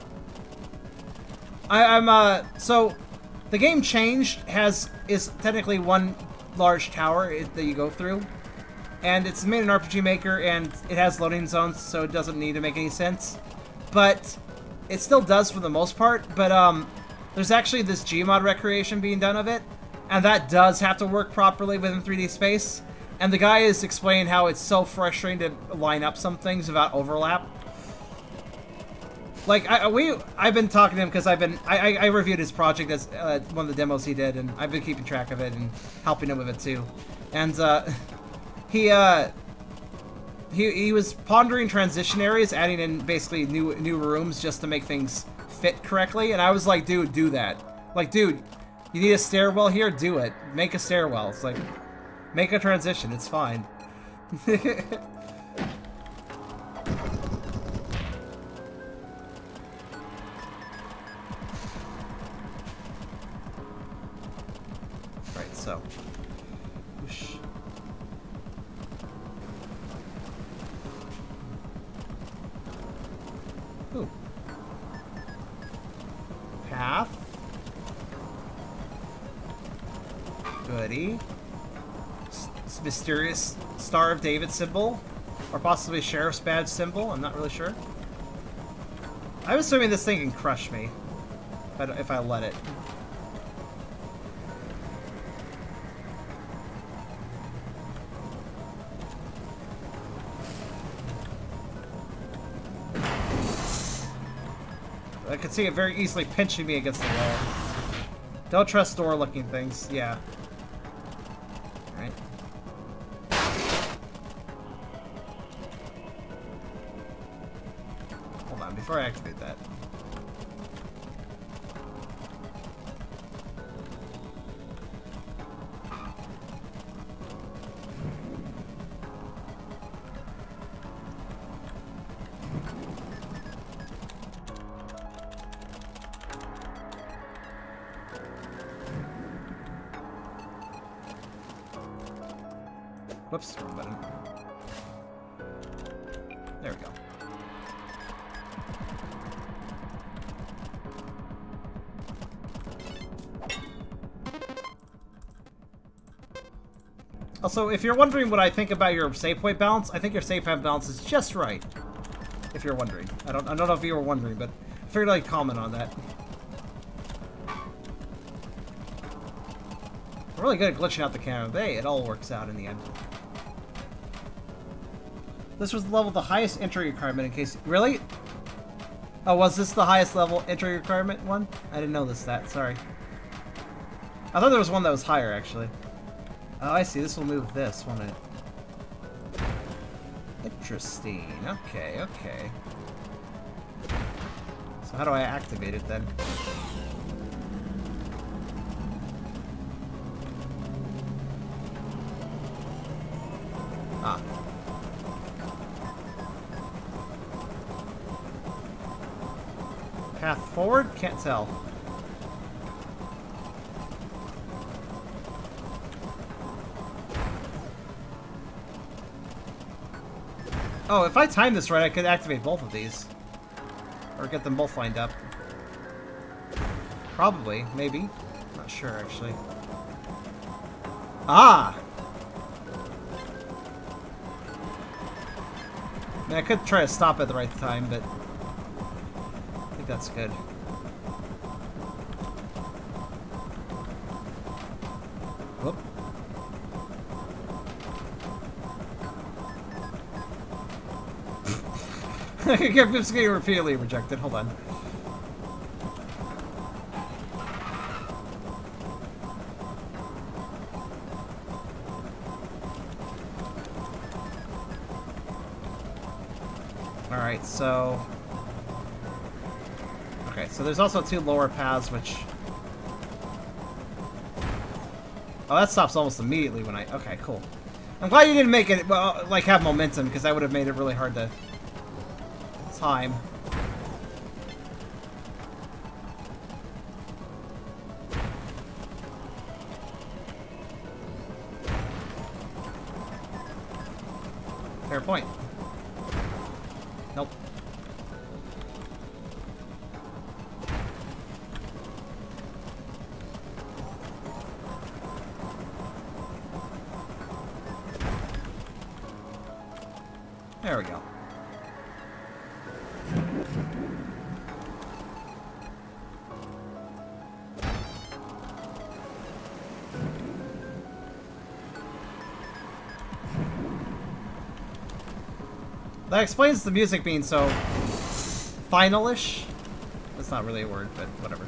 S1: So the game changed is technically one large tower that you go through. And it's made in RPG Maker, and it has loading zones, so it doesn't need to make any sense. But it still does for the most part. But there's actually this Gmod recreation being done of it, and that does have to work properly within 3D space. And the guy is explaining how it's so frustrating to line up some things without overlap. Like I've been talking to him because I reviewed his project as one of the demos he did, and I've been keeping track of it and helping him with it too. And he was pondering transition areas, adding in basically new rooms just to make things fit correctly. And I was like, dude, do that. Like, dude, you need a stairwell here? Do it. Make a stairwell. It's like, make a transition. It's fine. Right, so. Whoosh. Ooh. Path. Goody. Mysterious Star of David symbol. Or possibly Sheriff's Badge symbol. I'm not really sure. I'm assuming this thing can crush me. If I let it. I could see it very easily pinching me against the wall. Don't trust door-looking things. Yeah. Alright. Hold on, before I activate that. Whoops, wrong button. There we go. Also, if you're wondering what I think about your save point balance, I think your save point balance is just right. If you're wondering. I don't know if you were wondering, but I figured I'd comment on that. I'm really good at glitching out the camera, but hey, it all works out in the end. This was the level with the highest entry requirement in case... Really? Oh, was this the highest level entry requirement one? I didn't know this stat, sorry. I thought there was one that was higher, actually. Oh, I see. This will move this, won't it? Interesting. Okay, okay. So how do I activate it, then? Ah. Path forward? Can't tell. Oh, if I time this right, I could activate both of these. Or get them both lined up. Probably. Maybe. Not sure, actually. Ah! I mean, I could try to stop at the right time, but... I think that's good. Whoop. I'm just getting repeatedly rejected. Hold on. Alright, so... Okay, so there's also two lower paths, which... Oh, that stops almost immediately when I... Okay, cool. I'm glad you didn't make it, well, like, have momentum, because that would have made it really hard to... time. Fair point. Nope. There we go. That explains the music being so final-ish. That's not really a word, but whatever.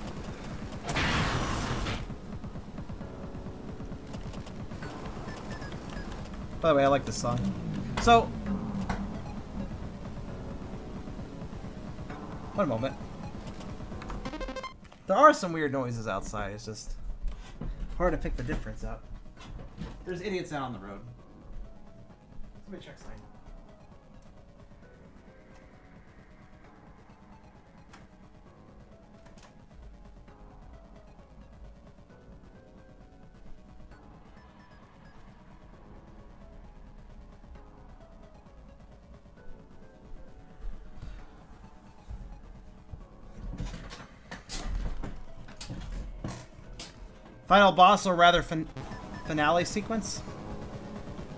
S1: By the way, I like this song. So, one moment. There are some weird noises outside. It's just hard to pick the difference out. There's idiots out on the road. Somebody check sign. Final boss, or rather finale sequence?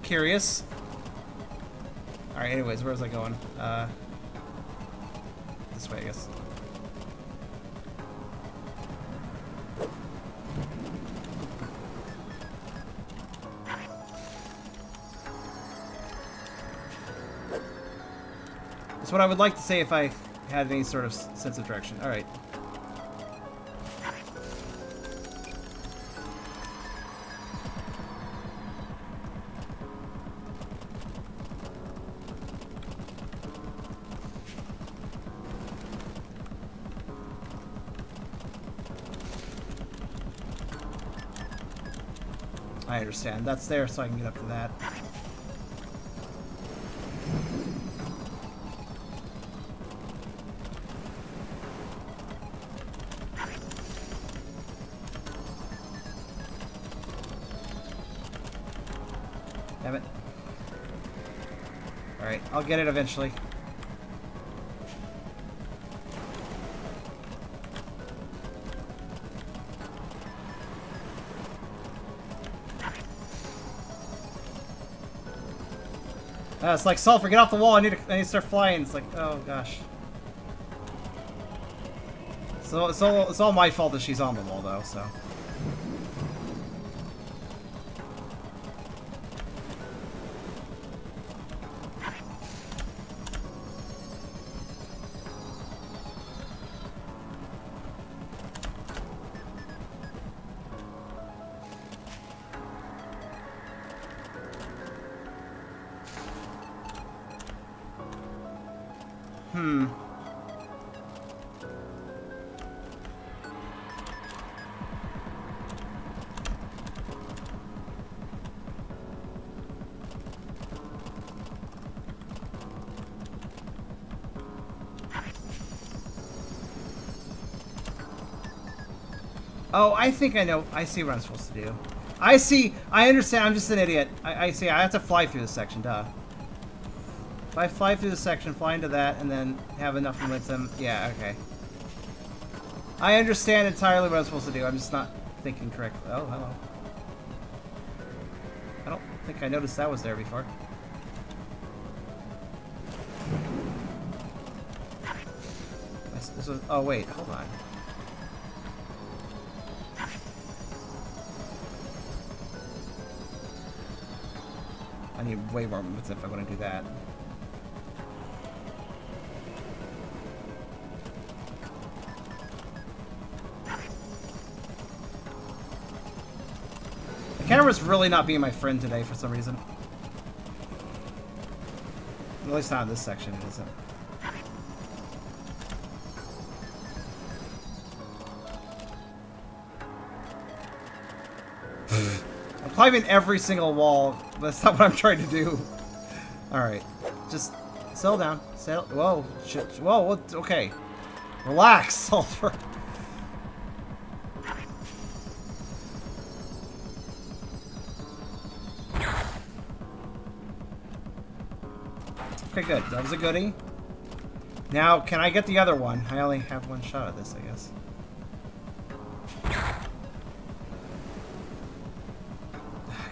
S1: Curious. Alright, anyways, where was I going? This way, I guess. That's what I would like to say if I had any sort of sense of direction. Alright. I understand. That's there so I can get up to that. Damn it. Alright, I'll get it eventually. It's like, Sulphur, get off the wall. I need to start flying. It's like, oh gosh. So it's all my fault that she's on the wall, though. So. Oh, I think I know. I see what I'm supposed to do. I see. I understand. I'm just an idiot. I see. I have to fly through this section, duh. If I fly through the section, fly into that, and then have enough momentum. Yeah, okay. I understand entirely what I'm supposed to do. I'm just not thinking correctly. Oh, hello. I don't think I noticed that was there before. This was, oh, wait. Hold on. I need way more momentum if I want to do that. The camera's really not being my friend today for some reason. At least not in this section, it isn't. I'm climbing every single wall. That's not what I'm trying to do. Alright. Just settle down. Settle. Whoa. Shit. Whoa. What? Okay. Relax, Sulphur. Okay, good. That was a goodie. Now, can I get the other one? I only have one shot at this, I guess.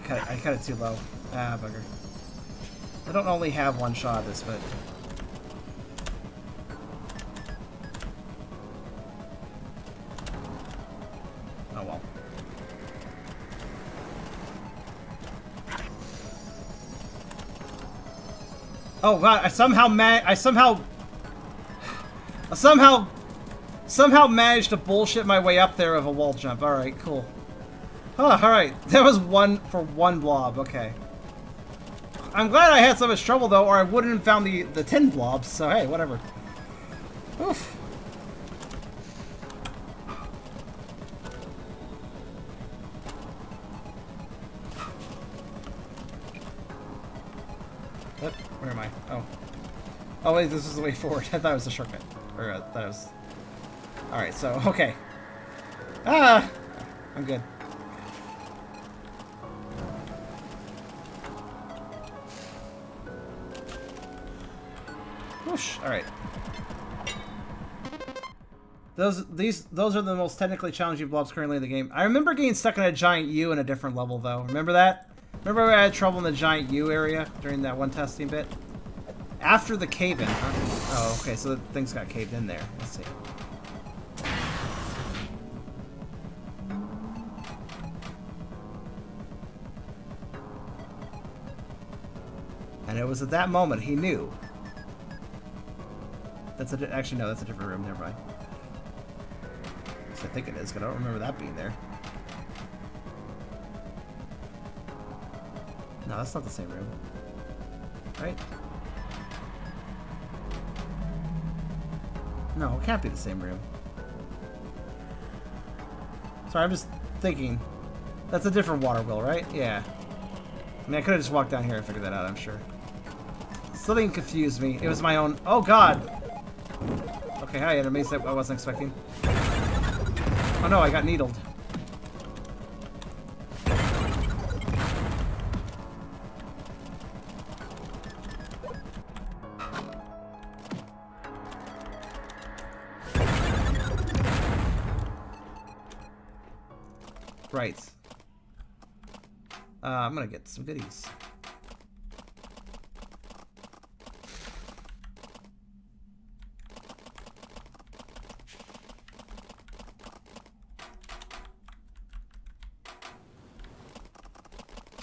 S1: I cut it too low. Ah, bugger. I don't only have one shot at this, but... oh well. Oh god, I somehow managed to bullshit my way up there with a wall jump. Alright, cool. Oh, alright. That was one for one blob, okay. I'm glad I had so much trouble though, or I wouldn't have found the 10 blobs, so hey, whatever. Oof. What? Where am I? Oh. Oh wait, this is the way forward. I thought it was a shortcut. Or I thought it was... alright, so, okay. Ah! I'm good. Whoosh! Alright. Those are the most technically challenging blobs currently in the game. I remember getting stuck in a giant U in a different level though. Remember that? Remember I had trouble in the giant U area during that one testing bit? After the cave-in, huh? Oh, okay, so things got caved in there. Let's see. And it was at that moment he knew. Actually, no, that's a different room. Never mind. I think it is, but I don't remember that being there. No, that's not the same room. Right? No, it can't be the same room. Sorry, I'm just thinking. That's a different water wheel, right? Yeah. I mean, I could have just walked down here and figured that out, I'm sure. Something confused me. It was my own... oh, God! Okay, hi, enemies that I wasn't expecting. Oh, no, I got needled. Right. I'm gonna get some goodies.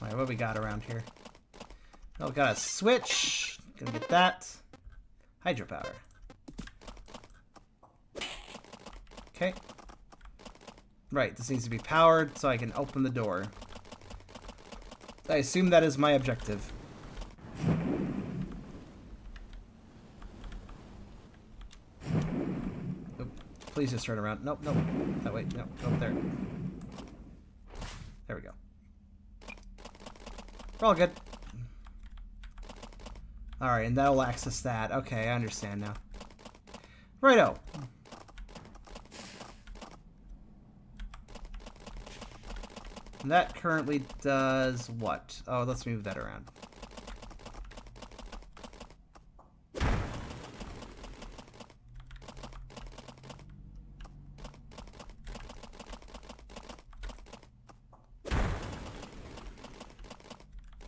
S1: Alright, what we got around here? Oh, got a switch. Gonna get that. Hydropower. Okay. Right, this needs to be powered so I can open the door. I assume that is my objective. Oh, please just turn around. Nope, nope. That way. Nope, nope, there. There we go. We're all good. Alright, and that'll access that. Okay, I understand now. Righto. And that currently does what? Oh, let's move that around.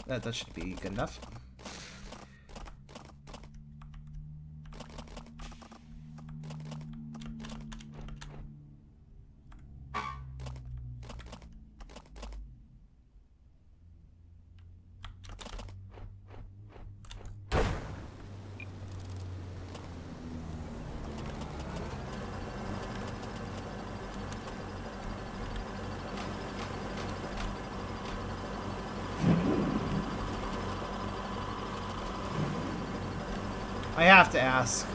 S1: That should be good enough. I have to ask.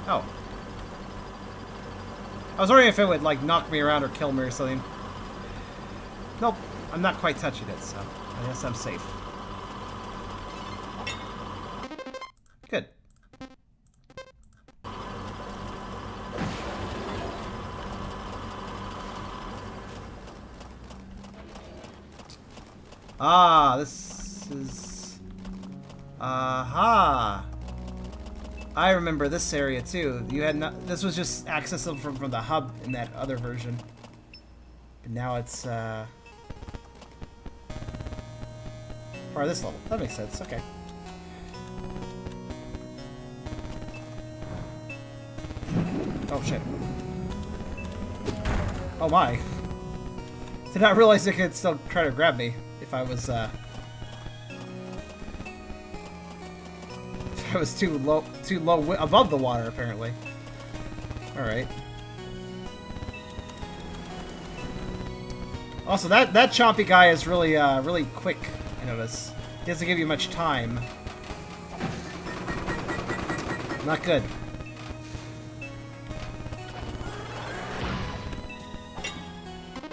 S1: Oh. I was wondering if it would, like, knock me around or kill me or something. Nope. I'm not quite touching it, so I guess I'm safe. Good. Ah, this is... Aha! I remember this area too. You had not. This was just accessible from the hub in that other version, but now it's part of this level. That makes sense. Okay. Oh shit. Oh my. Did not realize it could still try to grab me if I was I was too low above the water, apparently. Alright. Also, that chompy guy is really, really quick, I notice. He doesn't give you much time. Not good.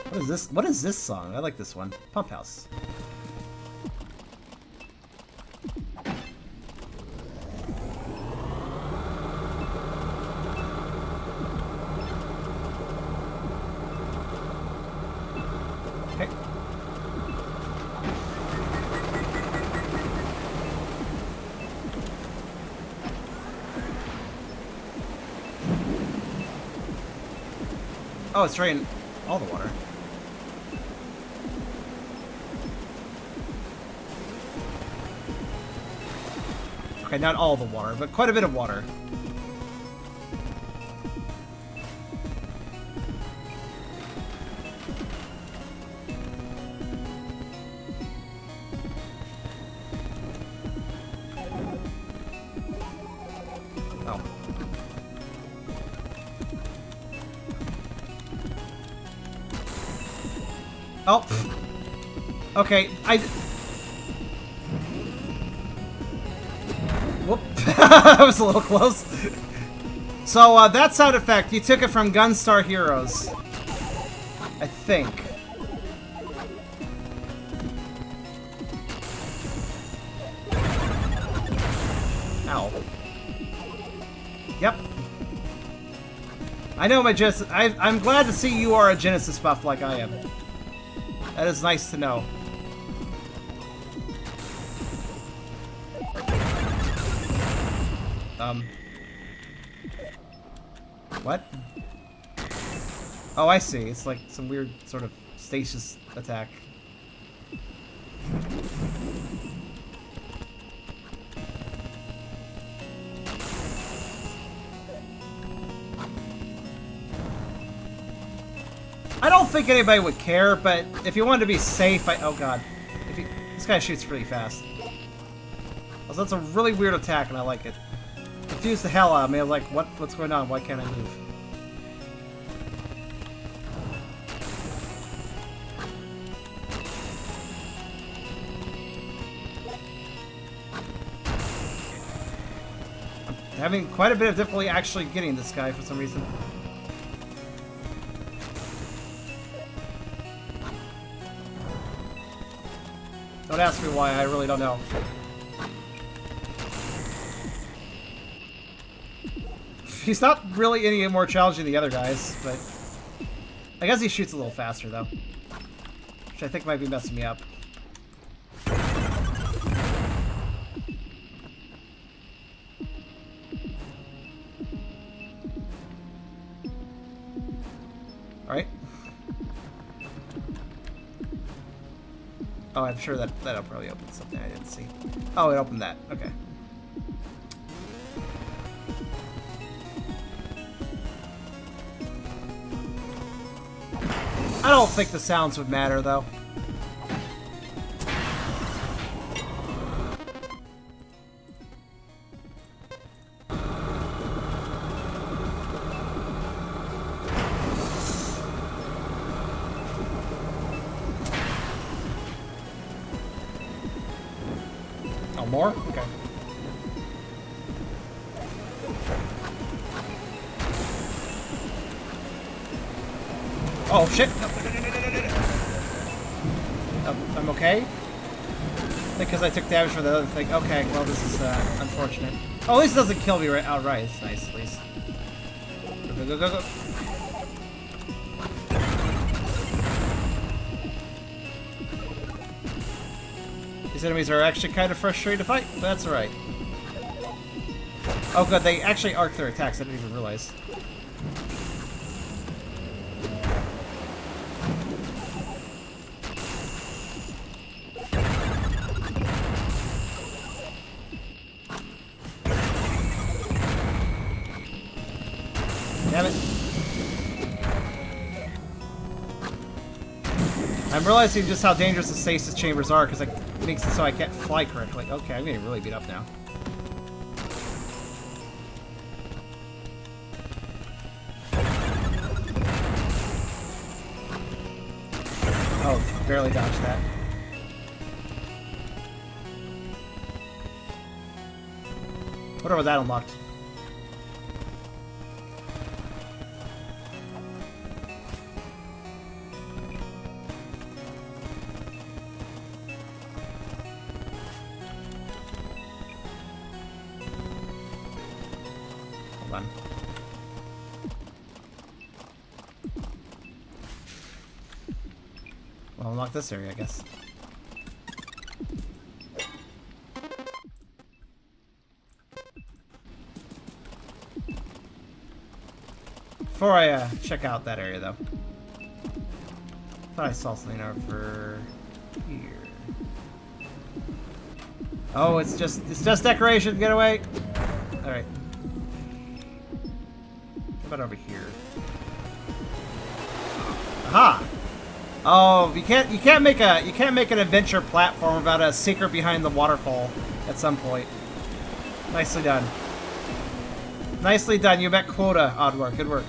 S1: What is this? What is this song? I like this one. Pump House. Okay. Oh, it's draining all the water. Okay, not all the water, but quite a bit of water. Oh. Oh. Okay, Whoop. That was a little close. So, that sound effect, you took it from Gunstar Heroes. I think. Ow. Yep. I know my Genesis... I'm glad to see you are a Genesis buff like I am. That is nice to know. What? Oh, I see. It's like some weird sort of stasis attack. I don't think anybody would care, but if you wanted to be safe, oh god. If you... This guy shoots pretty fast. Also, that's a really weird attack, and I like it. Confused the hell out of me. I'm like, what's going on? Why can't I move? I'm having quite a bit of difficulty actually getting this guy for some reason. Don't ask me why, I really don't know. He's not really any more challenging than the other guys, but I guess he shoots a little faster, though. Which I think might be messing me up. Alright. Oh, I'm sure that'll probably open something I didn't see. Oh, it opened that. Okay. I don't think the sounds would matter, though. Oh, more? Okay. Oh, shit! I'm okay? I think because I took damage for the other thing. Okay, well, this is unfortunate. Oh, at least it doesn't kill me right outright. It's nice, at least. Go, go, go, go. These enemies are actually kind of frustrating to fight, but that's alright. Oh, good, they actually arc their attacks. I didn't even realize. Damn it. I'm realizing just how dangerous the stasis chambers are because it makes it so I can't fly correctly. Okay, I'm getting really beat up now. Oh, barely dodged that. Wonder what that unlocked. Well, unlock this area, I guess. Before I check out that area, though, thought I saw something over here. Oh, it's just decoration. Get away! All right. What about over here? Aha! Oh, you can't make an adventure platform without a secret behind the waterfall at some point. Nicely done. Nicely done. You met quota, Oddwarg. Good work.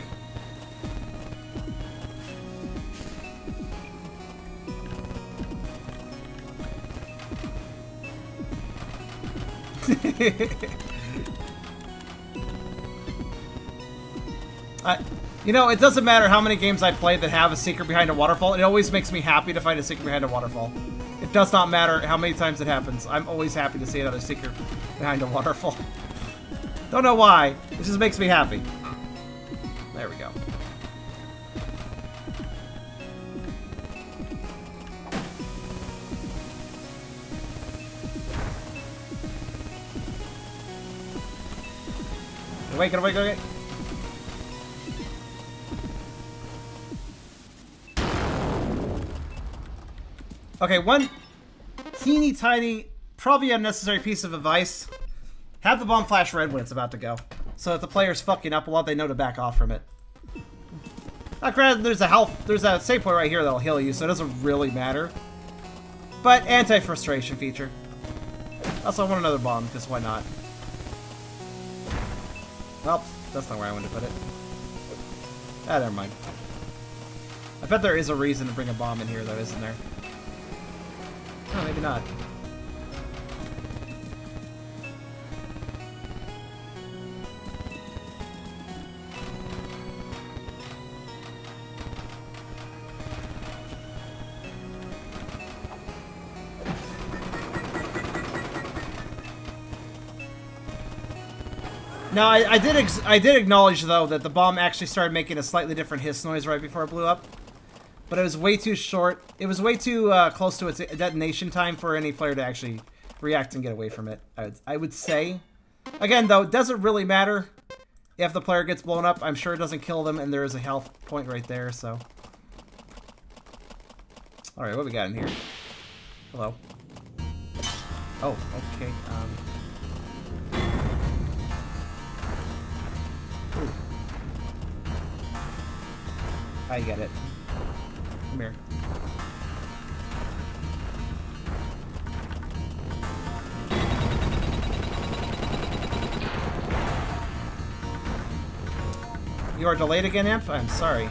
S1: You know, it doesn't matter how many games I play that have a secret behind a waterfall. It always makes me happy to find a secret behind a waterfall. It does not matter how many times it happens. I'm always happy to see another secret behind a waterfall. Don't know why. It just makes me happy. There we go. Get away, get away, get away. Okay, one teeny tiny, probably unnecessary piece of advice. Have the bomb flash red when it's about to go. So if the player's fucking up a lot, they know to back off from it. Now granted, there's a save point right here that'll heal you, so it doesn't really matter. But anti-frustration feature. Also, I want another bomb, because why not? Well, that's not where I wanted to put it. Ah, never mind. I bet there is a reason to bring a bomb in here, though, isn't there? Oh, maybe not. Now, I did acknowledge, though, that the bomb actually started making a slightly different hiss noise right before it blew up. But it was way too short. It was way too close to its detonation time for any player to actually react and get away from it, I would say. Again, though, it doesn't really matter if the player gets blown up. I'm sure it doesn't kill them, and there is a health point right there, so... Alright, what we got in here? Hello. Oh, okay, Ooh. I get it. Come here. You are delayed again, Imp? I'm sorry.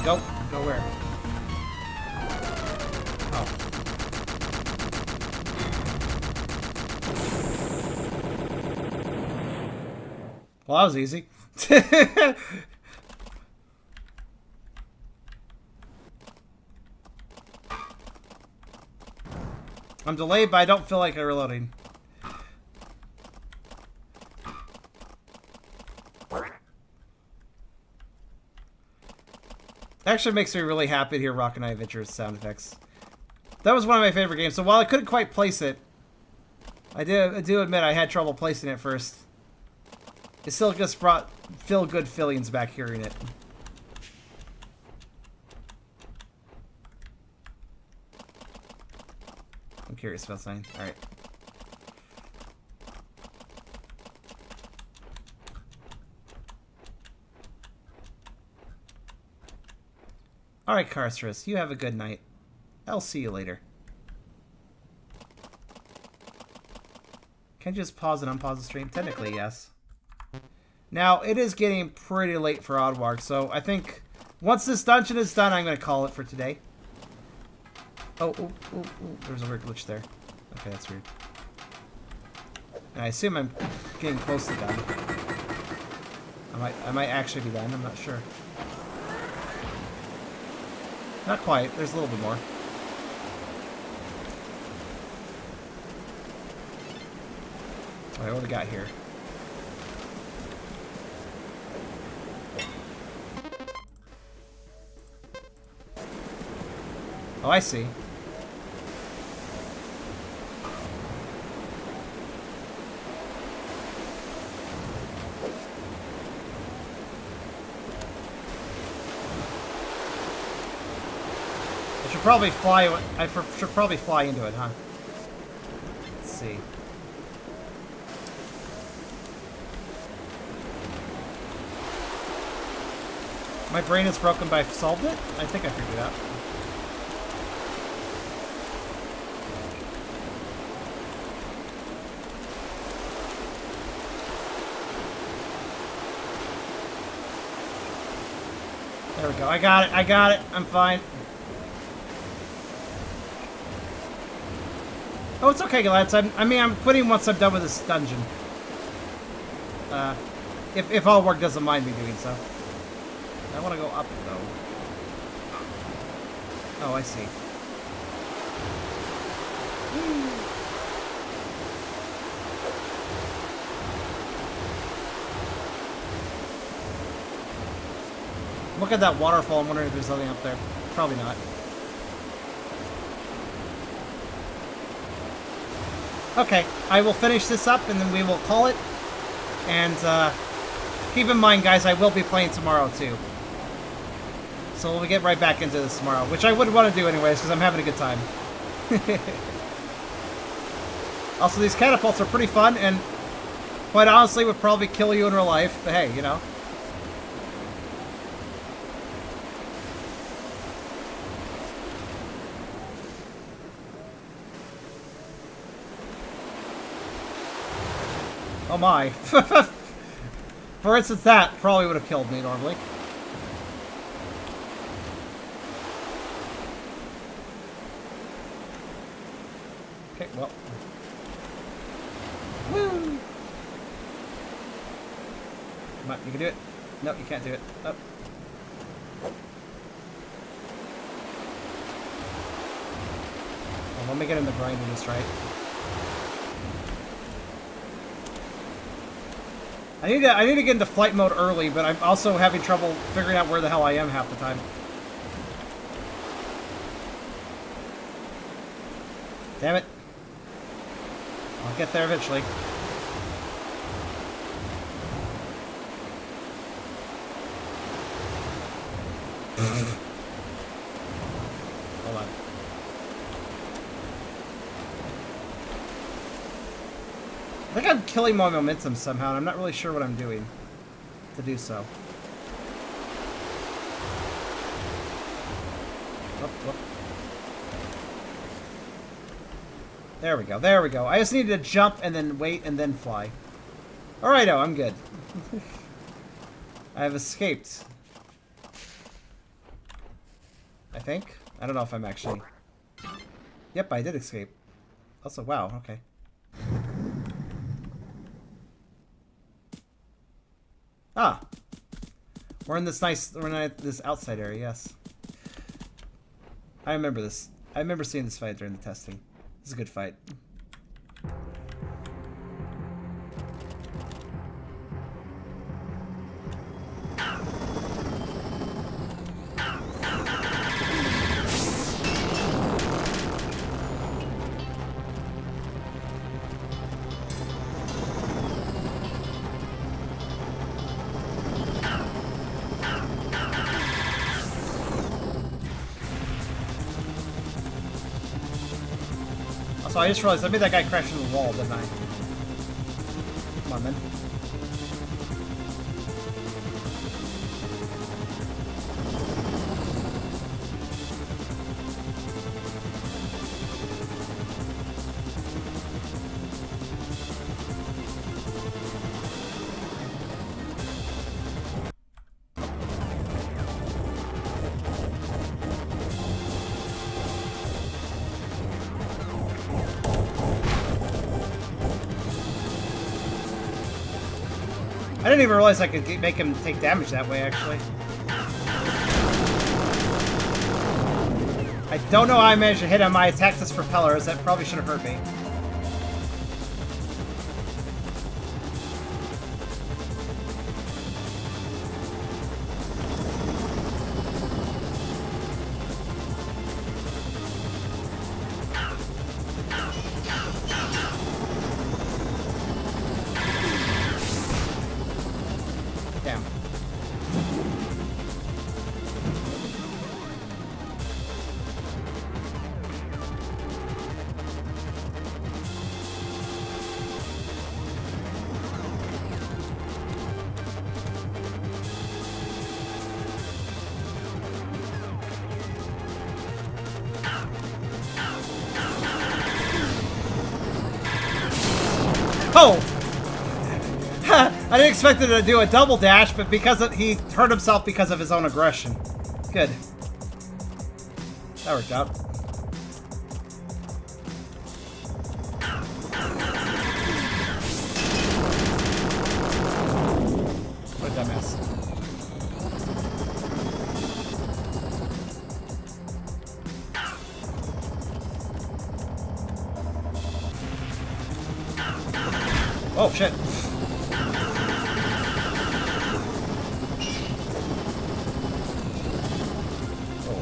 S1: Go. Go where? Oh. Well, that was easy. I'm delayed, but I don't feel like reloading. Actually makes me really happy to hear Rock and I Adventure's sound effects. That was one of my favorite games, so while I couldn't quite place it, I do admit I had trouble placing it first. It still just brought feel-good feelings back hearing it. I'm curious about something. Alright. Alright, Carcerus, you have a good night. I'll see you later. Can you just pause and unpause the stream? Technically, yes. Now, it is getting pretty late for Oddwarg, so I think once this dungeon is done, I'm going to call it for today. Oh, there's a weird glitch there. Okay, that's weird. And I assume I'm getting close to done. I might actually be done, I'm not sure. Not quite. There's a little bit more. Alright, what do we got here? Oh, I see. Should probably fly. Should probably fly into it, huh? Let's see. My brain is broken, but I've solved it. I think I figured it out. There we go. I got it. I got it. I'm fine. Oh, it's okay, lads. I mean, I'm quitting once I'm done with this dungeon. If Oddwarg doesn't mind me doing so. I want to go up, though. Oh, I see. Look at that waterfall. I'm wondering if there's something up there. Probably not. Okay, I will finish this up and then we will call it. And keep in mind, guys, I will be playing tomorrow too. So we'll get right back into this tomorrow, which I would want to do anyways, because I'm having a good time. Also, these catapults are pretty fun, and quite honestly would probably kill you in real life, but hey, you know. Oh my. For instance, that probably would have killed me normally. Okay, well. Woo! Come on, you can do it. No, you can't do it. Oh. Well, let me get in the grind of this right. I need to get into flight mode early, but I'm also having trouble figuring out where the hell I am half the time. Damn it. I'll get there eventually. Hold on. I think I'm killing my momentum somehow, and I'm not really sure what I'm doing to do so. Oh, oh. There we go, there we go. I just need to jump and then wait and then fly. Alrighto, I'm good. I have escaped. I think. I don't know if I'm actually... Yep, I did escape. Also, wow, okay. Ah! We're in this this outside area, yes. I remember this. I remember seeing this fight during the testing. It's a good fight. Also, I just realized I made that guy crash into the wall, didn't I? Come on, then. I didn't even realize I could make him take damage that way, actually. I don't know how I managed to hit him. I attacked his propellers. That probably should have hurt me. Oh! I didn't expect him to do a double dash, but because he hurt himself because of his own aggression. Good. That worked out. What a dumbass. Oh, shit. Oh.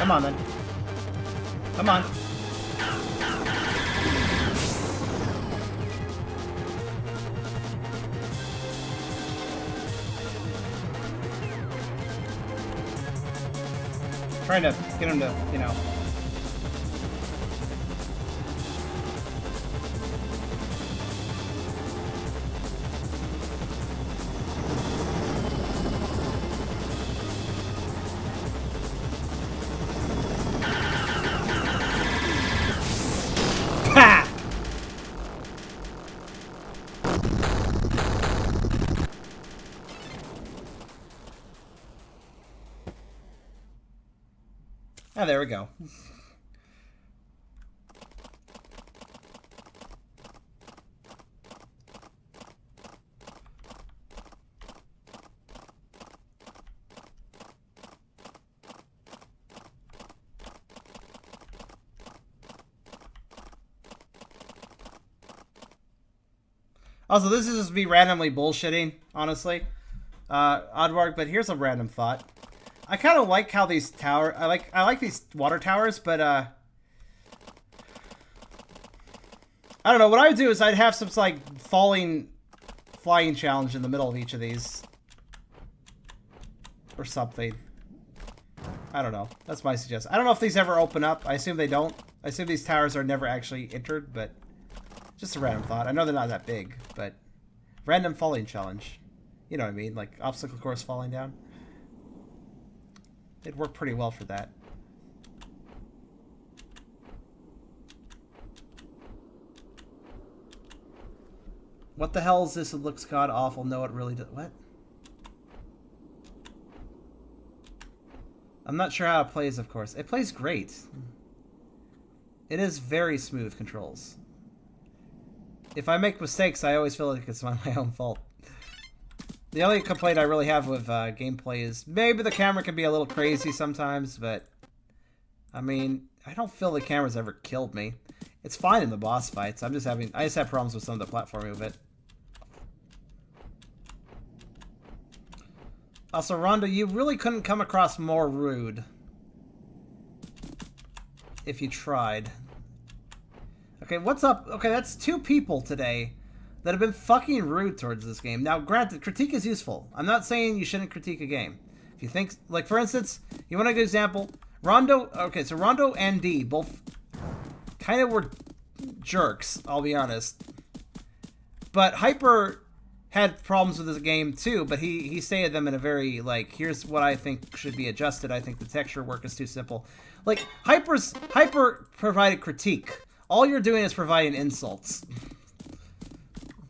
S1: Come on, then. Come on. Trying to get him to, you know. Ha! Ah, there we go. Also, this is just me randomly bullshitting, honestly, Oddwarg. But here's a random thought. I kind of like how these I like these water towers, but I don't know. What I would do is I'd have some like flying challenge in the middle of each of these, or something. I don't know. That's my suggestion. I don't know if these ever open up. I assume they don't. I assume these towers are never actually entered, but. Just a random thought. I know they're not that big, but random falling challenge. You know what I mean? Like obstacle course falling down. It'd work pretty well for that. What the hell is this? It looks god awful. No, it really does. What? I'm not sure how it plays, of course. It plays great. It is very smooth controls. If I make mistakes, I always feel like it's my own fault. The only complaint I really have with gameplay is maybe the camera can be a little crazy sometimes, but I mean, I don't feel the camera's ever killed me. It's fine in the boss fights. I just have problems with some of the platforming of it. Also, Rondo, you really couldn't come across more rude if you tried. Okay, what's up? Okay, that's 2 people today that have been fucking rude towards this game. Now, granted, critique is useful. I'm not saying you shouldn't critique a game. If you think, like, for instance, you want a good example? Rondo, okay, so Rondo and D both kind of were jerks, I'll be honest. But Hyper had problems with this game, too, but he stated them in a very, like, here's what I think should be adjusted. I think the texture work is too simple. Like, Hyper provided critique. All you're doing is providing insults.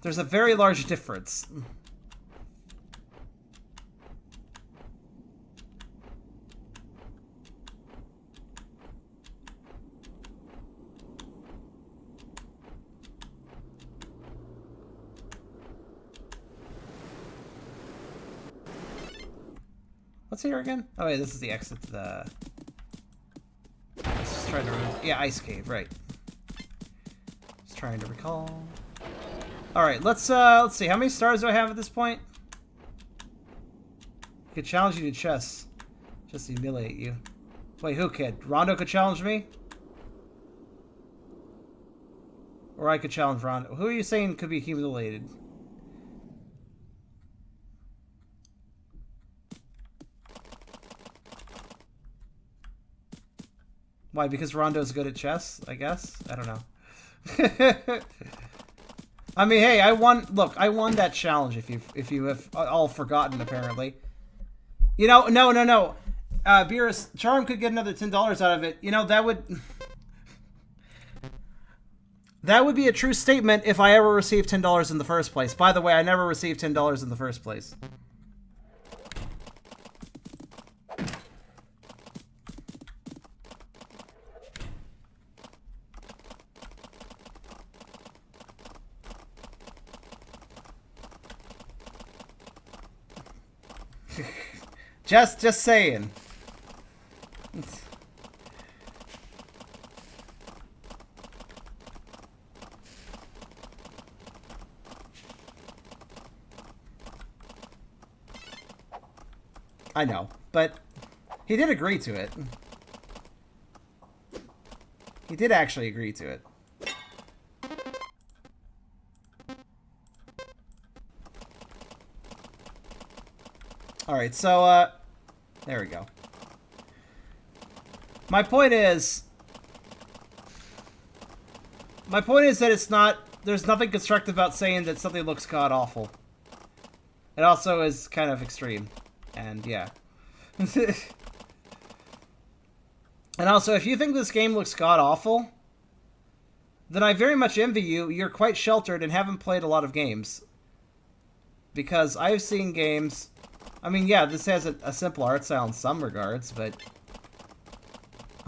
S1: There's a very large difference. What's here again? Oh, wait, this is the exit to the... Let's just try to... Yeah, Ice Cave, right. Trying to recall. All right, let's see. How many stars do I have at this point? I could challenge you to chess, just to humiliate you. Wait, who could? Rondo could challenge me, or I could challenge Rondo. Who are you saying could be humiliated? Why? Because Rondo's good at chess, I guess. I don't know. I mean, hey, I won. Look, I won that challenge. If you have all forgotten, apparently. You know, no. Beerus, Charm could get another $10 out of it. You know, that would be a true statement if I ever received $10 in the first place. By the way, I never received $10 in the first place. Just saying. I know, but he did agree to it. He did actually agree to it. Alright, so, there we go. My point is that it's not... There's nothing constructive about saying that something looks god-awful. It also is kind of extreme. And, yeah. And also, if you think this game looks god-awful, then I very much envy you. You're quite sheltered and haven't played a lot of games. Because I've seen games... I mean, yeah, this has a simple art style in some regards, but...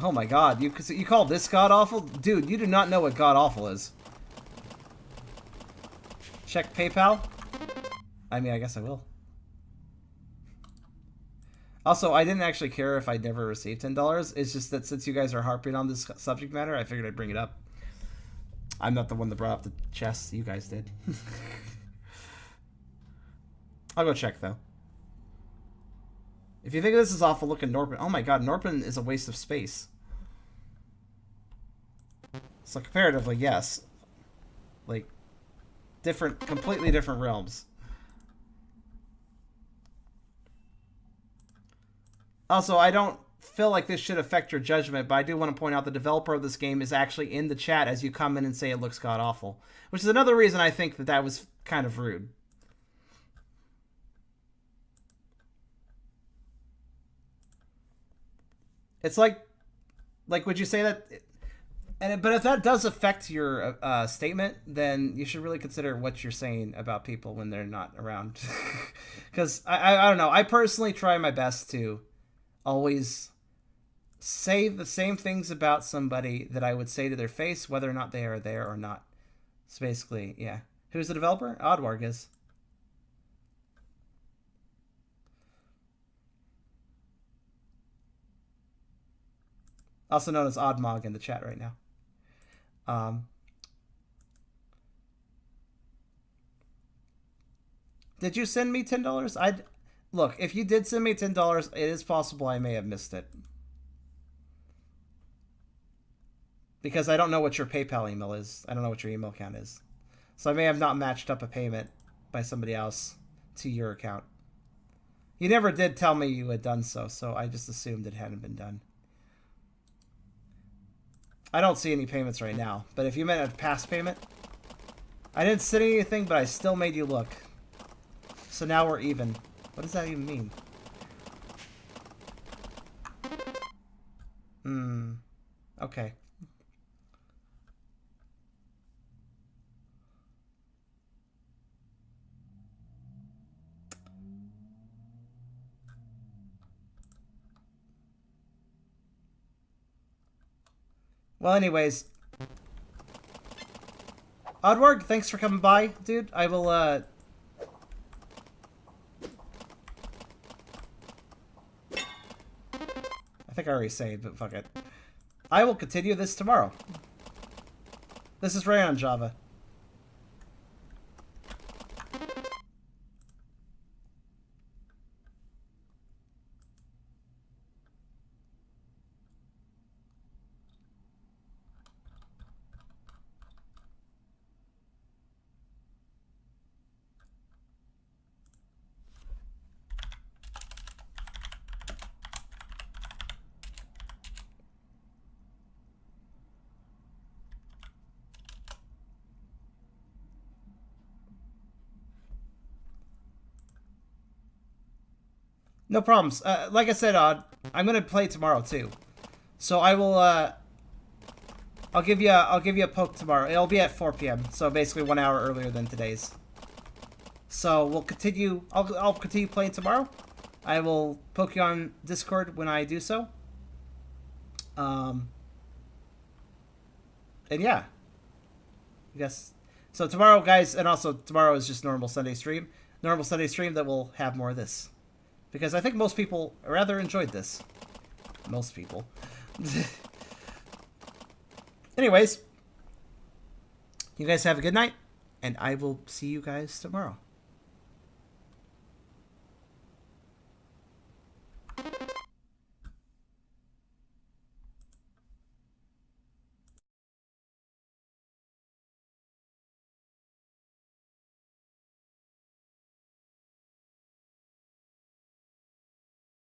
S1: Oh my god, you call this god-awful? Dude, you do not know what god-awful is. Check PayPal? I mean, I guess I will. Also, I didn't actually care if I'd never received $10. It's just that since you guys are harping on this subject matter, I figured I'd bring it up. I'm not the one that brought up the chest. You guys did. I'll go check, though. If you think this is awful, look at Norpin. Oh my god, Norpin is a waste of space. So comparatively, yes. Like, completely different realms. Also, I don't feel like this should affect your judgment, but I do want to point out the developer of this game is actually in the chat as you come in and say it looks god-awful. Which is another reason I think that was kind of rude. It's like would you say that... But if that does affect your statement, then you should really consider what you're saying about people when they're not around. Because, I don't know, I personally try my best to always say the same things about somebody that I would say to their face, whether or not they are there or not. So basically, yeah. Who's the developer? Oddwarg is. Also known as Oddmog in the chat right now. Did you send me $10? Look, if you did send me $10, it is possible I may have missed it. Because I don't know what your PayPal email is. I don't know what your email account is. So I may have not matched up a payment by somebody else to your account. You never did tell me you had done so, so I just assumed it hadn't been done. I don't see any payments right now, but if you meant a past payment, I didn't send anything, but I still made you look. So now we're even. What does that even mean? Okay. Well, anyways. Oddwarg, thanks for coming by, dude. I will, I think I already saved, but fuck it. I will continue this tomorrow. This is Ray on Java. No problems. Like I said, I'm gonna play tomorrow too, so I will. I'll give you a poke tomorrow. It'll be at 4 p.m. So basically 1 hour earlier than today's. So we'll continue. I'll continue playing tomorrow. I will poke you on Discord when I do so. And yeah, I guess. So tomorrow, guys, and also tomorrow is just normal Sunday stream. Normal Sunday stream that will have more of this. Because I think most people rather enjoyed this. Most people. Anyways, you guys have a good night, and I will see you guys tomorrow.